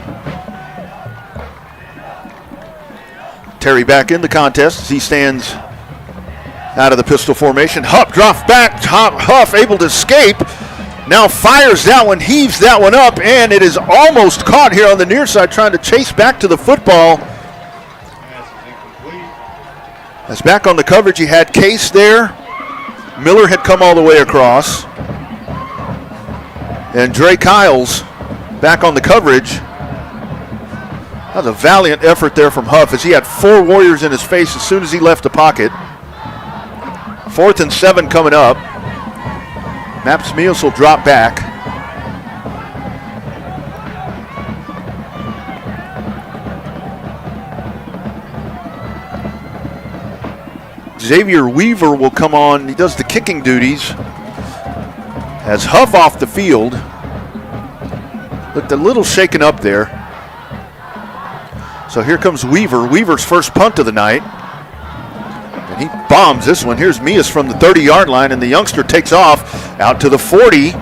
Terry back in the contest as he stands out of the pistol formation. Huff drops back. Huff able to escape. Now fires that one, heaves that one up, and it is almost caught here on the near side, trying to chase back to the football. As back on the coverage, he had Case there. Miller had come all the way across. And Dre Kiles back on the coverage. That was a valiant effort there from Huff as he had 4 Warriors in his face as soon as he left the pocket. 4th and 7 coming up. Maps Meals will drop back. Xavier Weaver will come on. He does the kicking duties. As Huff off the field. Looked a little shaken up there. So here comes Weaver. Weaver's first punt of the night. And he bombs this one. Here's Mias from the 30-yard line, and the youngster takes off out to the 40.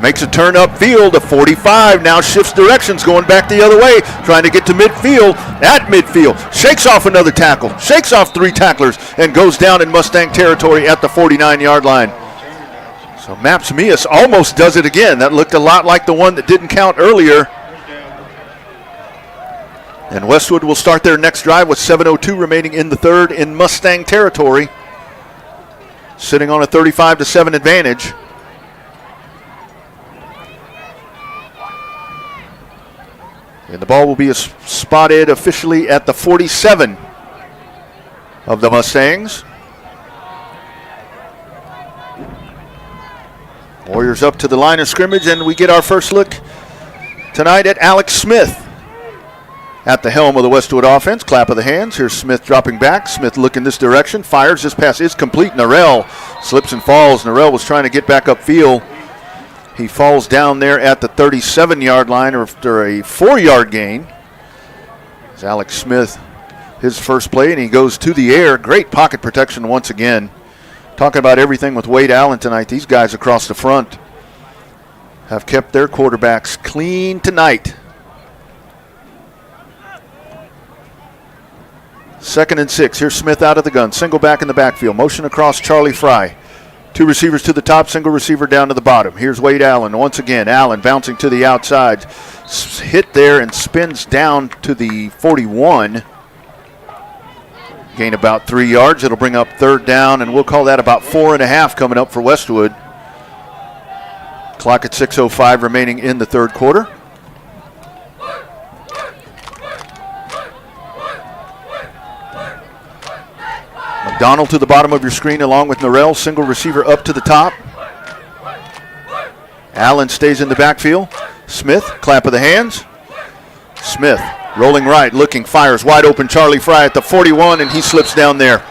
Makes a turn upfield. The 45 now shifts directions, going back the other way, trying to get to midfield. At midfield, shakes off another tackle, shakes off 3 tacklers, and goes down in Mustang territory at the 49-yard line. So Maps Mias almost does it again. That looked a lot like the one that didn't count earlier. And Westwood will start their next drive with 7:02 remaining in the third in Mustang territory, sitting on a 35-7 advantage. And the ball will be spotted officially at the 47 of the Mustangs. Warriors up to the line of scrimmage, and we get our first look tonight at Alex Smith at the helm of the Westwood offense. Clap of the hands. Here's Smith dropping back. Smith looking this direction. Fires. This pass is complete. Norrell slips and falls. Norrell was trying to get back upfield. He falls down there at the 37-yard line after a 4-yard gain. It's Alex Smith, his first play, and he goes to the air. Great pocket protection once again. Talking about everything with Wade Allen tonight. These guys across the front have kept their quarterbacks clean tonight. 2nd and 6. Here's Smith out of the gun. Single back in the backfield. Motion across Charlie Fry. 2 receivers to the top, single receiver down to the bottom. Here's Wade Allen once again. Allen bouncing to the outside. Hit there and spins down to the 41. Gain about 3 yards. It'll bring up 3rd down, and we'll call that about 4.5 coming up for Westwood. Clock at 6:05 remaining in the third quarter. McDonald to the bottom of your screen along with Norrell. Single receiver up to the top. Allen stays in the backfield. Smith, clap of the hands. Smith rolling right, looking, fires wide open. Charlie Fry at the 41, and he slips down there.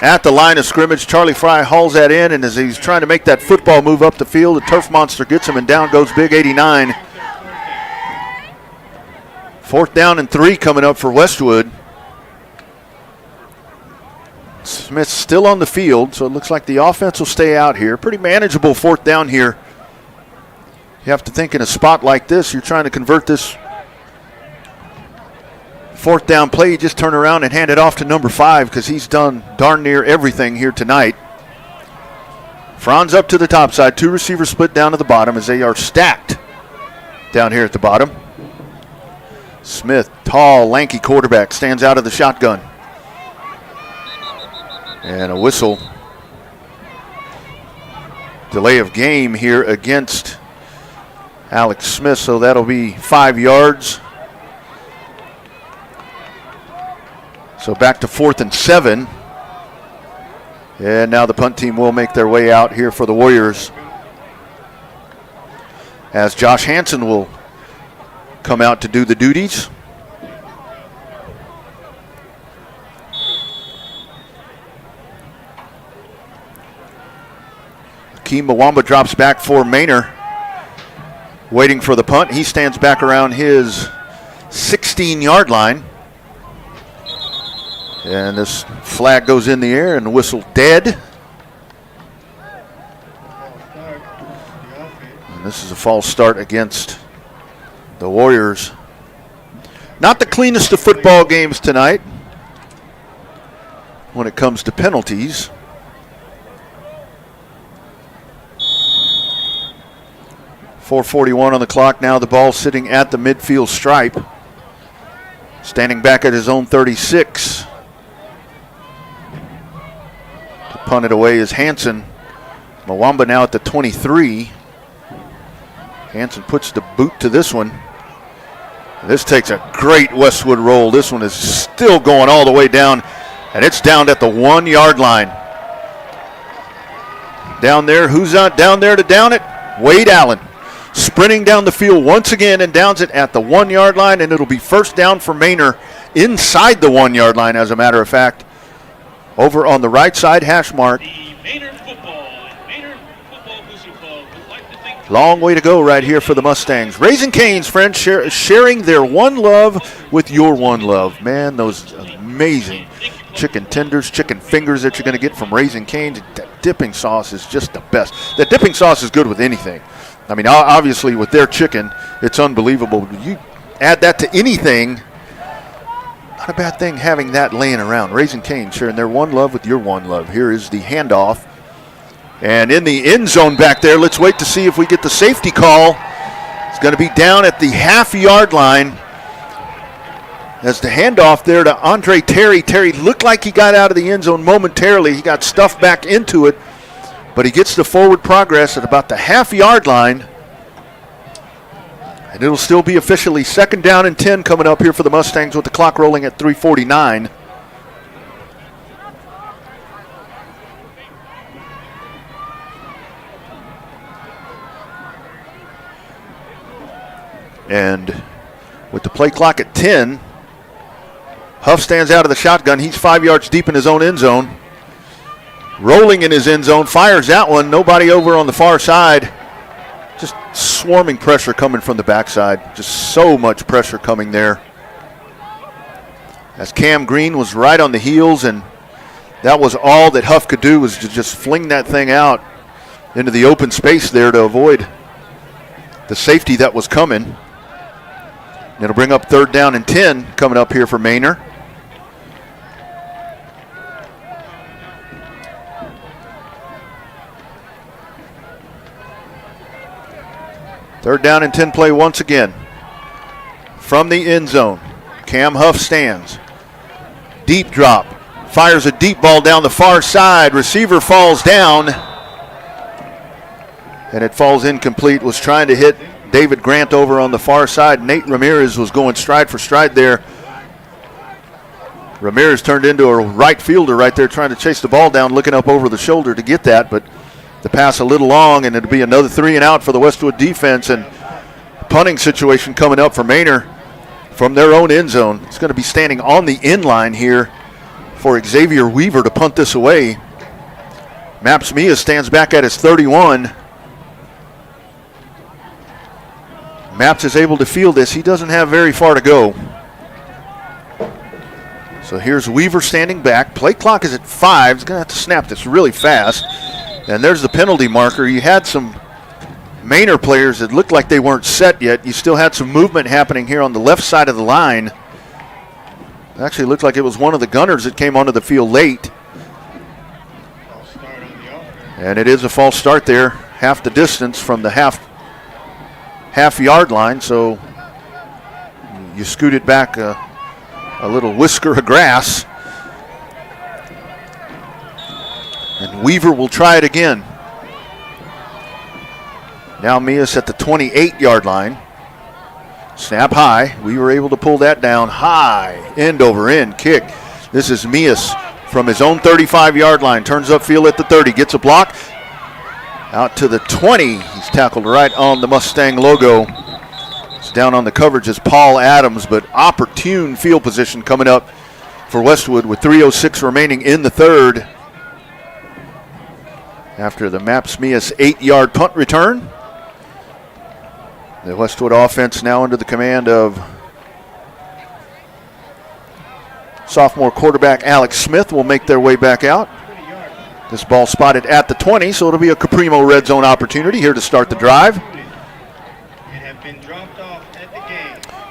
At the line of scrimmage, Charlie Fry hauls that in, and as he's trying to make that football move up the field, the turf monster gets him, and down goes Big 89. 4th down and 3 coming up for Westwood. Smith still on the field, so it looks like the offense will stay out here. Pretty manageable 4th down here. You have to think in a spot like this, you're trying to convert this 4th down play. You just turn around and hand it off to number 5 because he's done darn near everything here tonight. Franz up to the top side. 2 receivers split down to the bottom as they are stacked down here at the bottom. Smith, tall, lanky quarterback, stands out of the shotgun. And a whistle. Delay of game here against Alex Smith, so that'll be 5 yards. So back to 4th and 7. And now the punt team will make their way out here for the Warriors, as Josh Hansen will come out to do the duties. Akeem Mwamba drops back for Manor, waiting for the punt. He stands back around his 16-yard line. And this flag goes in the air and the whistle dead. And this is a false start against the Warriors. Not the cleanest of football games tonight when it comes to penalties. .441 on the clock now. The ball sitting at the midfield stripe. Standing back at his own 36. To punt it away is Hansen. Mwamba now at the 23. Hansen puts the boot to this one. This takes a great Westwood roll. This one is still going all the way down, and it's down at the 1-yard line. Down there, who's not down there to down it? Wade Allen. Sprinting down the field once again and downs it at the 1-yard line, and it'll be first down for Manor inside the 1-yard line, as a matter of fact. Over on the right side hash mark. The Manor Football Booster Club Long way to go right here for the Mustangs. Raising Cane's, friends, sharing their one love with your one love. Man, those amazing chicken tenders, chicken fingers that you're going to get from Raising Cane's. That dipping sauce is just the best. That dipping sauce is good with anything. I mean, obviously with their chicken, it's unbelievable. You add that to anything, not a bad thing having that laying around. Raising Cane's sharing their one love with your one love. Here is the handoff. And in the end zone back there, let's wait to see if we get the safety call. It's going to be down at the half-yard line. As the handoff there to Andre Terry. Terry looked like he got out of the end zone momentarily. He got stuffed back into it. But he gets the forward progress at about the half-yard line. And it'll still be officially 2nd down and 10 coming up here for the Mustangs with the clock rolling at 3:49. And with the play clock at 10, Huff stands out of the shotgun. He's 5 yards deep in his own end zone. Rolling in his end zone, fires that one. Nobody over on the far side. Just swarming pressure coming from the backside. Just so much pressure coming there. As Cam Green was right on the heels, and that was all that Huff could do, was to just fling that thing out into the open space there to avoid the safety that was coming. It'll bring up 3rd down and 10 coming up here for Manor. Third down and 10 play once again. From the end zone, Cam Huff stands. Deep drop. Fires a deep ball down the far side. Receiver falls down. And it falls incomplete. Was trying to hit David Grant over on the far side. Nate Ramirez was going stride for stride there. Ramirez turned into a right fielder right there trying to chase the ball down, looking up over the shoulder to get that, but the pass a little long, and it'll be another 3 and out for the Westwood defense, and punting situation coming up for Manor from their own end zone. It's going to be standing on the end line here for Xavier Weaver to punt this away. Maps Mia stands back at his 31. Maps is able to field this. He doesn't have very far to go. So here's Weaver standing back. Play clock is at 5. He's going to have to snap this really fast. And there's the penalty marker. You had some Manor players that looked like they weren't set yet. You still had some movement happening here on the left side of the line. It actually looked like it was one of the gunners that came onto the field late. And it is a false start there. Half the distance from the half-yard line. So you scoot it back a little whisker of grass. And Weaver will try it again. Now Mias at the 28-yard line. Snap high. We were able to pull that down high. End over end kick. This is Mias from his own 35-yard line. Turns upfield at the 30. Gets a block. Out to the 20. He's tackled right on the Mustang logo. It's down on the coverage as Paul Adams, but opportune field position coming up for Westwood with 3:06 remaining in the third. After the Maps Mias 8-yard punt return. The Westwood offense now under the command of sophomore quarterback Alex Smith will make their way back out. This ball spotted at the 20, so it'll be a Caprimo red zone opportunity here to start the drive.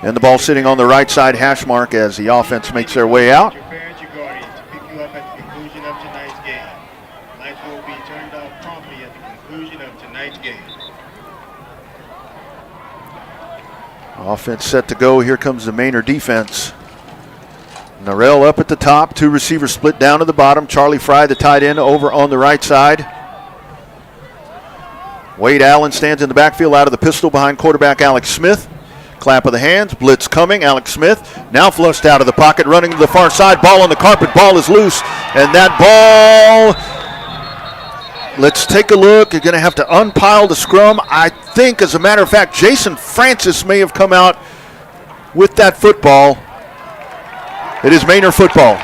And the ball sitting on the right side hash mark as the offense makes their way out. Offense set to go. Here comes the Manor defense. Narell up at the top. 2 receivers split down to the bottom. Charlie Fry, the tight end, over on the right side. Wade Allen stands in the backfield out of the pistol behind quarterback Alex Smith. Clap of the hands. Blitz coming. Alex Smith now flushed out of the pocket, running to the far side. Ball on the carpet. Ball is loose. And that ball... Let's take a look. You're going to have to unpile the scrum. I think, as a matter of fact, Jason Francis may have come out with that football. It is Manor football.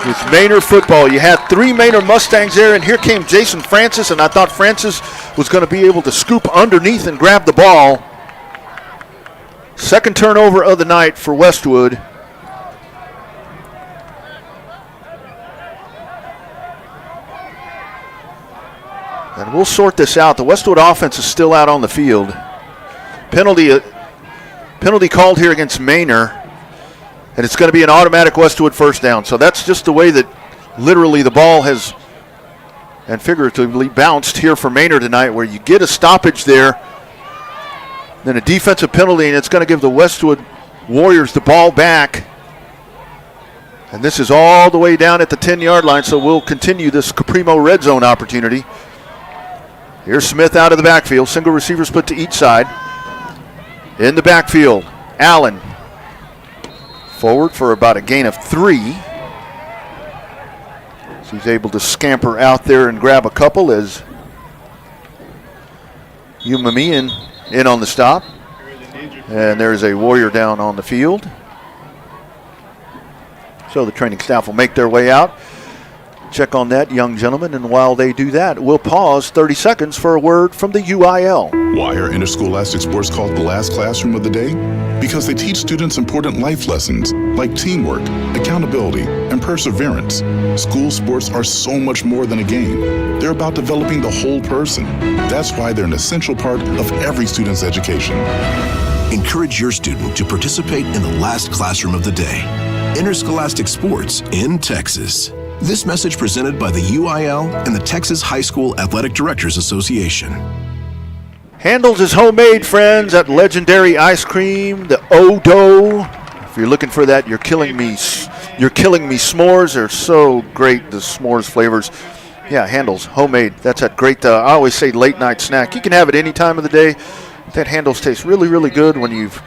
It's Manor football. You had 3 Manor Mustangs there, and here came Jason Francis, and I thought Francis was going to be able to scoop underneath and grab the ball. Second turnover of the night for Westwood. And we'll sort this out. The Westwood offense is still out on the field. Penalty called here against Manor. And it's going to be an automatic Westwood first down. So that's just the way that literally the ball has and figuratively bounced here for Manor tonight, where you get a stoppage there, then a defensive penalty, and it's going to give the Westwood Warriors the ball back. And this is all the way down at the 10-yard line, so we'll continue this Caprimo red zone opportunity. Here's Smith out of the backfield. Single receiver split to each side. In the backfield, Allen. Forward for about a gain of 3. So he's able to scamper out there and grab a couple as Umami in on the stop. And there's a Warrior down on the field. So the training staff will make their way out, check on that young gentleman, and while they do that, we'll pause 30 seconds for a word from the UIL. Why are interscholastic sports called the last classroom of the day? Because they teach students important life lessons like teamwork, accountability, and perseverance. School sports are so much more than a game. They're about developing the whole person. That's why they're an essential part of every student's education. Encourage your student to participate in the last classroom of the day. Interscholastic sports in Texas. This message presented by the UIL and the Texas High School Athletic Directors Association. Handles is homemade, friends, at Legendary Ice Cream, the Odo. If you're looking for that, you're killing me. You're killing me s'mores. They're so great, the s'mores flavors. Yeah, Handles, homemade. That's a great, I always say late night snack. You can have it any time of the day. That Handles tastes really, really good when you've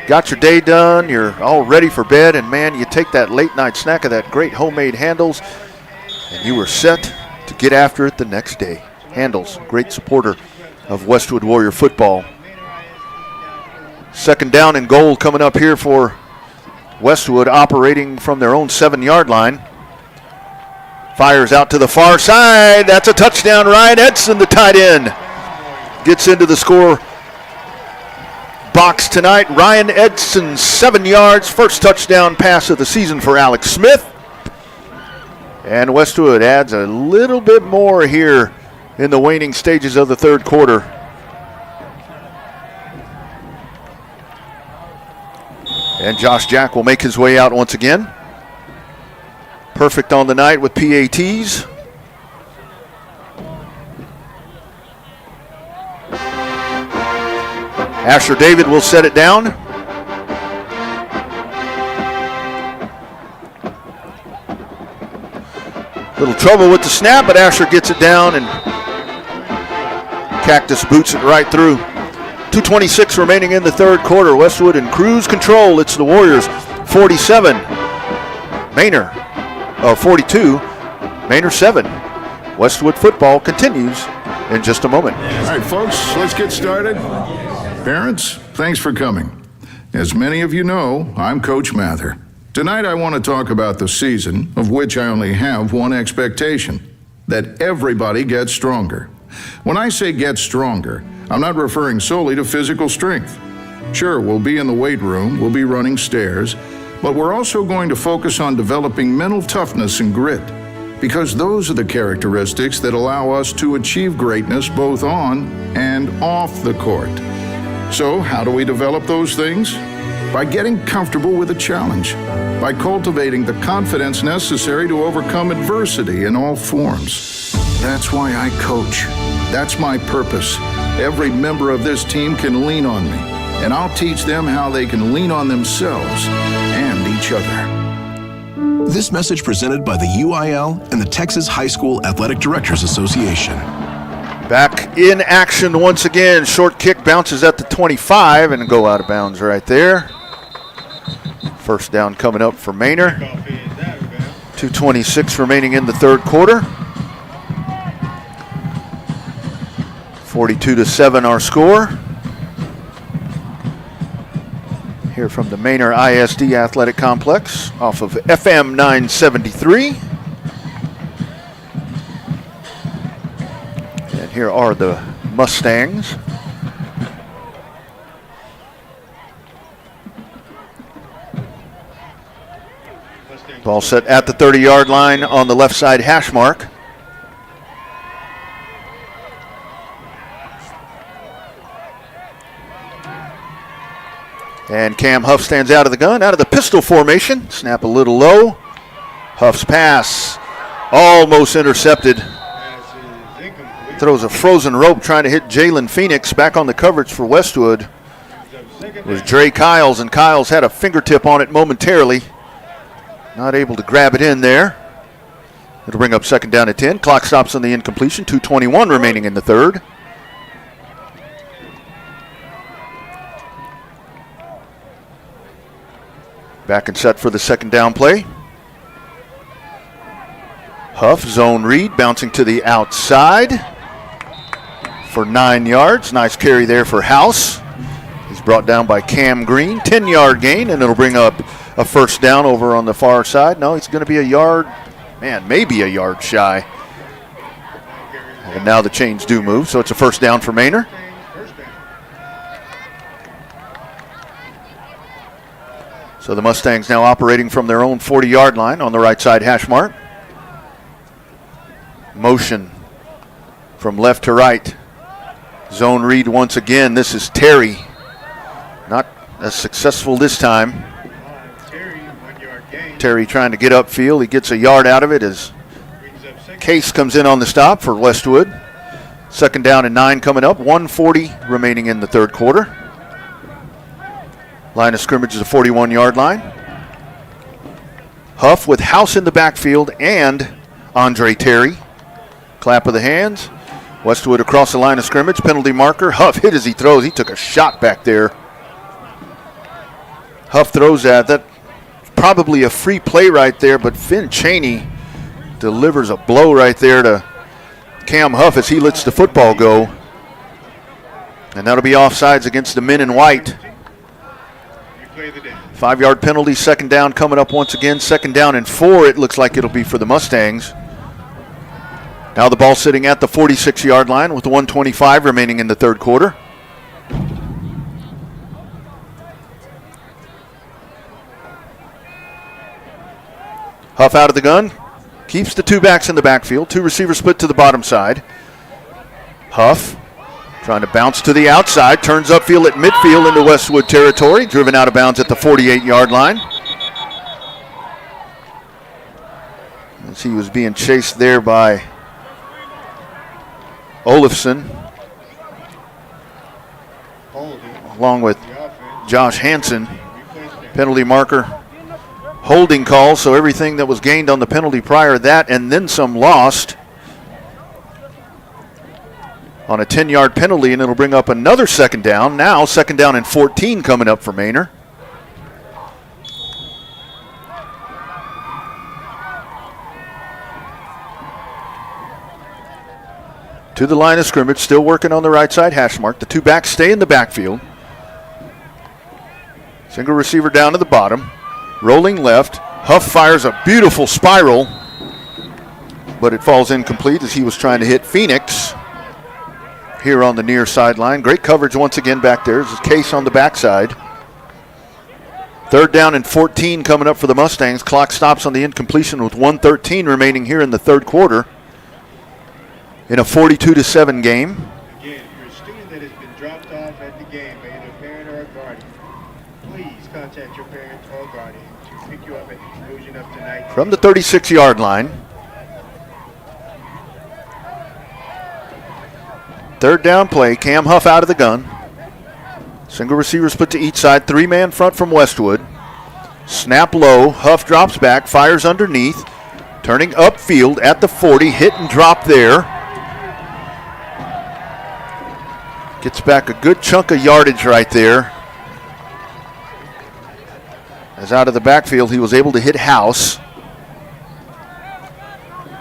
got your day done, you're all ready for bed, and man, you take that late night snack of that great homemade Handles, and you are set to get after it the next day. Handles, great supporter of Westwood Warrior football. Second down and goal coming up here for Westwood, operating from their own 7-yard line. Fires out to the far side. That's a touchdown. Ryan Edson, the tight end, gets into the score box tonight. Ryan Edson, 7 yards, first touchdown pass of the season for Alex Smith. And Westwood adds a little bit more here in the waning stages of the third quarter. And Josh Jack will make his way out once again. Perfect on the night with PATs. Asher David will set it down. Little trouble with the snap, but Asher gets it down, and Cactus boots it right through. 2:26 remaining in the third quarter. Westwood in cruise control. It's the Warriors 47, Manor 42, Manor 7. Westwood football continues in just a moment. All right, folks, let's get started. Parents, thanks for coming. As many of you know, I'm Coach Mather. Tonight I want to talk about the season, of which I only have one expectation: that everybody gets stronger. When I say get stronger, I'm not referring solely to physical strength. Sure, we'll be in the weight room, we'll be running stairs, but we're also going to focus on developing mental toughness and grit, because those are the characteristics that allow us to achieve greatness both on and off the court. So, how do we develop those things? By getting comfortable with a challenge, by cultivating the confidence necessary to overcome adversity in all forms. That's why I coach. That's my purpose. Every member of this team can lean on me, and I'll teach them how they can lean on themselves and each other. This message presented by the UIL and the Texas High School Athletic Directors Association. Back in action once again. Short kick bounces at the 25 and go out of bounds right there. First down coming up for Manor. 2:26 remaining in the third quarter. 42-7 our score. Here from the Manor ISD Athletic Complex off of FM 973. And here are the Mustangs. Ball set at the 30-yard line on the left side hash mark. And Cam Huff stands out of the gun, out of the pistol formation. Snap a little low. Huff's pass almost intercepted. Throws a frozen rope trying to hit Jalen Phoenix. Back on the coverage for Westwood was Dre Kiles, and Kiles had a fingertip on it momentarily. Not able to grab it in there. It'll bring up second down at 10. Clock stops on the incompletion. 2:21 remaining in the third. Back and set for the second down play. Huff, zone read, bouncing to the outside for 9 yards. Nice carry there for House. He's brought down by Cam Green. 10-yard gain, and it'll bring up a first down over on the far side. No, he's going to be a yard, maybe a yard shy. And now the chains do move, so it's a first down for Manor. So the Mustangs now operating from their own 40-yard line on the right side hash mark. Motion from left to right. Zone read once again. This is Terry. Not as successful this time. Terry trying to get upfield. He gets a yard out of it as Case comes in on the stop for Westwood. Second down and 9 coming up. 1:40 remaining in the third quarter. Line of scrimmage is a 41-yard line. Huff with House in the backfield and Andre Terry. Clap of the hands. Westwood across the line of scrimmage. Penalty marker. Huff hit as he throws. He took a shot back there. Huff throws that. Probably a free play right there, but Finn Chaney delivers a blow right there to Cam Huff as he lets the football go. And that'll be offsides against the men in white. 5-yard penalty, second down coming up once again. Second down and 4, it looks like it'll be for the Mustangs. Now the ball sitting at the 46-yard line with 1:25 remaining in the third quarter. Huff out of the gun. Keeps the two backs in the backfield. Two receivers split to the bottom side. Huff trying to bounce to the outside. Turns upfield at midfield into Westwood territory. Driven out of bounds at the 48-yard line. As he was being chased there by Olafson, along with Josh Hansen. Penalty marker, holding call, so everything that was gained on the penalty prior to that and then some lost on a 10-yard penalty, and it'll bring up another second down. Now second down and 14 coming up for Manor. To the line of scrimmage, still working on the right side hash mark. The two backs stay in the backfield. Single receiver down to the bottom. Rolling left. Huff fires a beautiful spiral, but it falls incomplete as he was trying to hit Phoenix here on the near sideline. Great coverage once again back there. There's a Case on the backside. Third down and 14 coming up for the Mustangs. Clock stops on the incompletion with 1:13 remaining here in the third quarter. In a 42-7 game. Again, if you're a student that has been dropped off at the game by either a parent or a guardian, please contact your parent or guardian to pick you up at the conclusion of tonight. From the 36-yard line. Third down play. Cam Huff out of the gun. Single receiver split to each side. Three-man front from Westwood. Snap low. Huff drops back. Fires underneath. Turning upfield at the 40. Hit and drop there. Gets back a good chunk of yardage right there. As out of the backfield, he was able to hit House.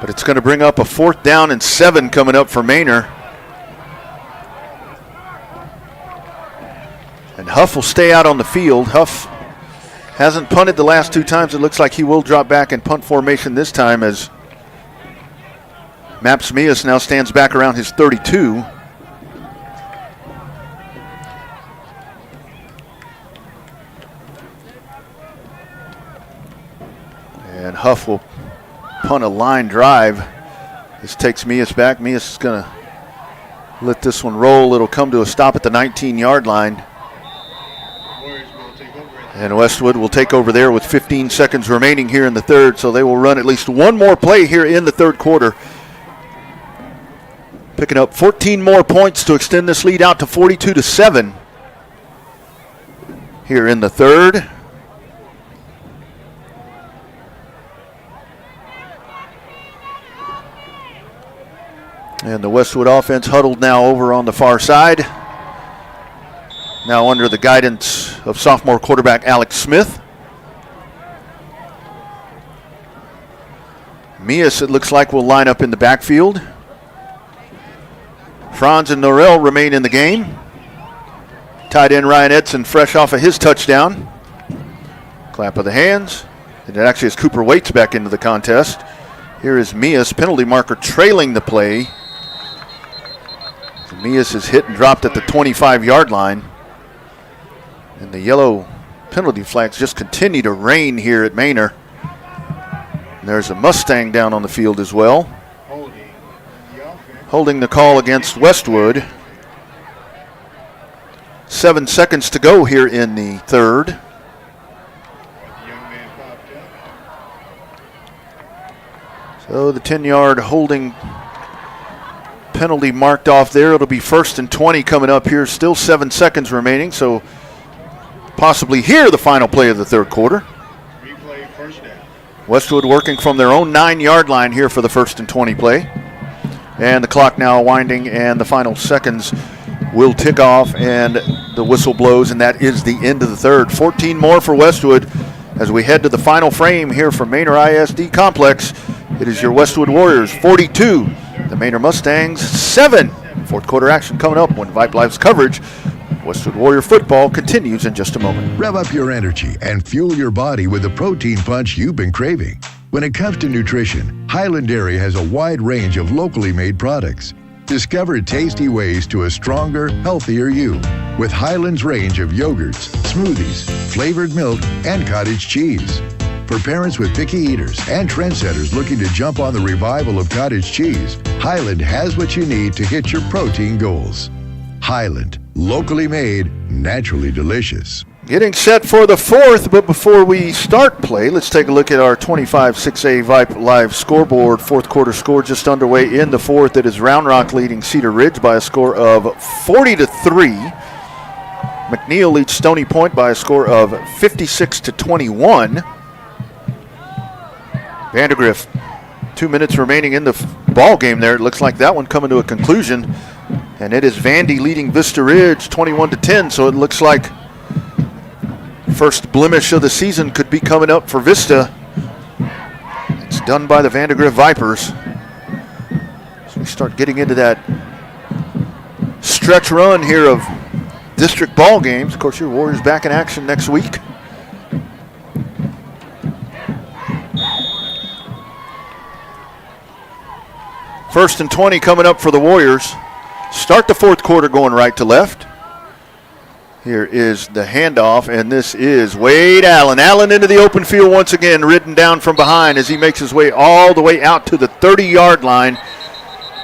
But it's going to bring up a 4th down and 7 coming up for Manor. And Huff will stay out on the field. Huff hasn't punted the last 2 times. It looks like he will drop back in punt formation this time as Maps Mias now stands back around his 32. Huff will punt a line drive. This takes Mias back. Mias is going to let this one roll. It'll come to a stop at the 19-yard line. And Westwood will take over there with 15 seconds remaining here in the third, so they will run at least one more play here in the third quarter. Picking up 14 more points to extend this lead out to 42-7 here in the third. And the Westwood offense huddled now over on the far side. Now under the guidance of sophomore quarterback Alex Smith. Mias, it looks like, will line up in the backfield. Franz and Norrell remain in the game. Tight end Ryan Edson fresh off of his touchdown. Clap of the hands. And it actually is Cooper Waits back into the contest. Here is Mias, penalty marker trailing the play. Mias is hit and dropped at the 25-yard line. And the yellow penalty flags just continue to rain here at Manor. And there's a Mustang down on the field as well. Holding the call against Westwood. 7 seconds to go here in the third. So the 10-yard holding penalty marked off there. It'll be 1st and 20 coming up here. Still 7 seconds remaining, so possibly here the final play of the third quarter. Westwood working from their own 9-yard line here for the 1st and 20 play. And the clock now winding, and the final seconds will tick off, and the whistle blows, and that is the end of the third. 14 more for Westwood as we head to the final frame here from Manor ISD Complex. It is your Westwood Warriors 42, the Manor Mustangs 7. Fourth quarter action coming up when Vype Live's coverage. Westwood Warrior football continues in just a moment. Rev up your energy and fuel your body with the protein punch you've been craving. When it comes to nutrition, Highland Dairy has a wide range of locally made products. Discover tasty ways to a stronger, healthier you with Highland's range of yogurts, smoothies, flavored milk, and cottage cheese. For parents with picky eaters and trendsetters looking to jump on the revival of cottage cheese, Highland has what you need to hit your protein goals. Highland, locally made, naturally delicious. Getting set for the fourth, but before we start play, let's take a look at our 25-6A Vype Live scoreboard. Fourth quarter score just underway in the fourth. It is Round Rock leading Cedar Ridge by a score of 40-3. McNeil leads Stony Point by a score of 56-21. Vandergrift, 2 minutes remaining in the ball game there. It looks like that one coming to a conclusion. And it is Vandy leading Vista Ridge 21-10, so it looks like first blemish of the season could be coming up for Vista. It's done by the Vandergrift Vipers. So we start getting into that stretch run here of district ball games. Of course, your Warriors back in action next week. First and 20 coming up for the Warriors. Start the fourth quarter going right to left. Here is the handoff, and this is Wade Allen. Allen into the open field once again, ridden down from behind as he makes his way all the way out to the 30-yard line.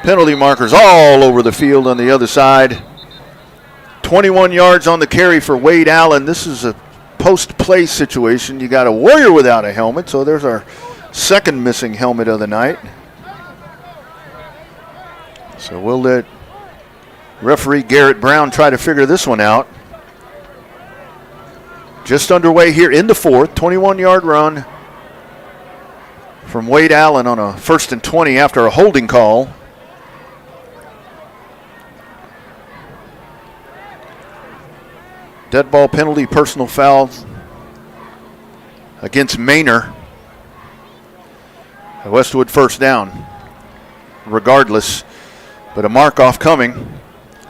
Penalty markers all over the field on the other side. 21 yards on the carry for Wade Allen. This is a post-play situation. You got a Warrior without a helmet, so there's our second missing helmet of the night. So we'll let referee Garrett Brown try to figure this one out. Just underway here in the fourth, 21-yard run from Wade Allen on a 1st and 20 after a holding call. Dead ball penalty, personal foul against Manor. Westwood first down, regardless, but a mark-off coming.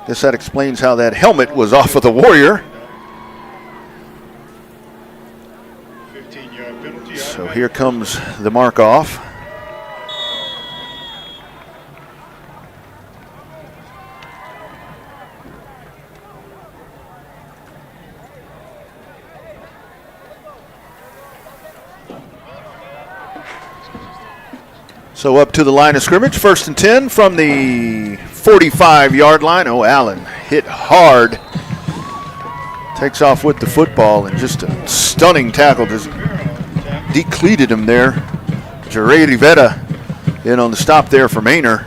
Guess that explains how that helmet was off of the Warrior. So here comes the mark-off. So up to the line of scrimmage, 1st and 10 from the 45-yard line. Oh, Allen hit hard. Takes off with the football and just a stunning tackle. Just decleated him there. Jere Rivera in on the stop there for Manor.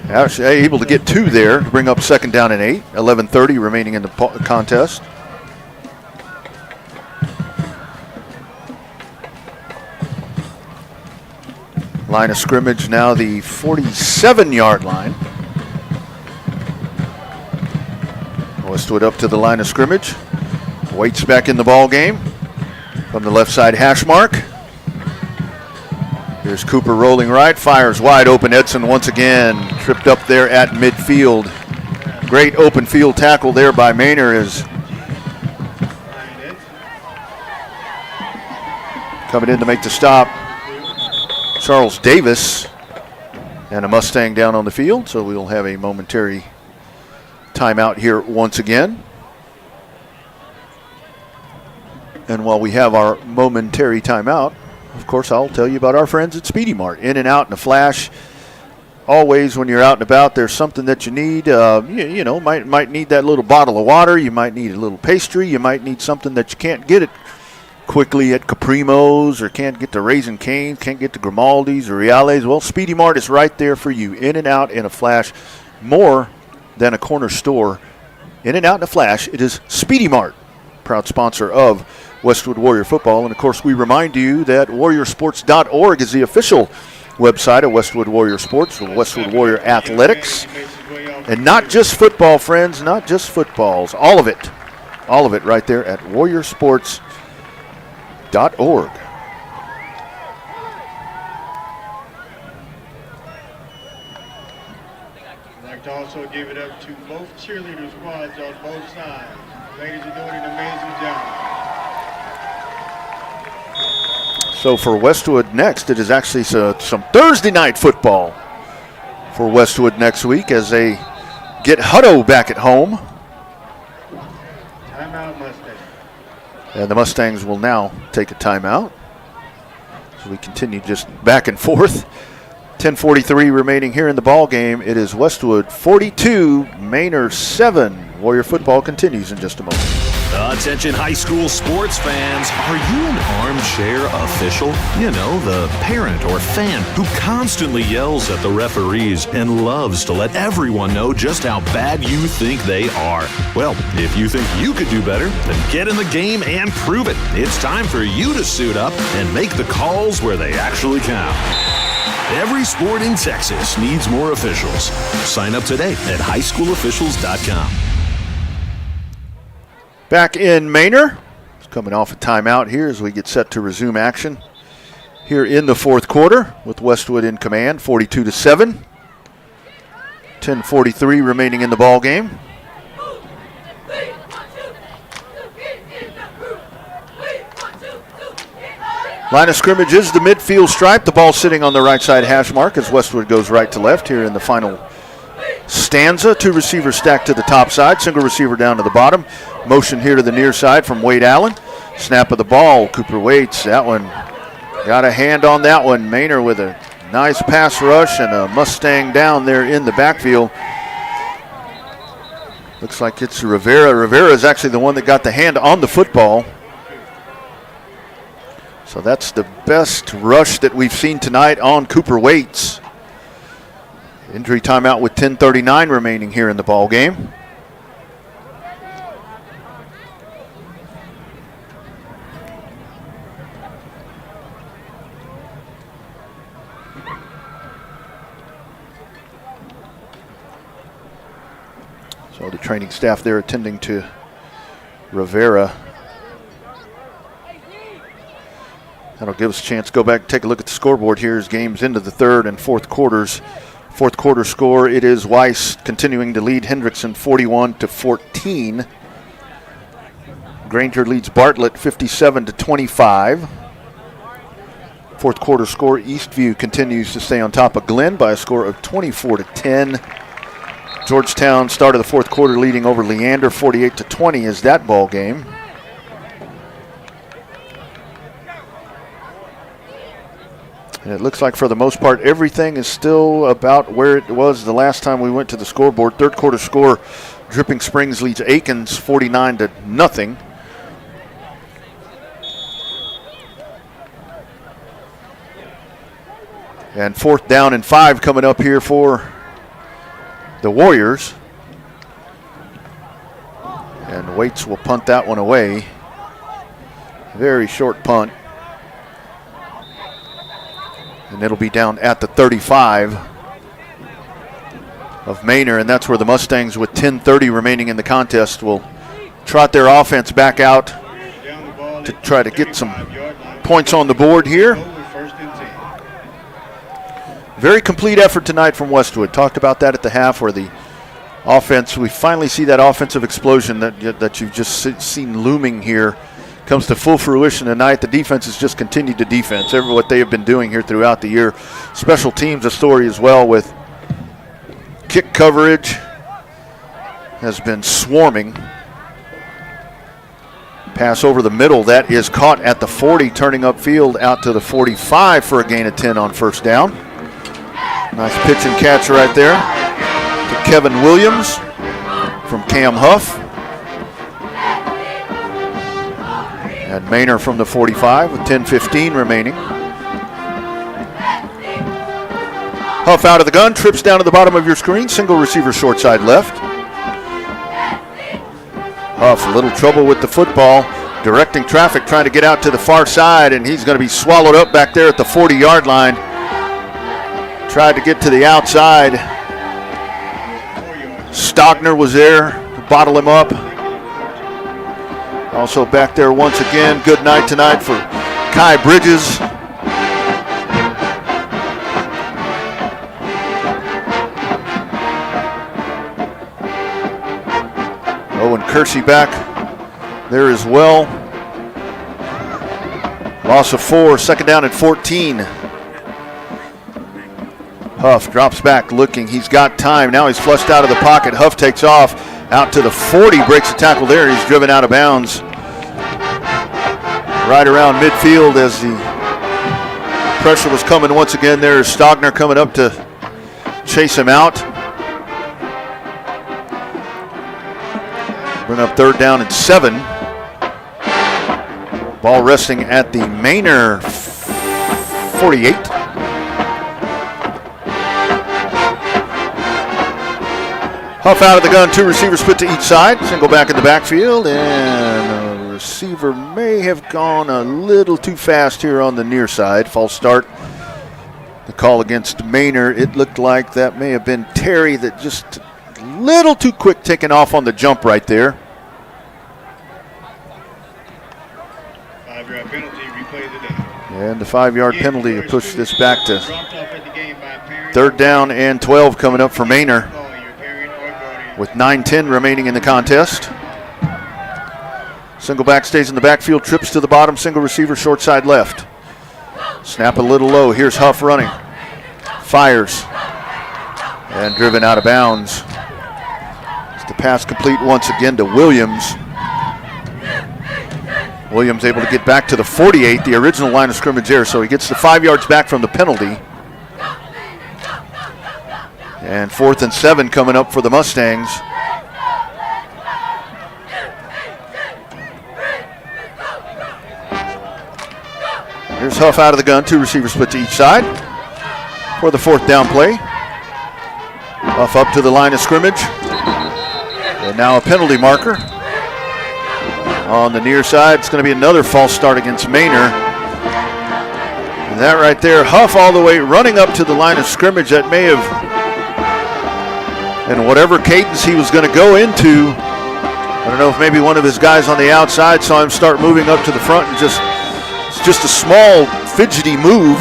Actually able to get 2 there to bring up 2nd down and 8. 11:30 remaining in the contest. Line of scrimmage now the 47-yard line. Westwood up to the line of scrimmage. Waits back in the ball game from the left side hash mark. Here's Cooper rolling right, fires wide open. Edson once again tripped up there at midfield. Great open field tackle there by Manor as coming in to make the stop. Charles Davis and a Mustang down on the field, so we'll have a momentary timeout here once again. And while we have our momentary timeout, of course, I'll tell you about our friends at Speedy Mart. In and out in a flash. Always when you're out and about, there's something that you need. You know, might need that little bottle of water. You might need a little pastry. You might need something that you can't get it quickly at Caprimo's, or can't get the Raisin Cane's, can't get the Grimaldi's or Reales. Well, Speedy Mart is right there for you. In and out in a flash. More than a corner store. In and out in a flash. It is Speedy Mart, proud sponsor of Westwood Warrior Football. And, of course, we remind you that warriorsports.org is the official website of Westwood Warrior Sports, Westwood Warrior Athletics. And not just football, friends, not just footballs. All of it right there at warriorsports.org. I'd like to also give it up to both cheerleader squads on both sides. Ladies are doing an amazing job. So for Westwood next, it is actually some Thursday night football for Westwood next week as they get Hutto back at home. Timeout Mustang. And the Mustangs will now take a timeout. So we continue just back and forth. 10:43 remaining here in the ball game. It is Westwood 42, Manor 7. Warrior football continues in just a moment. Attention high school sports fans, are you an armchair official? You know, the parent or fan who constantly yells at the referees and loves to let everyone know just how bad you think they are. Well, if you think you could do better, then get in the game and prove it. It's time for you to suit up and make the calls where they actually count. Every sport in Texas needs more officials. Sign up today at highschoolofficials.com. Back in Manor. It's coming off a timeout here as we get set to resume action here in the fourth quarter with Westwood in command, 42-7. 10:43 remaining in the ball game. Line of scrimmage is the midfield stripe. The ball sitting on the right side hash mark as Westwood goes right to left here in the final stanza. 2 receivers stacked to the top side. Single receiver down to the bottom. Motion here to the near side from Wade Allen. Snap of the ball. Cooper waits. That one got a hand on that one. Manor with a nice pass rush and a Mustang down there in the backfield. Looks like it's Rivera. Rivera is actually the one that got the hand on the football. So that's the best rush that we've seen tonight on Cooper Waits. Injury timeout with 10:39 remaining here in the ball game. So the training staff there attending to Rivera. That'll give us a chance to go back and take a look at the scoreboard here as games into the third and fourth quarters. Fourth quarter score, it is Weiss continuing to lead Hendrickson 41-14. Granger leads Bartlett 57-25. Fourth quarter score, Eastview continues to stay on top of Glenn by a score of 24-10. Georgetown started the fourth quarter leading over Leander 48-20 is that ball game. And it looks like for the most part everything is still about where it was the last time we went to the scoreboard. Third quarter score, Dripping Springs leads Aikens 49-0. And 4th down and 5 coming up here for the Warriors. And Waits will punt that one away. Very short punt. And it'll be down at the 35 of Manor, and that's where the Mustangs, with 10:30 remaining in the contest, will trot their offense back out to try to get some points on the board here. Very complete effort tonight from Westwood. Talked about that at the half, where the offense, we finally see that offensive explosion that you've just seen looming here comes to full fruition tonight. The defense has just continued to defense. What they have been doing here throughout the year. Special teams a story as well, with kick coverage has been swarming. Pass over the middle, that is caught at the 40, turning upfield out to the 45 for a gain of 10 on first down. Nice pitch and catch right there to Kevin Williams from Cam Huff. And Manor from the 45 with 10:15 remaining. Huff out of the gun, trips down to the bottom of your screen, single receiver short side left. Huff, a little trouble with the football, directing traffic, trying to get out to the far side, and he's going to be swallowed up back there at the 40-yard line. Tried to get to the outside. Stogner was there to bottle him up. Also back there once again, good night tonight for Kai Bridges. Owen Kersey back there as well. Loss of 4, 2nd down and 14. Huff drops back looking, he's got time. Now he's flushed out of the pocket. Huff takes off out to the 40, breaks the tackle there. He's driven out of bounds right around midfield as the pressure was coming once again. There's Stogner coming up to chase him out. Bring up 3rd down and 7. Ball resting at the Manor 48. Huff out of the gun, 2 receivers split to each side. Single back in the backfield, and the receiver may have gone a little too fast here on the near side. False start. The call against Manor, it looked like that may have been Terry that just a little too quick taking off on the jump right there. 5-yard penalty, replay the day. And the 5-yard penalty to push this back to 3rd down and 12 coming up for Manor, with 9:10 remaining in the contest. Single back stays in the backfield, trips to the bottom, single receiver short side left. Snap a little low, here's Huff running. Fires, and driven out of bounds. It's the pass complete once again to Williams. Williams able to get back to the 48, the original line of scrimmage there, so he gets the 5 yards back from the penalty. And 4th and 7 coming up for the Mustangs. Here's Huff out of the gun, 2 receivers split to each side for the 4th down play. Huff up to the line of scrimmage. And now a penalty marker. On the near side, it's going to be another false start against Manor. And that right there, Huff all the way running up to the line of scrimmage. That may have, and whatever cadence he was going to go into, I don't know if maybe one of his guys on the outside saw him start moving up to the front, and it's just a small fidgety move.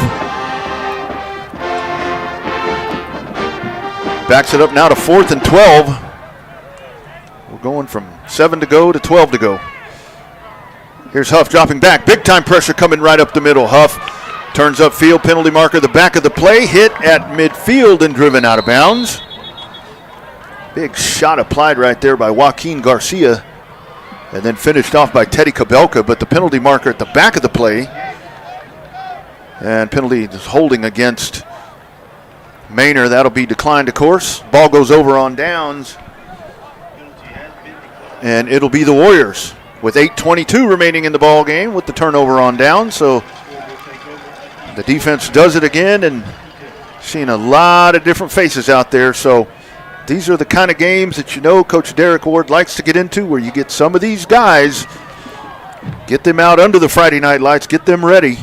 Backs it up now to 4th and 12. We're going from 7 to go to 12 to go. Here's Huff dropping back. Big time pressure coming right up the middle. Huff turns upfield, penalty marker, the back of the play, hit at midfield and driven out of bounds. Big shot applied right there by Joaquin Garcia, and then finished off by Teddy Kabelka, but the penalty marker at the back of the play And penalty is holding against Manor. That'll be declined, of course. Ball goes over on downs. And it'll be the Warriors with 8:22 remaining in the ball game with the turnover on down. So the defense does it again, and seeing a lot of different faces out there. So these are the kind of games that you know Coach Derek Ward likes to get into, where you get some of these guys, get them out under the Friday night lights, get them ready.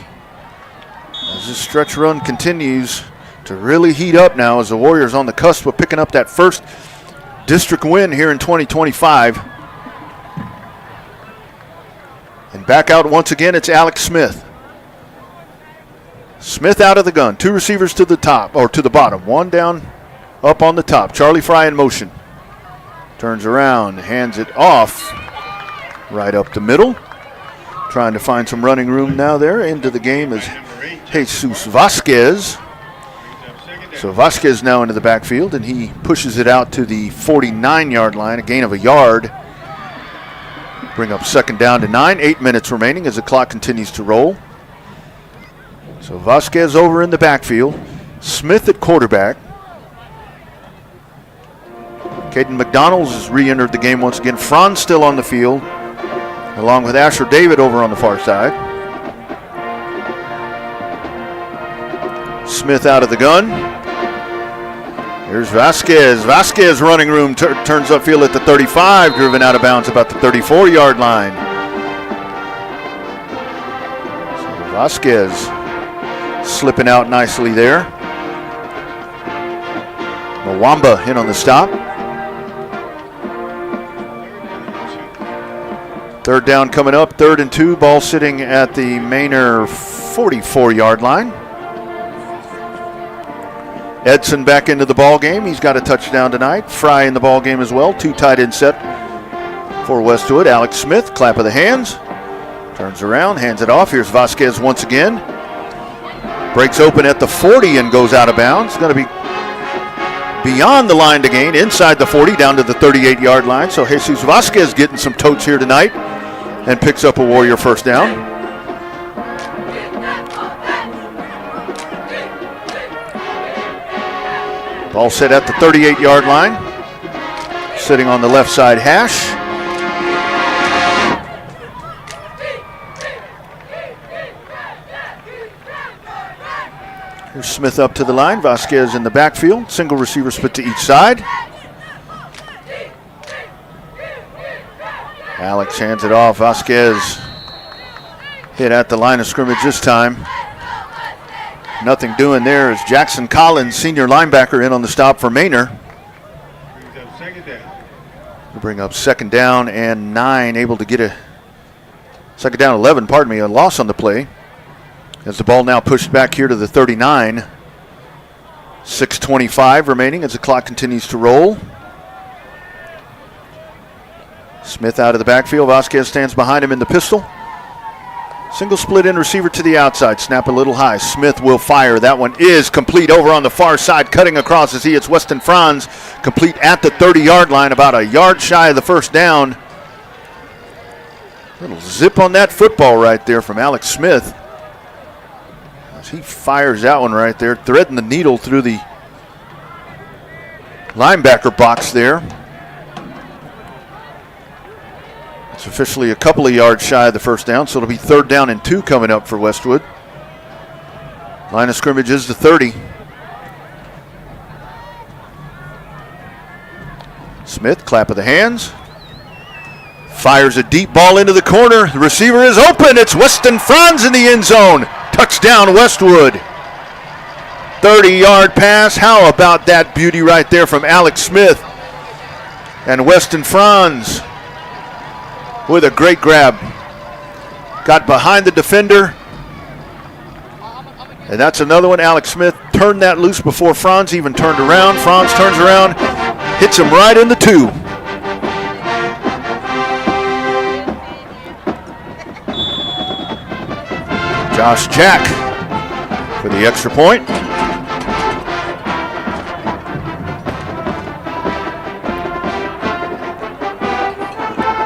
As this stretch run continues to really heat up now, as the Warriors on the cusp of picking up that first district win here in 2025. And back out once again, it's Alex Smith. Smith out of the gun. 2 receivers to the top, or to the bottom. 1 down, up on the top. Charlie Fry in motion. Turns around, hands it off right up the middle. Trying to find some running room now there. Into the game is Jesus Vasquez. So Vasquez now into the backfield, and he pushes it out to the 49-yard line, a gain of a yard. Bring up second down to 9. 8 minutes remaining as the clock continues to roll. So Vasquez over in the backfield. Smith at quarterback. Caden McDonald has re-entered the game once again. Franz still on the field, along with Asher David over on the far side. Smith out of the gun. Here's Vasquez. Vasquez running room turns upfield at the 35, driven out of bounds about the 34-yard line. So Vasquez slipping out nicely there. Mwamba in on the stop. Third down coming up, 3rd and 2. Ball sitting at the Manor 44-yard line. Edson back into the ball game. He's got a touchdown tonight. Fry in the ball game as well. 2 tight end set for Westwood. Alex Smith, clap of the hands. Turns around, hands it off. Here's Vasquez once again. Breaks open at the 40 and goes out of bounds. Going to be beyond the line to gain, inside the 40, down to the 38-yard line. So Jesus Vasquez getting some totes here tonight and picks up a Warrior first down. Ball set at the 38-yard line. Sitting on the left side hash. Here's Smith up to the line. Vasquez in the backfield. Single receiver split to each side. Alex hands it off. Vasquez hit at the line of scrimmage this time. Nothing doing there as Jackson Collins, senior linebacker, in on the stop for Manor. Bring up second down and 9, able to get a second down 11, pardon me, a loss on the play. As the ball now pushed back here to the 39. 6:25 remaining as the clock continues to roll. Smith out of the backfield. Vasquez stands behind him in the pistol. Single split in receiver to the outside. Snap a little high. Smith will fire. That one is complete over on the far side. Cutting across as he hits Weston Franz. Complete at the 30-yard line. About a yard shy of the first down. Little zip on that football right there from Alex Smith. As he fires that one right there. Threading the needle through the linebacker box there. It's officially a couple of yards shy of the first down, so it'll be 3rd down and 2 coming up for Westwood. Line of scrimmage is the 30. Smith, clap of the hands. Fires a deep ball into the corner. The receiver is open. It's Weston Franz in the end zone. Touchdown, Westwood. 30-yard pass. How about that beauty right there from Alex Smith? And Weston Franz with a great grab. Got behind the defender. And that's another one. Alex Smith turned that loose before Franz even turned around. Franz turns around, hits him right in the 2. Josh Jack for the extra point.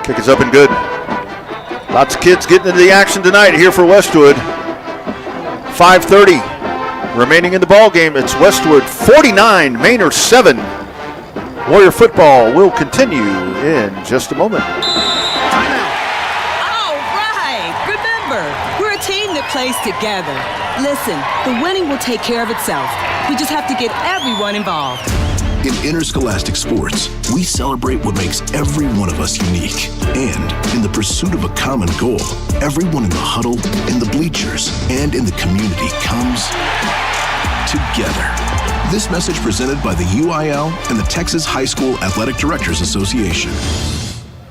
Kick is up and good. Lots of kids getting into the action tonight here for Westwood. 5:30 remaining in the ball game. It's Westwood 49, Manor 7. Warrior football will continue in just a moment. All right. Remember, we're a team that plays together. Listen, the winning will take care of itself. We just have to get everyone involved. In interscholastic sports, we celebrate what makes every one of us unique. And in the pursuit of a common goal, everyone in the huddle, in the bleachers, and in the community comes together. This message presented by the UIL and the Texas High School Athletic Directors Association.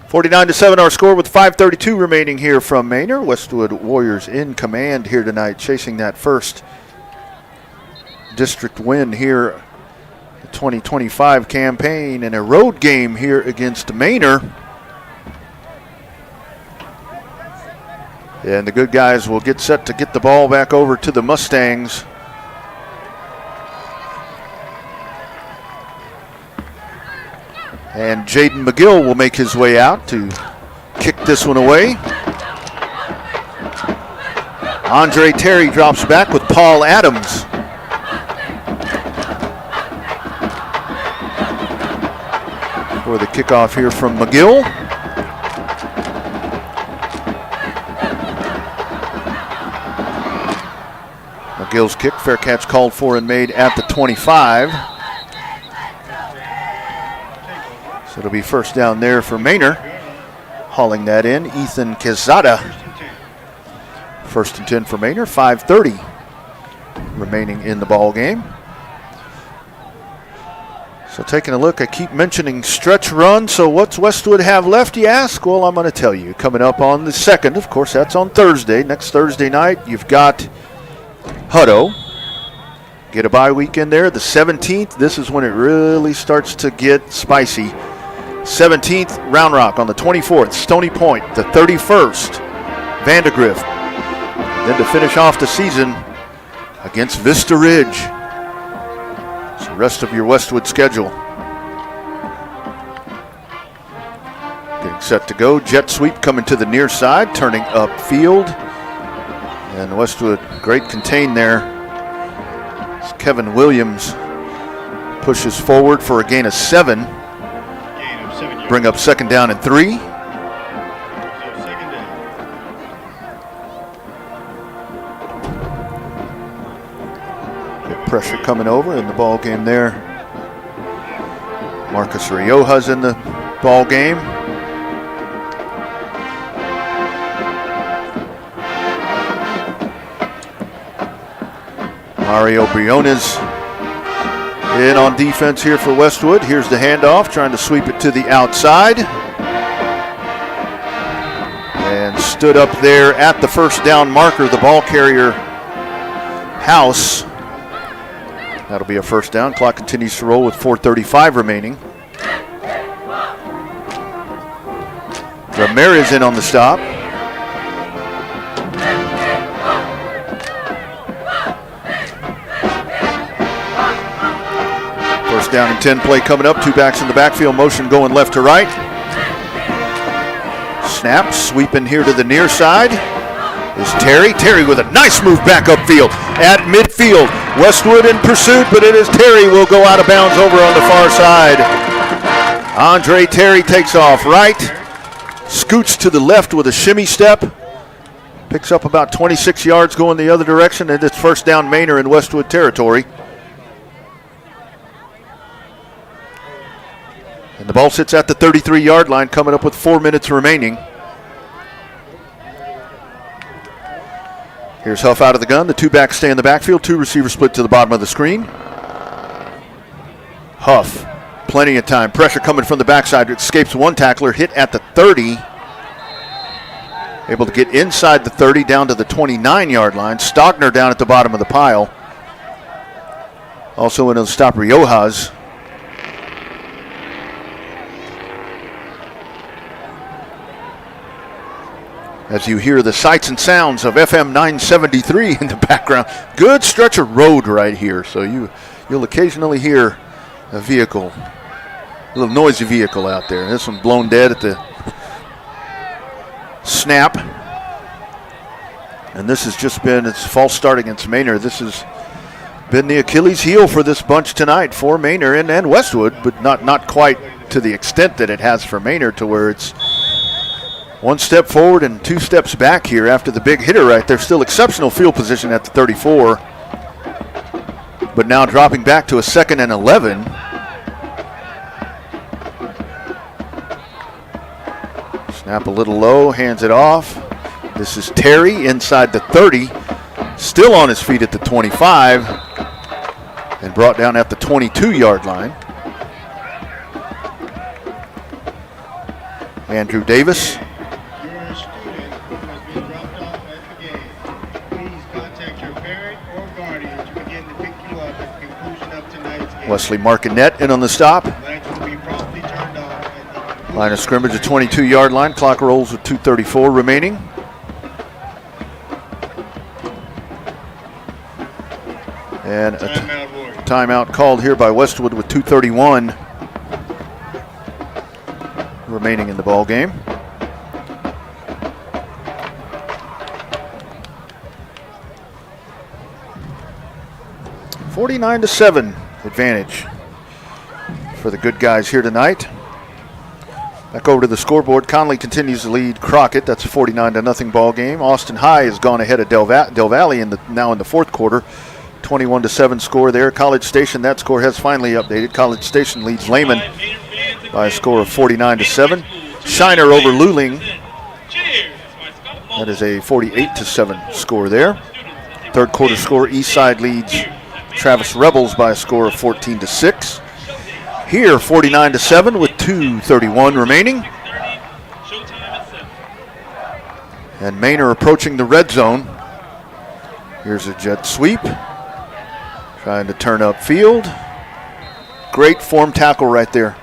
49-7 our score with 5:32 remaining here from Manor. Westwood Warriors in command here tonight, chasing that first district win here, the 2025 campaign, and a road game here against Manor. And the good guys will get set to get the ball back over to the Mustangs. And Jaden McGill will make his way out to kick this one away. Andre Terry drops back with Paul Adams. For the kickoff here from McGill. McGill's kick, fair catch called for and made at the 25. So it'll be first down there for Manor. Hauling that in, Ethan Quezada. First and 10 for Manor, 5:30 remaining in the ball game. So taking a look, I keep mentioning stretch run. So what's Westwood have left, you ask? Well, I'm going to tell you. Coming up on the 2nd, of course, that's on Thursday. Next Thursday night, you've got Hutto. Get a bye week in there. The 17th, this is when it really starts to get spicy. 17th, Round Rock. On the 24th, Stony Point. The 31st, Vandegrift. Then to finish off the season against Vista Ridge. It's the rest of your Westwood schedule. Getting set to go. Jet sweep coming to the near side, turning upfield. And Westwood, great contain there. As Kevin Williams pushes forward for a gain of 7. Bring up second down and 3. Good pressure coming over in the ball game there. Marcus Rioja's in the ball game. Mario Briones in on defense here for Westwood. Here's the handoff, trying to sweep it to the outside. And stood up there at the first down marker, the ball carrier, House. That'll be a first down. Clock continues to roll with 4:35 remaining. Ramirez in on the stop. First down and 10 play coming up. 2 backs in the backfield. Motion going left to right. Snap, sweeping here to the near side is Terry. Terry with a nice move back upfield at midfield. Westwood in pursuit, but it is Terry will go out of bounds over on the far side. Andre Terry takes off right, scoots to the left with a shimmy step, picks up about 26 yards going the other direction, and it's first down Manor in Westwood territory. And the ball sits at the 33-yard line, coming up with 4 minutes remaining. Here's Huff out of the gun. The 2 backs stay in the backfield. 2 receivers split to the bottom of the screen. Huff, plenty of time. Pressure coming from the backside. Escapes one tackler, hit at the 30. Able to get inside the 30 down to the 29-yard line. Stogner down at the bottom of the pile. Also in to stop Riojas. As you hear the sights and sounds of FM 973 in the background. Good stretch of road right here, so you'll occasionally hear a vehicle, a little noisy vehicle out there. This one blown dead at the snap. And this has just been, it's false start against Manor. This has been the Achilles heel for this bunch tonight for Manor and Westwood, but not quite to the extent that it has for Manor, to where it's one step forward and 2 steps back here after the big hitter right there. Still exceptional field position at the 34, but now dropping back to a 2nd and 11. Snap a little low, hands it off. This is Terry inside the 30, still on his feet at the 25, and brought down at the 22-yard line. Andrew Davis. You're a student who has been dropped off at the game. Please contact your parent or guardian to begin to pick you up at the conclusion of tonight's game. Wesley Martinet in on the stop. Lights will be promptly turned off at the conclusion. Line of scrimmage at 22-yard line. Clock rolls with 2:34 remaining. And a timeout called here by Westwood with 2:31 remaining in the ball game. (49-7) advantage for the good guys here tonight. Back over to the scoreboard. Conley continues to lead Crockett. That's a 49-0 ball game. Austin High has gone ahead of Del Valle now in the fourth quarter. 21-7 score there. College Station, that score has finally updated. College Station leads Lehman by a score of 49-7. Shiner over Luling. That is a 48-7 score there. Third quarter score, Eastside leads Travis Rebels by a score of 14-6. Here, 49-7 with 2:31 remaining. And Manor approaching the red zone. Here's a jet sweep. Trying to turn up field. Great form tackle right there.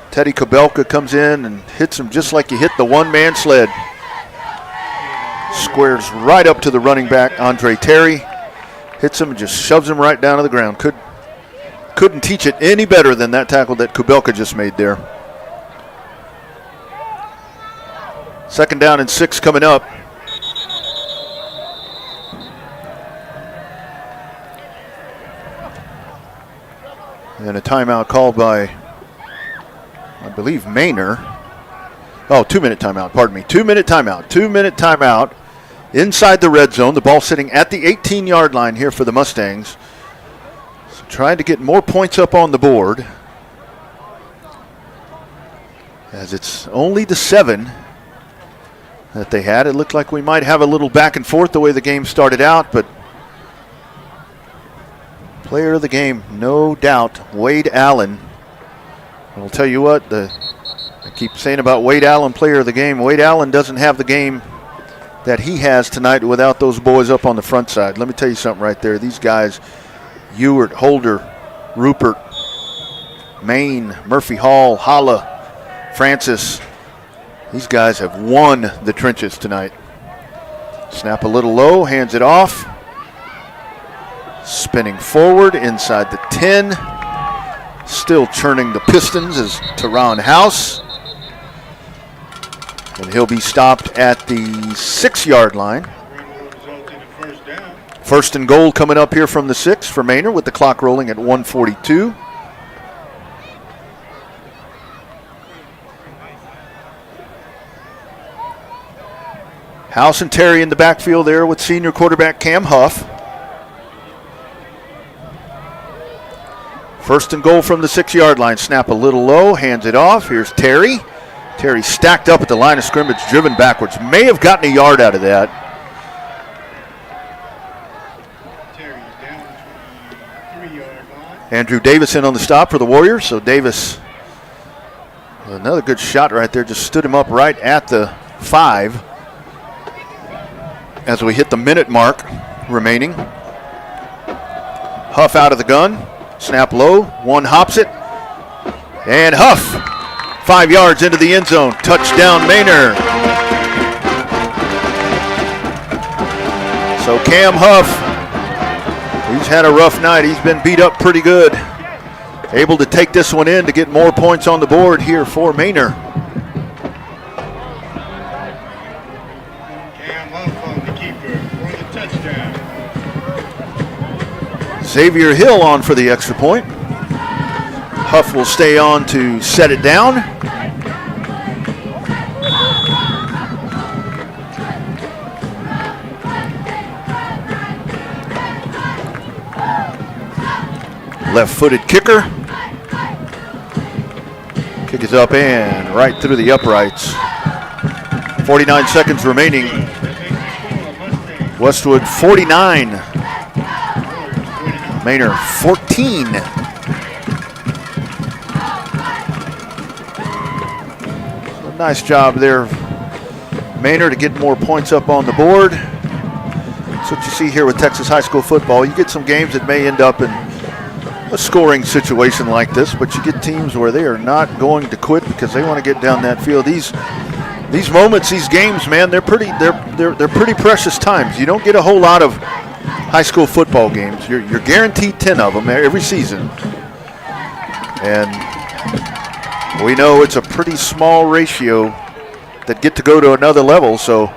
Teddy Kubelka comes in and hits him just like you hit the one-man sled. Squares right up to the running back, Andre Terry. Hits him and just shoves him right down to the ground. Couldn't teach it any better than that tackle that Kubelka just made there. 2nd down and 6 coming up. And a timeout called by, I believe, Manor. Oh, 2-minute timeout, pardon me. 2-minute timeout. 2-minute timeout inside the red zone. The ball sitting at the 18-yard line here for the Mustangs. So trying to get more points up on the board, as it's only the 7 that they had. It looked like we might have a little back and forth the way the game started out, but player of the game, no doubt, Wade Allen. I'll tell you what, I keep saying about Wade Allen, player of the game. Wade Allen doesn't have the game that he has tonight without those boys up on the front side. Let me tell you something right there. These guys, Ewert, Holder, Rupert, Maine, Murphy Hall, Holla, Francis, these guys have won the trenches tonight. Snap a little low, hands it off. Spinning forward inside the 10. Still churning the Pistons is Teron House. And he'll be stopped at the 6-yard line. First and goal coming up here from the 6 for Manor with the clock rolling at 1:42. House and Terry in the backfield there with senior quarterback Cam Huff. First and goal from the 6-yard line. Snap a little low, hands it off. Here's Terry. Terry stacked up at the line of scrimmage, driven backwards. May have gotten a yard out of that. Andrew Davis in on the stop for the Warriors. So Davis, another good shot right there, just stood him up right at the 5 as we hit the minute mark remaining. Huff out of the gun. Snap low, one hops it, and Huff, 5 yards into the end zone. Touchdown, Manor. So Cam Huff, he's had a rough night. He's been beat up pretty good. Able to take this one in to get more points on the board here for Manor. Cam Xavier Hill on for the extra point. Huff will stay on to set it down. Left-footed kicker. Kick is up and right through the uprights. 49 seconds remaining. Westwood 49. Manor 14. So nice job there, Manor, to get more points up on the board. That's what you see here with Texas high school football. You get some games that may end up in a scoring situation like this, but you get teams where they are not going to quit because they want to get down that field. These moments, these games, man, they're pretty precious times. You don't get a whole lot of high school football games. You're guaranteed 10 of them every season, and we know it's a pretty small ratio that get to go to another level. So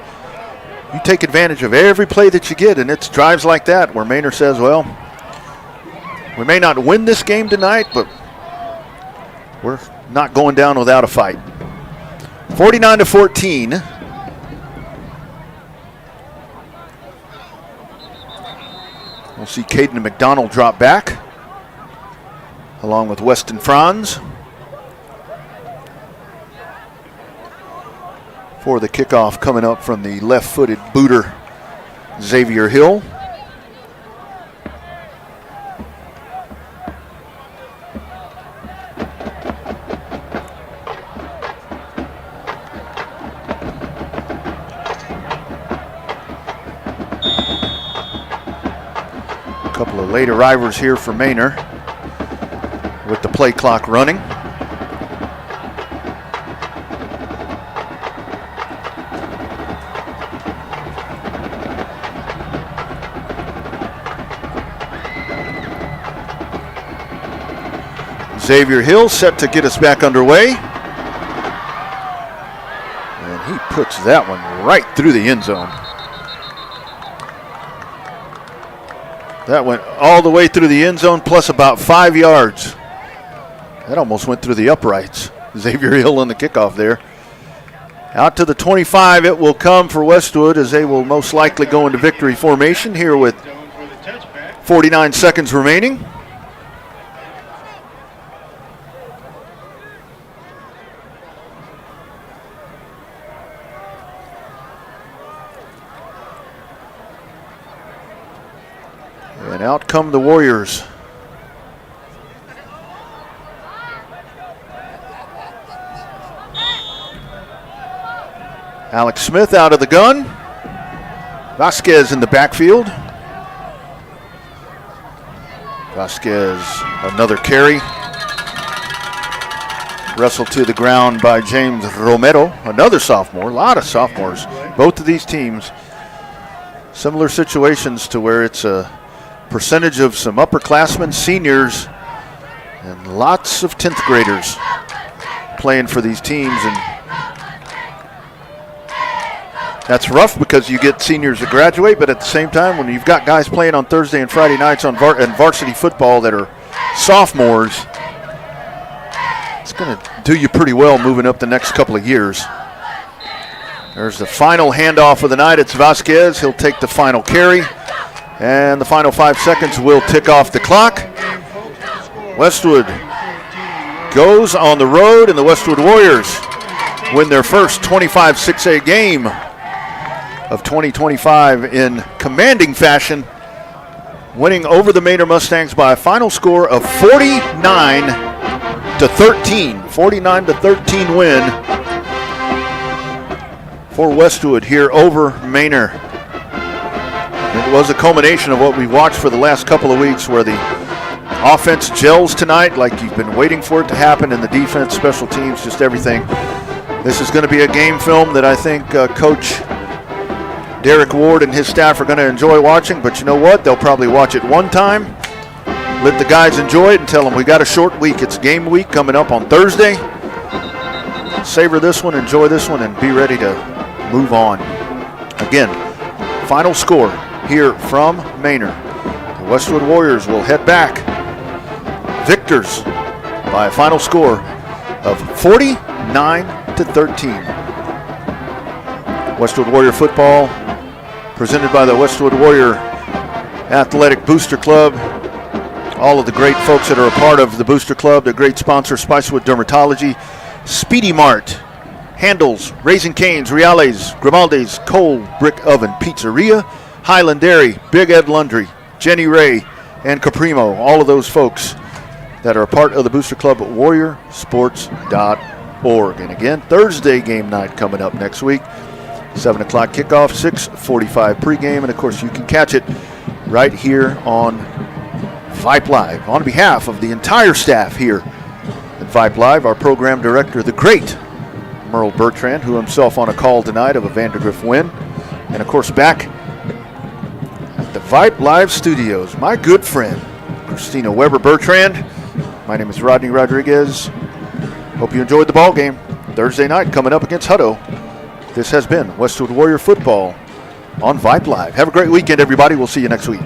you take advantage of every play that you get, and it's drives like that where Manor says, well, we may not win this game tonight, but we're not going down without a fight. 49-14. We'll see Caden McDonald drop back, along with Weston Franz, for the kickoff coming up from the left-footed booter, Xavier Hill. Couple of late arrivers here for Manor with the play clock running. Xavier Hill set to get us back underway. And he puts that one right through the end zone. That went all the way through the end zone, plus about 5 yards. That almost went through the uprights. Xavier Hill on the kickoff there. Out to the 25 it will come for Westwood, as they will most likely go into victory formation here with 49 seconds remaining. And out come the Warriors. Alex Smith out of the gun. Vasquez in the backfield. Vasquez, another carry. Wrestled to the ground by James Romero, another sophomore. A lot of sophomores. Both of these teams, similar situations to where it's a percentage of some upperclassmen, seniors, and lots of 10th graders playing for these teams. And that's rough because you get seniors that graduate, but at the same time, when you've got guys playing on Thursday and Friday nights on varsity football that are sophomores, it's going to do you pretty well moving up the next couple of years. There's the final handoff of the night. It's Vasquez. He'll take the final carry. And the final 5 seconds will tick off the clock. Westwood goes on the road, and the Westwood Warriors win their first 25-6A game of 2025 in commanding fashion, winning over the Manor Mustangs by a final score of 49-13. 49-13 win for Westwood here over Manor. It was a culmination of what we watched for the last couple of weeks, where the offense gels tonight like you've been waiting for it to happen, and the defense, special teams, just everything. This is going to be a game film that I think Coach Derek Ward and his staff are going to enjoy watching, but you know what? They'll probably watch it one time, let the guys enjoy it, and tell them we got a short week. It's game week coming up on Thursday. Savor this one, enjoy this one, and be ready to move on. Again, final score here from Manor. The Westwood Warriors will head back victors by a final score of 49-13. Westwood Warrior football presented by the Westwood Warrior Athletic Booster Club. All of the great folks that are a part of the Booster Club, the great sponsor, Spicewood Dermatology, Speedy Mart, Handles, Raising Cane's, Reales, Grimaldi's, Coal Brick Oven Pizzeria, Highland Dairy, Big Ed Laundry, Jenny Ray, and Caprimo. All of those folks that are a part of the Booster Club at warriorsports.org. And again, Thursday game night coming up next week. 7 o'clock kickoff, 6:45 pregame, and of course you can catch it right here on Vype Live. On behalf of the entire staff here at Vype Live, our program director, the great Merle Bertrand, who himself on a call tonight of a Vandergrift win, and of course back at the Vype Live studios, my good friend, Christina Weber Bertrand. My name is Rodney Rodriguez. Hope you enjoyed the ball game. Thursday night coming up against Hutto. This has been Westwood Warrior Football on Vype Live. Have a great weekend, everybody. We'll see you next week.